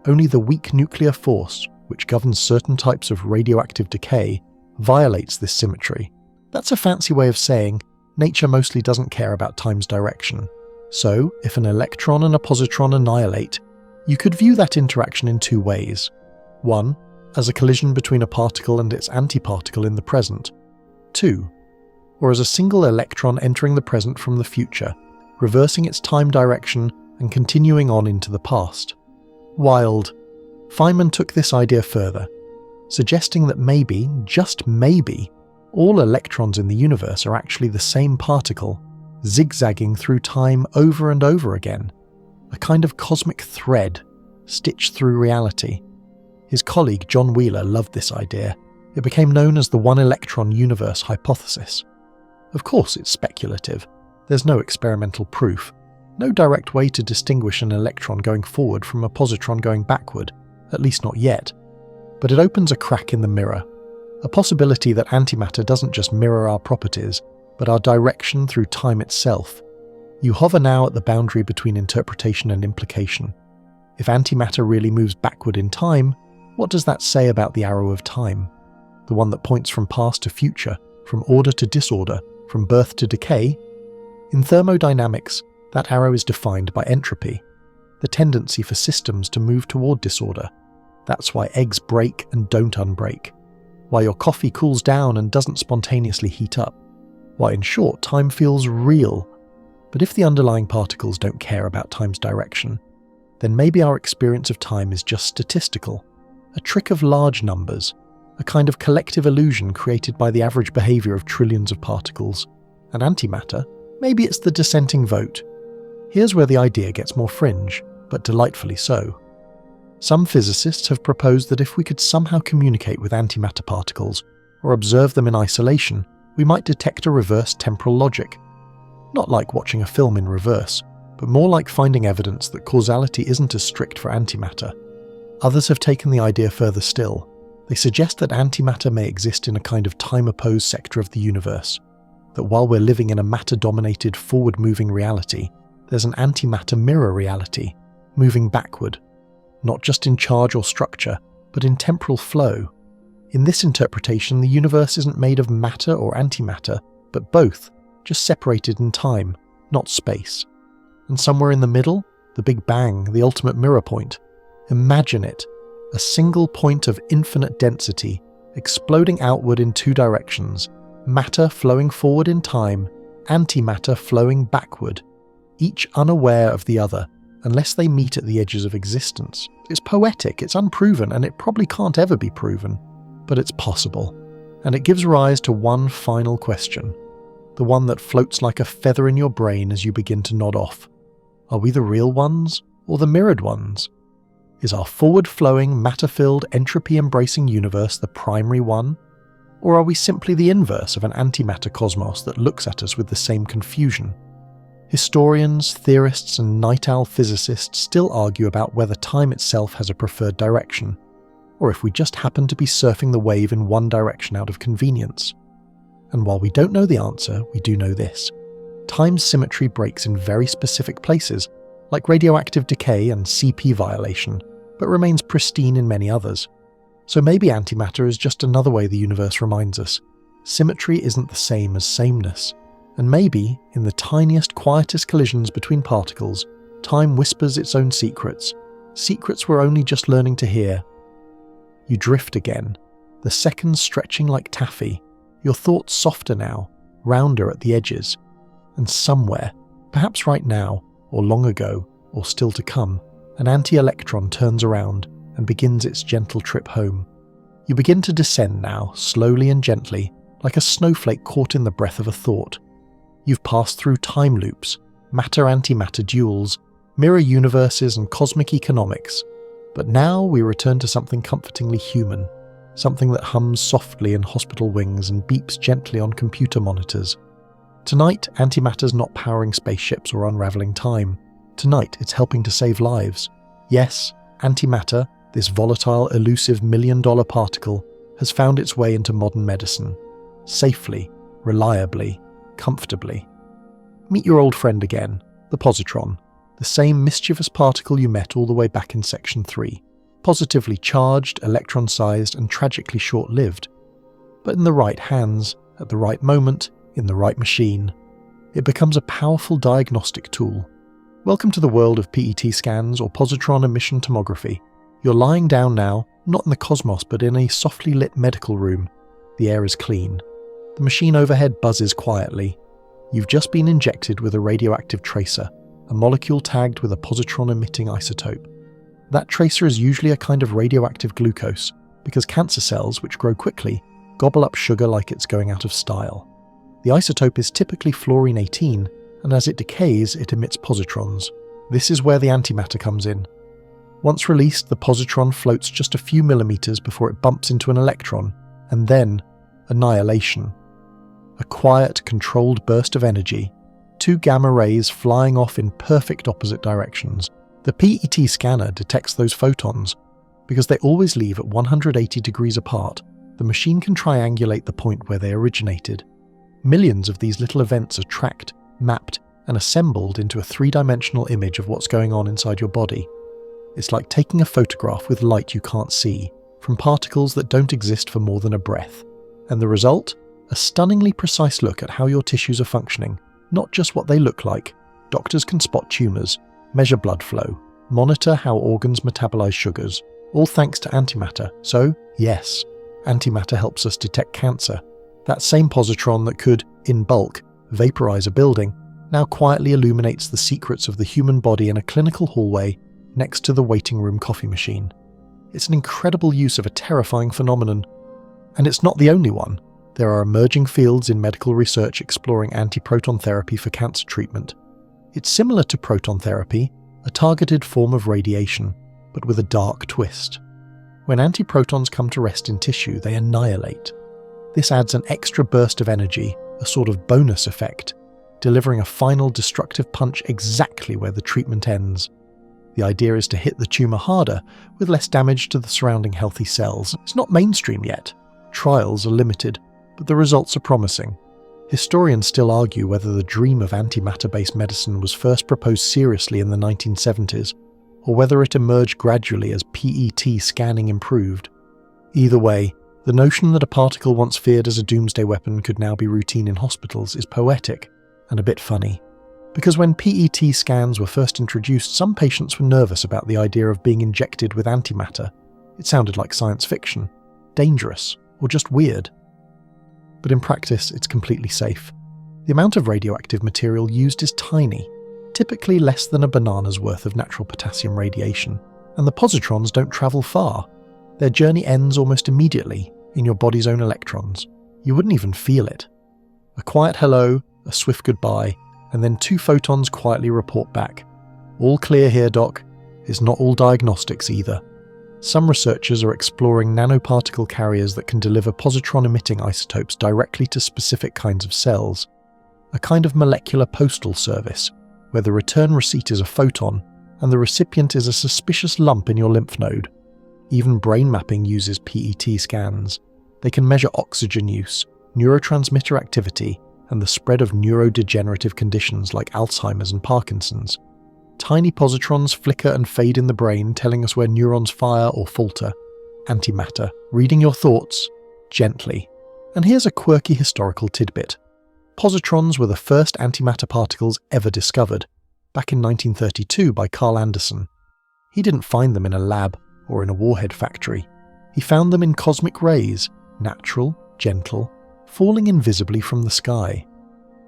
Only the weak nuclear force, which governs certain types of radioactive decay, violates this symmetry. That's a fancy way of saying nature mostly doesn't care about time's direction. So, if an electron and a positron annihilate, you could view that interaction in two ways. One, as a collision between a particle and its antiparticle in the present. Two, or as a single electron entering the present from the future, reversing its time direction and continuing on into the past. Wild. Feynman took this idea further, suggesting that maybe, just maybe, all electrons in the universe are actually the same particle, zigzagging through time over and over again, a kind of cosmic thread stitched through reality. His colleague John Wheeler loved this idea. It became known as the one-electron universe hypothesis. Of course it's speculative. There's no experimental proof, no direct way to distinguish an electron going forward from a positron going backward, at least not yet. But it opens a crack in the mirror, a possibility that antimatter doesn't just mirror our properties, but our direction through time itself. You hover now at the boundary between interpretation and implication. If antimatter really moves backward in time, what does that say about the arrow of time? The one that points from past to future, from order to disorder, from birth to decay? In thermodynamics, that arrow is defined by entropy, the tendency for systems to move toward disorder. That's why eggs break and don't unbreak, why your coffee cools down and doesn't spontaneously heat up, why in short time feels real. But if the underlying particles don't care about time's direction, then maybe our experience of time is just statistical, a trick of large numbers, a kind of collective illusion created by the average behaviour of trillions of particles. And antimatter, maybe it's the dissenting vote. Here's where the idea gets more fringe, but delightfully so. Some physicists have proposed that if we could somehow communicate with antimatter particles, or observe them in isolation, we might detect a reverse temporal logic. Not like watching a film in reverse, but more like finding evidence that causality isn't as strict for antimatter. Others have taken the idea further still. They suggest that antimatter may exist in a kind of time-opposed sector of the universe, that while we're living in a matter-dominated, forward-moving reality, there's an antimatter mirror reality, moving backward, not just in charge or structure, but in temporal flow. In this interpretation, the universe isn't made of matter or antimatter, but both, just separated in time, not space. And somewhere in the middle, the Big Bang, the ultimate mirror point. Imagine it, a single point of infinite density, exploding outward in two directions, matter flowing forward in time, antimatter flowing backward, each unaware of the other, unless they meet at the edges of existence. It's poetic, it's unproven, and it probably can't ever be proven. But it's possible. And it gives rise to one final question. The one that floats like a feather in your brain as you begin to nod off. Are we the real ones, or the mirrored ones? Is our forward-flowing, matter-filled, entropy-embracing universe the primary one? Or are we simply the inverse of an antimatter cosmos that looks at us with the same confusion? Historians, theorists, and night owl physicists still argue about whether time itself has a preferred direction, or if we just happen to be surfing the wave in one direction out of convenience. And while we don't know the answer, we do know this. Time's symmetry breaks in very specific places, like radioactive decay and CP violation, but remains pristine in many others. So maybe antimatter is just another way the universe reminds us. Symmetry isn't the same as sameness. And maybe, in the tiniest, quietest collisions between particles, time whispers its own secrets. Secrets we're only just learning to hear. You drift again, the seconds stretching like taffy, your thoughts softer now, rounder at the edges. And somewhere, perhaps right now, or long ago, or still to come, an anti-electron turns around and begins its gentle trip home. You begin to descend now, slowly and gently, like a snowflake caught in the breath of a thought. You've passed through time loops, matter-antimatter duels, mirror universes and cosmic economics. But now we return to something comfortingly human, something that hums softly in hospital wings and beeps gently on computer monitors. Tonight, antimatter's not powering spaceships or unraveling time. Tonight, it's helping to save lives. Yes, antimatter, this volatile, elusive million-dollar particle, has found its way into modern medicine. Safely, reliably, comfortably. Meet your old friend again, the positron, the same mischievous particle you met all the way back in Section 3. Positively charged, electron-sized, and tragically short-lived. But in the right hands, at the right moment, in the right machine, it becomes a powerful diagnostic tool. Welcome to the world of PET scans or positron emission tomography. You're lying down now, not in the cosmos but in a softly lit medical room. The air is clean. The machine overhead buzzes quietly. You've just been injected with a radioactive tracer, a molecule tagged with a positron-emitting isotope. That tracer is usually a kind of radioactive glucose, because cancer cells, which grow quickly, gobble up sugar like it's going out of style. The isotope is typically fluorine-18, and as it decays, it emits positrons. This is where the antimatter comes in. Once released, the positron floats just a few millimeters before it bumps into an electron, and then annihilation. A quiet, controlled burst of energy, 2 gamma rays flying off in perfect opposite directions. The PET scanner detects those photons. Because they always leave at 180 degrees apart, the machine can triangulate the point where they originated. Millions of these little events are tracked, mapped, and assembled into a 3-dimensional image of what's going on inside your body. It's like taking a photograph with light you can't see, from particles that don't exist for more than a breath. And the result? A stunningly precise look at how your tissues are functioning, not just what they look like. Doctors can spot tumours, measure blood flow, monitor how organs metabolize sugars, all thanks to antimatter. So, yes, antimatter helps us detect cancer. That same positron that could, in bulk, vaporize a building, now quietly illuminates the secrets of the human body in a clinical hallway next to the waiting room coffee machine. It's an incredible use of a terrifying phenomenon. And it's not the only one. There are emerging fields in medical research exploring antiproton therapy for cancer treatment. It's similar to proton therapy, a targeted form of radiation, but with a dark twist. When antiprotons come to rest in tissue, they annihilate. This adds an extra burst of energy, a sort of bonus effect, delivering a final destructive punch exactly where the treatment ends. The idea is to hit the tumour harder, with less damage to the surrounding healthy cells. It's not mainstream yet. Trials are limited, but the results are promising. Historians still argue whether the dream of antimatter-based medicine was first proposed seriously in the 1970s, or whether it emerged gradually as PET scanning improved. Either way, the notion that a particle once feared as a doomsday weapon could now be routine in hospitals is poetic and a bit funny. Because when PET scans were first introduced, some patients were nervous about the idea of being injected with antimatter. It sounded like science fiction, dangerous, or just weird. But in practice, it's completely safe. The amount of radioactive material used is tiny, typically less than a banana's worth of natural potassium radiation, and the positrons don't travel far. Their journey ends almost immediately in your body's own electrons. You wouldn't even feel it. A quiet hello, a swift goodbye, and then 2 photons quietly report back. All clear here, Doc. It's not all diagnostics either. Some researchers are exploring nanoparticle carriers that can deliver positron-emitting isotopes directly to specific kinds of cells. A kind of molecular postal service, where the return receipt is a photon and the recipient is a suspicious lump in your lymph node. Even brain mapping uses PET scans. They can measure oxygen use, neurotransmitter activity, and the spread of neurodegenerative conditions like Alzheimer's and Parkinson's. Tiny positrons flicker and fade in the brain, telling us where neurons fire or falter. Antimatter, reading your thoughts, gently. And here's a quirky historical tidbit. Positrons were the first antimatter particles ever discovered, back in 1932 by Carl Anderson. He didn't find them in a lab or in a warhead factory. He found them in cosmic rays, natural, gentle, falling invisibly from the sky.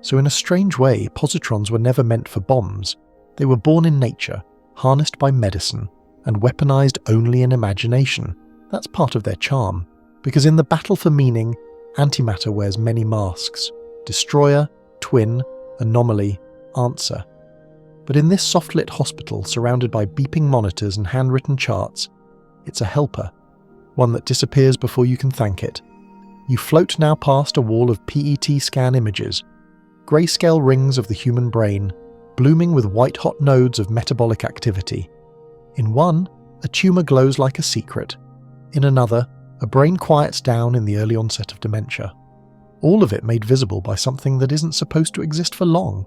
So in a strange way, positrons were never meant for bombs. They were born in nature, harnessed by medicine, and weaponized only in imagination. That's part of their charm, because in the battle for meaning, antimatter wears many masks: destroyer, twin, anomaly, answer. But in this soft-lit hospital surrounded by beeping monitors and handwritten charts, it's a helper, one that disappears before you can thank it. You float now past a wall of PET scan images, grayscale rings of the human brain, blooming with white-hot nodes of metabolic activity. In one, a tumour glows like a secret. In another, a brain quiets down in the early onset of dementia. All of it made visible by something that isn't supposed to exist for long.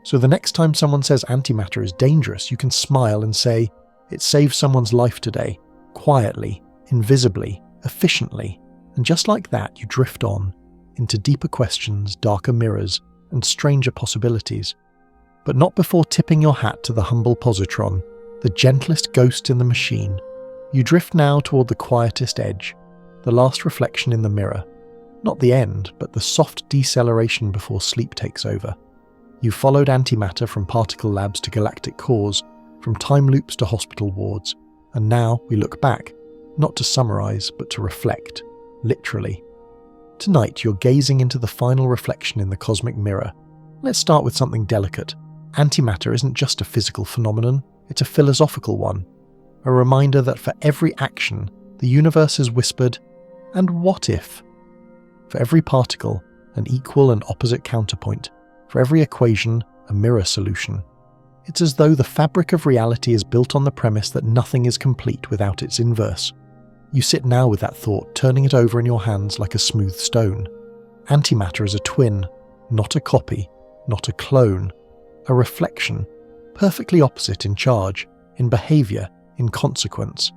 So the next time someone says antimatter is dangerous, you can smile and say, it saved someone's life today, quietly, invisibly, efficiently. And just like that, you drift on, into deeper questions, darker mirrors, and stranger possibilities. But not before tipping your hat to the humble positron, the gentlest ghost in the machine. You drift now toward the quietest edge, the last reflection in the mirror. Not the end, but the soft deceleration before sleep takes over. You followed antimatter from particle labs to galactic cores, from time loops to hospital wards, and now we look back, not to summarize, but to reflect, literally. Tonight you're gazing into the final reflection in the cosmic mirror. Let's start with something delicate. Antimatter isn't just a physical phenomenon, it's a philosophical one. A reminder that for every action, the universe has whispered, and what if? For every particle, an equal and opposite counterpoint. For every equation, a mirror solution. It's as though the fabric of reality is built on the premise that nothing is complete without its inverse. You sit now with that thought, turning it over in your hands like a smooth stone. Antimatter is a twin, not a copy, not a clone. A reflection, perfectly opposite in charge, in behaviour, in consequence.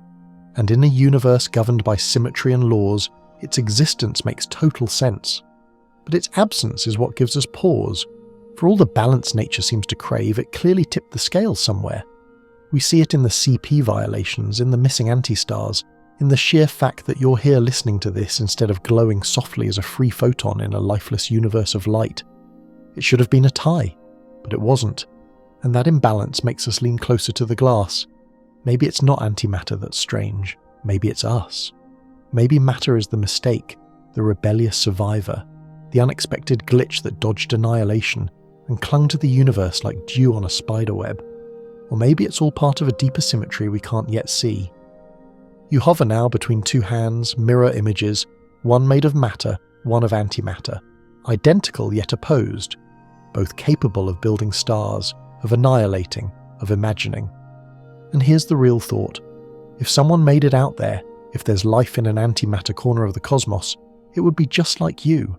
And in a universe governed by symmetry and laws, its existence makes total sense. But its absence is what gives us pause. For all the balance nature seems to crave, it clearly tipped the scale somewhere. We see it in the CP violations, in the missing antistars, in the sheer fact that you're here listening to this instead of glowing softly as a free photon in a lifeless universe of light. It should have been a tie, but it wasn't. And that imbalance makes us lean closer to the glass. Maybe it's not antimatter that's strange. Maybe it's us. Maybe matter is the mistake, the rebellious survivor, the unexpected glitch that dodged annihilation and clung to the universe like dew on a spiderweb. Or maybe it's all part of a deeper symmetry we can't yet see. You hover now between two hands, mirror images, one made of matter, one of antimatter, identical yet opposed, both capable of building stars, of annihilating, of imagining. And here's the real thought. If someone made it out there, if there's life in an antimatter corner of the cosmos, it would be just like you.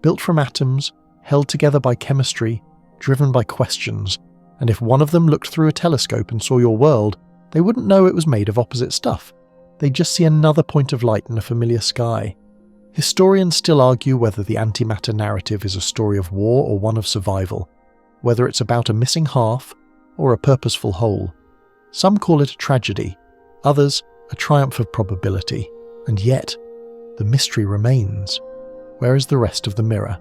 Built from atoms, held together by chemistry, driven by questions, and if one of them looked through a telescope and saw your world, they wouldn't know it was made of opposite stuff. They'd just see another point of light in a familiar sky. Historians still argue whether the antimatter narrative is a story of war or one of survival, whether it's about a missing half or a purposeful whole. Some call it a tragedy, others a triumph of probability, and yet, the mystery remains. Where is the rest of the mirror?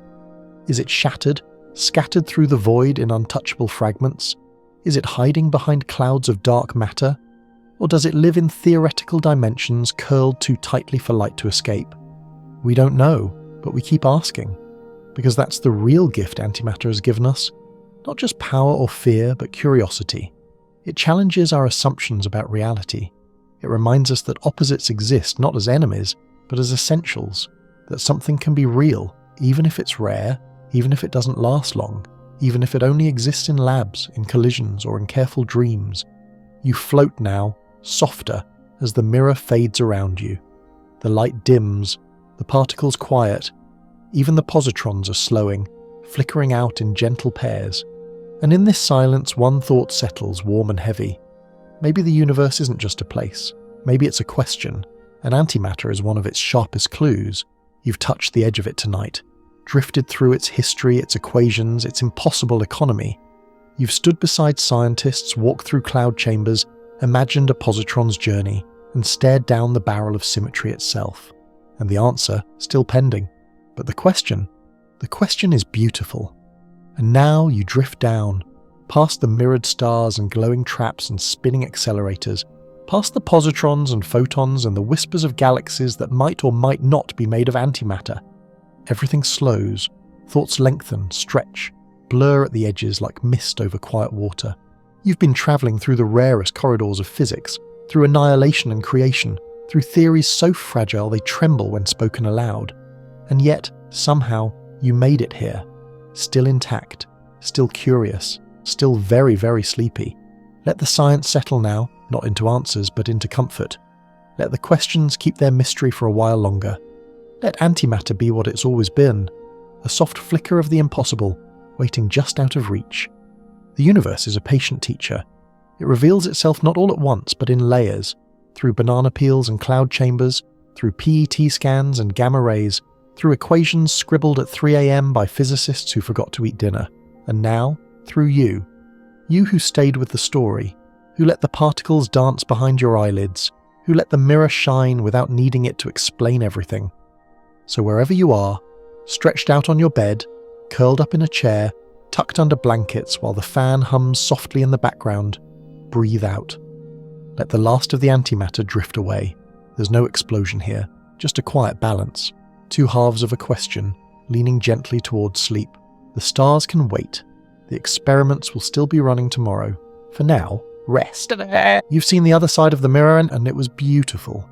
Is it shattered, scattered through the void in untouchable fragments? Is it hiding behind clouds of dark matter? Or does it live in theoretical dimensions curled too tightly for light to escape? We don't know, but we keep asking, because that's the real gift antimatter has given us. Not just power or fear, but curiosity. It challenges our assumptions about reality. It reminds us that opposites exist not as enemies, but as essentials, that something can be real, even if it's rare, even if it doesn't last long, even if it only exists in labs, in collisions, or in careful dreams. You float now, softer, as the mirror fades around you. The light dims, the particles quiet, even the positrons are slowing, flickering out in gentle pairs. And in this silence, one thought settles, warm and heavy. Maybe the universe isn't just a place. Maybe it's a question, and antimatter is one of its sharpest clues. You've touched the edge of it tonight, drifted through its history, its equations, its impossible economy. You've stood beside scientists, walked through cloud chambers, imagined a positron's journey, and stared down the barrel of symmetry itself. And the answer still pending. But the question is beautiful. And now you drift down, past the mirrored stars and glowing traps and spinning accelerators, past the positrons and photons and the whispers of galaxies that might or might not be made of antimatter. Everything slows, thoughts lengthen, stretch, blur at the edges like mist over quiet water. You've been travelling through the rarest corridors of physics, through annihilation and creation, through theories so fragile they tremble when spoken aloud. And yet, somehow, you made it here, still intact, still curious, still very, very sleepy. Let the science settle now, not into answers, but into comfort. Let the questions keep their mystery for a while longer. Let antimatter be what it's always been, a soft flicker of the impossible, waiting just out of reach. The universe is a patient teacher. It reveals itself not all at once, but in layers, through banana peels and cloud chambers, through PET scans and gamma rays, through equations scribbled at 3 a.m. by physicists who forgot to eat dinner, and now, through you. You who stayed with the story, who let the particles dance behind your eyelids, who let the mirror shine without needing it to explain everything. So wherever you are, stretched out on your bed, curled up in a chair, tucked under blankets while the fan hums softly in the background, breathe out. Let the last of the antimatter drift away. There's no explosion here, just a quiet balance. Two halves of a question, leaning gently towards sleep. The stars can wait. The experiments will still be running tomorrow. For now, rest. You've seen the other side of the mirror and it was beautiful.